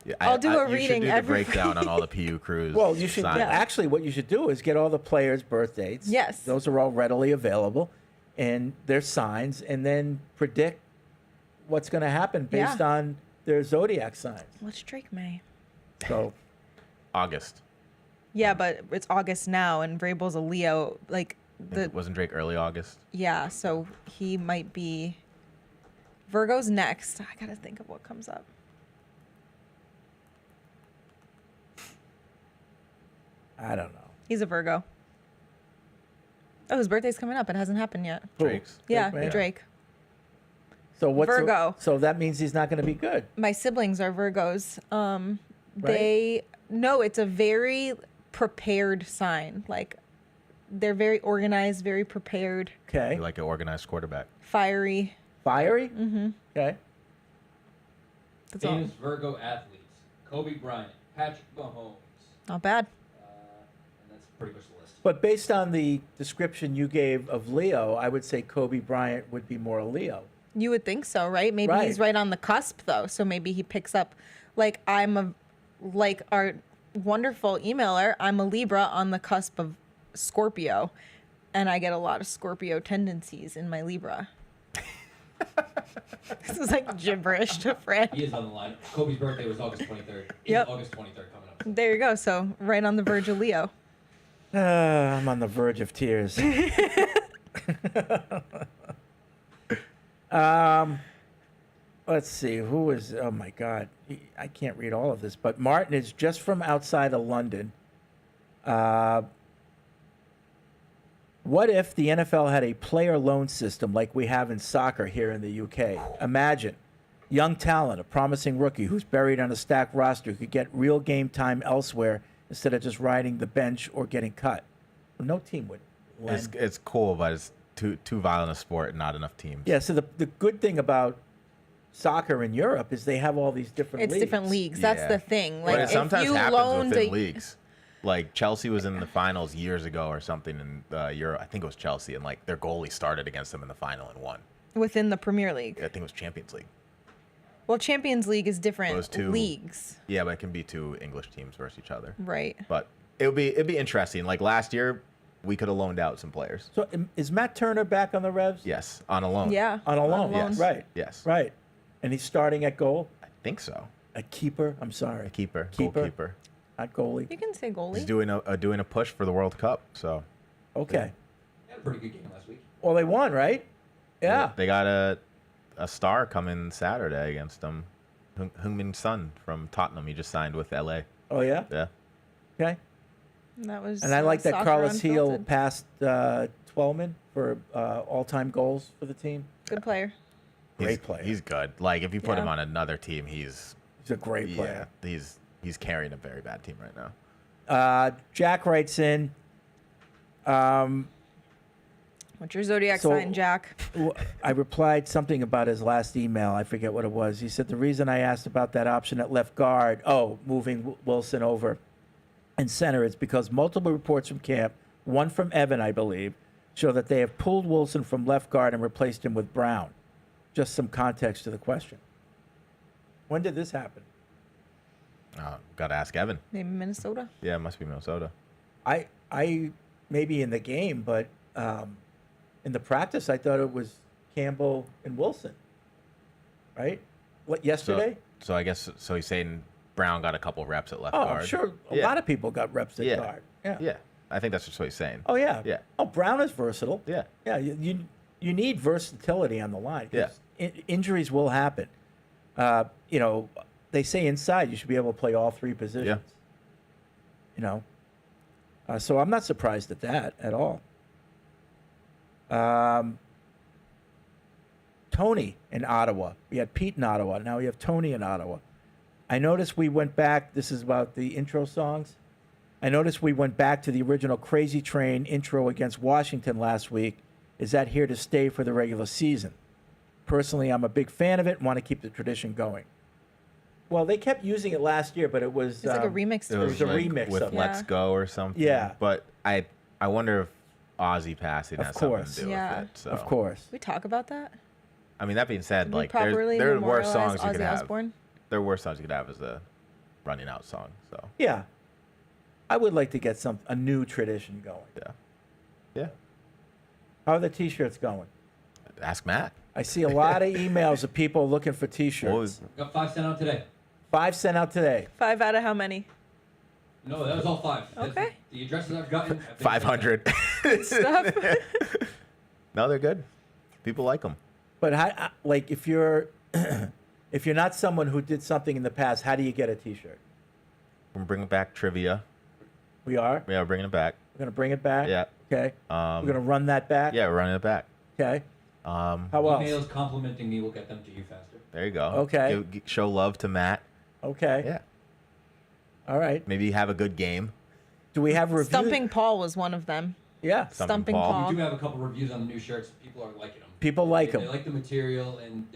Yeah, I'll do a you reading should do the every breakdown on all the PU crews. Well, you should signs. actually what you should do is get all the players' birth dates. Yes. Those are all readily available, and their signs, and then predict what's going to happen based Yeah. on their zodiac signs. What's Drake May? So August. Yeah, but it's August now, and Vrabel's a Leo. Like Wasn't Drake early August? yeah, so he might be. Virgo's next. I gotta think of what comes up. I don't know. He's a Virgo. Oh, his birthday's coming up. It hasn't happened yet. Drake's. Yeah, Drake, man. Drake. So what's Virgo. So that means he's not going to be good. My siblings are Virgos. It's a very prepared sign. Like, they're very organized, very prepared, Okay. You like an organized quarterback. fiery. Fiery? Mm-hmm. Okay. That's all. Famous Virgo athletes: Kobe Bryant, Patrick Mahomes, Not bad. and that's pretty much the list. But based on the description you gave of Leo, I would say Kobe Bryant would be more a Leo. You would think so, right? Maybe Right. he's right on the cusp, though. So maybe he picks up, like our wonderful emailer, I'm a Libra on the cusp of Scorpio, and I get a lot of Scorpio tendencies in my Libra. This is like gibberish to Fred. He is on the line. Kobe's birthday was August 23rd. It's Yep. August 23rd coming up. There you go. So right on the verge of Leo. I'm on the verge of tears. Let's see. Who is... Oh, my God. I can't read all of this. But Martin is just from outside of London. What if the NFL had a player loan system like we have in soccer here in the UK? Imagine young talent, a promising rookie who's buried on a stacked roster could get real game time elsewhere instead of just riding the bench or getting cut. No team would lend. It's cool, but it's too violent a sport and not enough teams. Yeah, so the good thing about soccer in Europe is they have all these different It's leagues. different leagues. That's Yeah. the thing. But Like, it if sometimes you happens loaned within a, leagues. Like Chelsea was in the finals years ago or something in Euro. I think it was Chelsea, and like their goalie started against them in the final and won. within the Premier League. I think it was Champions League. Well, Champions League is different Those two leagues. Yeah, but it can be two English teams versus each other. Right. But it'd be interesting. Like last year, we could have loaned out some players. So is Matt Turner back on the Revs? Yes, on a loan. Yeah. On a loan. Yes. Right. Yes. Right. And he's starting at goal? I think so. A keeper? I'm sorry. Keeper. Keeper? Goalkeeper. Not goalie. You can say goalie. He's doing a push for the World Cup. So. Okay. They had a pretty good game last week. Well, they won, right? Yeah. They got a star coming Saturday against them. Heung-min Son from Tottenham. He just signed with LA. Oh, yeah? Yeah. Okay. That was. And I like that Soccer Carlos Heel Unfiltered. passed Twellman for all-time goals for the team. Good player. Great player. He's good. Like if you put Yeah. him on another team, he's a great player. Yeah, he's carrying a very bad team right now. Jack writes in. What's your zodiac So- sign, Jack? I replied something about his last email. I forget what it was. He said the reason I asked about that option at left guard, moving Wilson over and center, is because multiple reports from camp, one from Evan, I believe, show that they have pulled Wilson from left guard and replaced him with Brown. Just some context to the question. When did this happen? Got to ask Evan. Maybe Minnesota. Yeah, it must be Minnesota. I maybe in the game, but in the practice, I thought it was Campbell and Wilson. Right? What, yesterday? So I guess he's saying Brown got a couple reps at left Oh, guard. I'm sure a Yeah. lot of people got reps at Yeah. guard. Yeah. Yeah. I think that's just what he's saying. Oh, yeah. Yeah. Oh, Brown is versatile. Yeah. Yeah, you need versatility on the line. 'Cause Yeah. Injuries will happen. They say inside you should be able to play all three positions. So I'm not surprised at that at all. Tony in Ottawa. We had Pete in Ottawa. Now we have Tony in Ottawa. I noticed we went back. This is about the intro songs. I noticed we went back to the original Crazy Train intro against Washington last week. Is that here to stay for the regular season? Personally, I'm a big fan of it and want to keep the tradition going. Well, they kept using it last year, but it was... It's like a remix It was a like remix with of it. Let's Go or something. Yeah. But I wonder if Ozzy passing has something to do Yeah. with it. So. Of course. We talk about that. I mean, that being said, Did we like properly there are worse memorialize songs you could Ozzy have. Osbourne? There are worse songs you could have as a running out song. So Yeah. I would like to get a new tradition going. Yeah. Yeah. How are the T-shirts going? Ask Matt. I see a lot of emails of people looking for T-shirts. Got 5 sent out today. 5 sent out today. 5 out of how many? No, that was all 5. Okay. The addresses I've gotten. 500. Stuff. No, they're good. People like them. But how, like, if you're if you're not someone who did something in the past, how do you get a T-shirt? We're bringing back trivia. We are. Yeah, we're bringing it back. We're gonna bring it back. Yeah. Okay. We're going to run that back? Yeah, we're running it back. Okay. How else? Emails complimenting me will get them to you faster. There you go. Okay. Show love to Matt. Okay. Yeah. All right. Maybe have a good game. Do we have reviews? Stumping Paul was one of them. Yeah. Stumping Paul. We do have a couple reviews on the new shirts. People are liking them. People like them. They like the material, and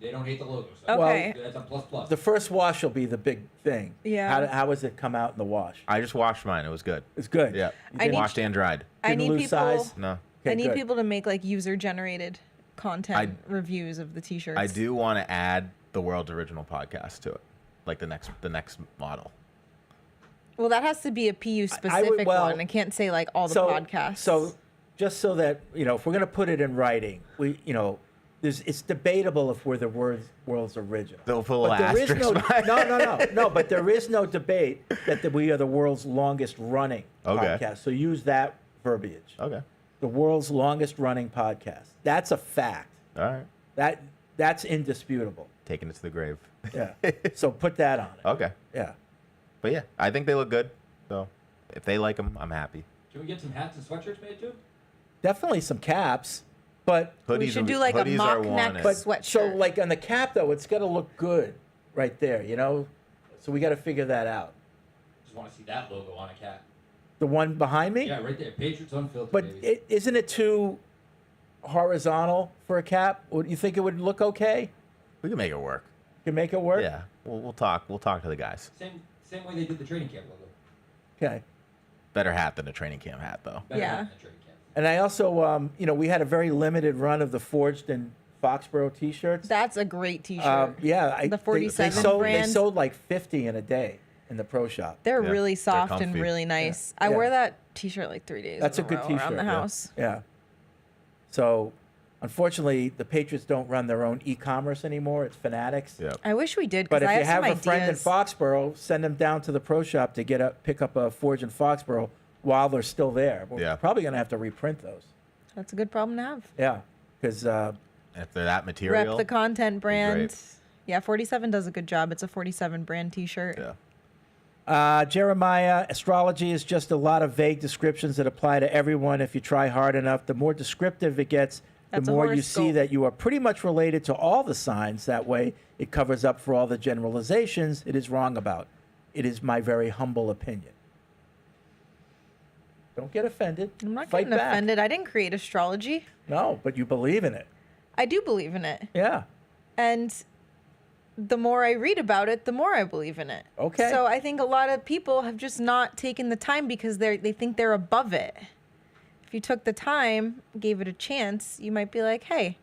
they don't hate the logo. So Okay. That's a plus. The first wash will be the big thing. Yeah. How does it come out in the wash? I just washed mine. It was good. It's good. Yeah. I need- Washed and dried. I Didn't need lose people. size? No. Okay, I need good. people to make like user-generated content reviews of the T-shirts. I do want to add the world's original podcast to it, like the next model. Well, that has to be a PU specific one. I can't say like all the podcasts. So, just so that if we're going to put it in writing, it's debatable if we're the world's original. They'll put a little But there is asterisk no. But there is no debate that we are the world's longest running podcast. So use that verbiage. Okay. The world's longest running podcast. That's a fact. All right. That's indisputable. Taking it to the grave. Yeah. So put that on it. Okay. Yeah. But yeah, I think they look good. So if they like them, I'm happy. Can we get some hats and sweatshirts made too? Definitely some caps, but we should do like a mock neck sweatshirt. So like on the cap though, it's got to look good right there, So we got to figure that out. Just want to see that logo on a cap. The one behind me? Yeah, right there. Patriots Unfiltered. But baby. isn't it too horizontal for a cap? Would you think it would look okay? We can make it work. Can make it work? Yeah. We'll talk. We'll talk to the guys. Same way they did the training camp logo. Okay. Better hat than a training camp hat, though. Better Yeah. hat than a training camp. And I also, we had a very limited run of the Forged in Foxborough T-shirts. That's a great T-shirt. Yeah. The 47 they brand. sold like 50 in a day in the pro shop. They're Yeah, really soft they're and comfy. really nice. Yeah. I wear that T-shirt like 3 days. That's in a good row T-shirt around the yeah. house. Yeah. So, unfortunately, the Patriots don't run their own e-commerce anymore. It's Fanatics. Yeah. I wish we did But because if I you have have some a friend in ideas. Foxborough, send them down to the pro shop to pick up a Forge in Foxborough while they're still there. We're probably going to have to reprint those. That's a good problem to have. Yeah, because if they're that material, Rep the content brand. great. Yeah, 47 does a good job. It's a 47 brand T-shirt. Yeah. Jeremiah, astrology is just a lot of vague descriptions that apply to everyone. If you try hard enough, the more descriptive it gets, That's the a more you see horoscope. that you are pretty much related to all the signs. That way, it covers up for all the generalizations it is wrong about. It is my very humble opinion. Don't get offended. I'm not Fight getting back. offended. I didn't create astrology. No, but you believe in it. I do believe in it. Yeah. And the more I read about it, the more I believe in it. Okay. So I think a lot of people have just not taken the time because they think they're above it. If you took the time, gave it a chance, you might be like, hey,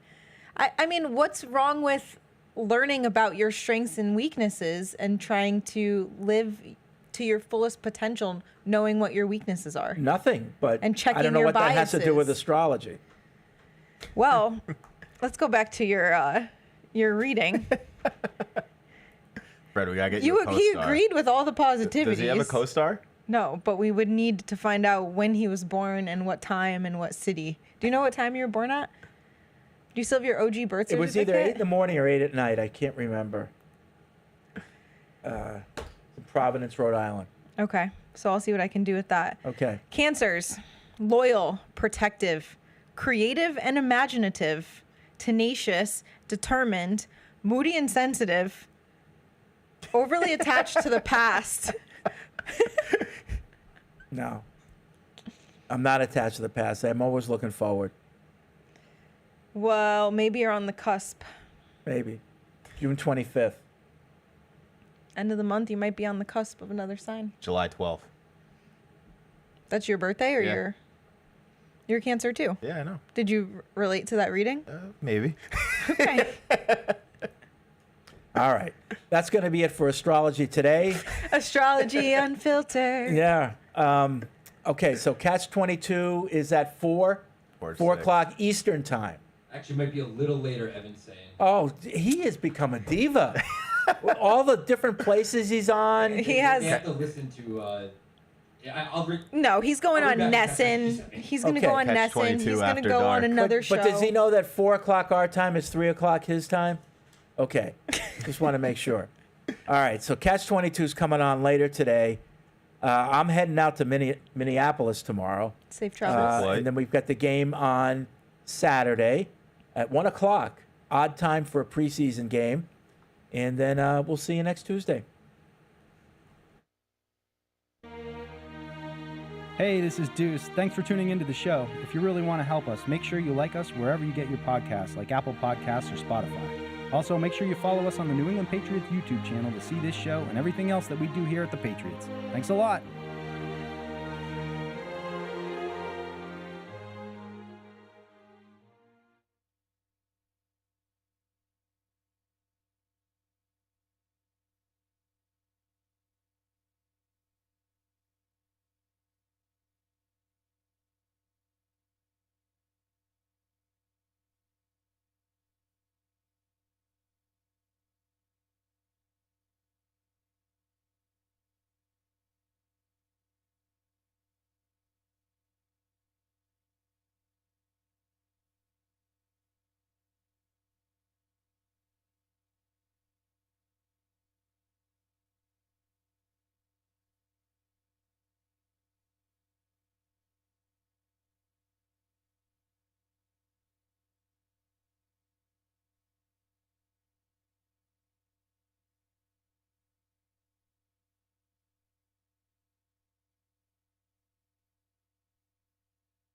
I mean, what's wrong with learning about your strengths and weaknesses and trying to live to your fullest potential, knowing what your weaknesses are? Nothing, but And checking I don't know your what that has to do with biases. astrology. Well, let's go back to your reading. Fred, we gotta get you a He co-star. agreed with all the positivities. Does he have a co-star? No, but we would need to find out when he was born and what time and what city. Do you know what time you were born at? Do you still have your OG birth certificate? It was either 8 in the morning or 8 at night. I can't remember. Providence, Rhode Island. Okay, so I'll see what I can do with that. Okay. Cancers: loyal, protective, creative and imaginative, tenacious, determined, moody and sensitive, overly attached to the past. No. I'm not attached to the past. I'm always looking forward. Well, maybe you're on the cusp. Maybe. June 25th. End of the month, you might be on the cusp of another sign. July 12th. That's your birthday, or Yeah. you're Cancer too? Yeah, I know. Did you relate to that reading? Maybe. Okay. All right. That's going to be it for astrology today. Astrology Unfiltered. Yeah. Okay, so Catch 22 is at 4 o'clock Eastern time. Actually, might be a little later, Evan's saying. Oh, he has become a diva. With all the different places he's on. He has. You have to listen to. Yeah, I'll bring. No, he's going I'll on bring back Nessun. He's going to Okay. go on Catch Nessun. 22 He's going to after go on dark. another show. But does he know that 4 o'clock our time is 3 o'clock his time? Okay. Just want to make sure. All right, so Catch 22 is coming on later today. I'm heading out to Minneapolis tomorrow. Safe travels. And then we've got the game on Saturday at 1 o'clock. Odd time for a preseason game. And then we'll see you next Tuesday. Hey, this is Deuce. Thanks for tuning into the show. If you really want to help us, make sure you like us wherever you get your podcasts, like Apple Podcasts or Spotify. Also, make sure you follow us on the New England Patriots YouTube channel to see this show and everything else that we do here at the Patriots. Thanks a lot.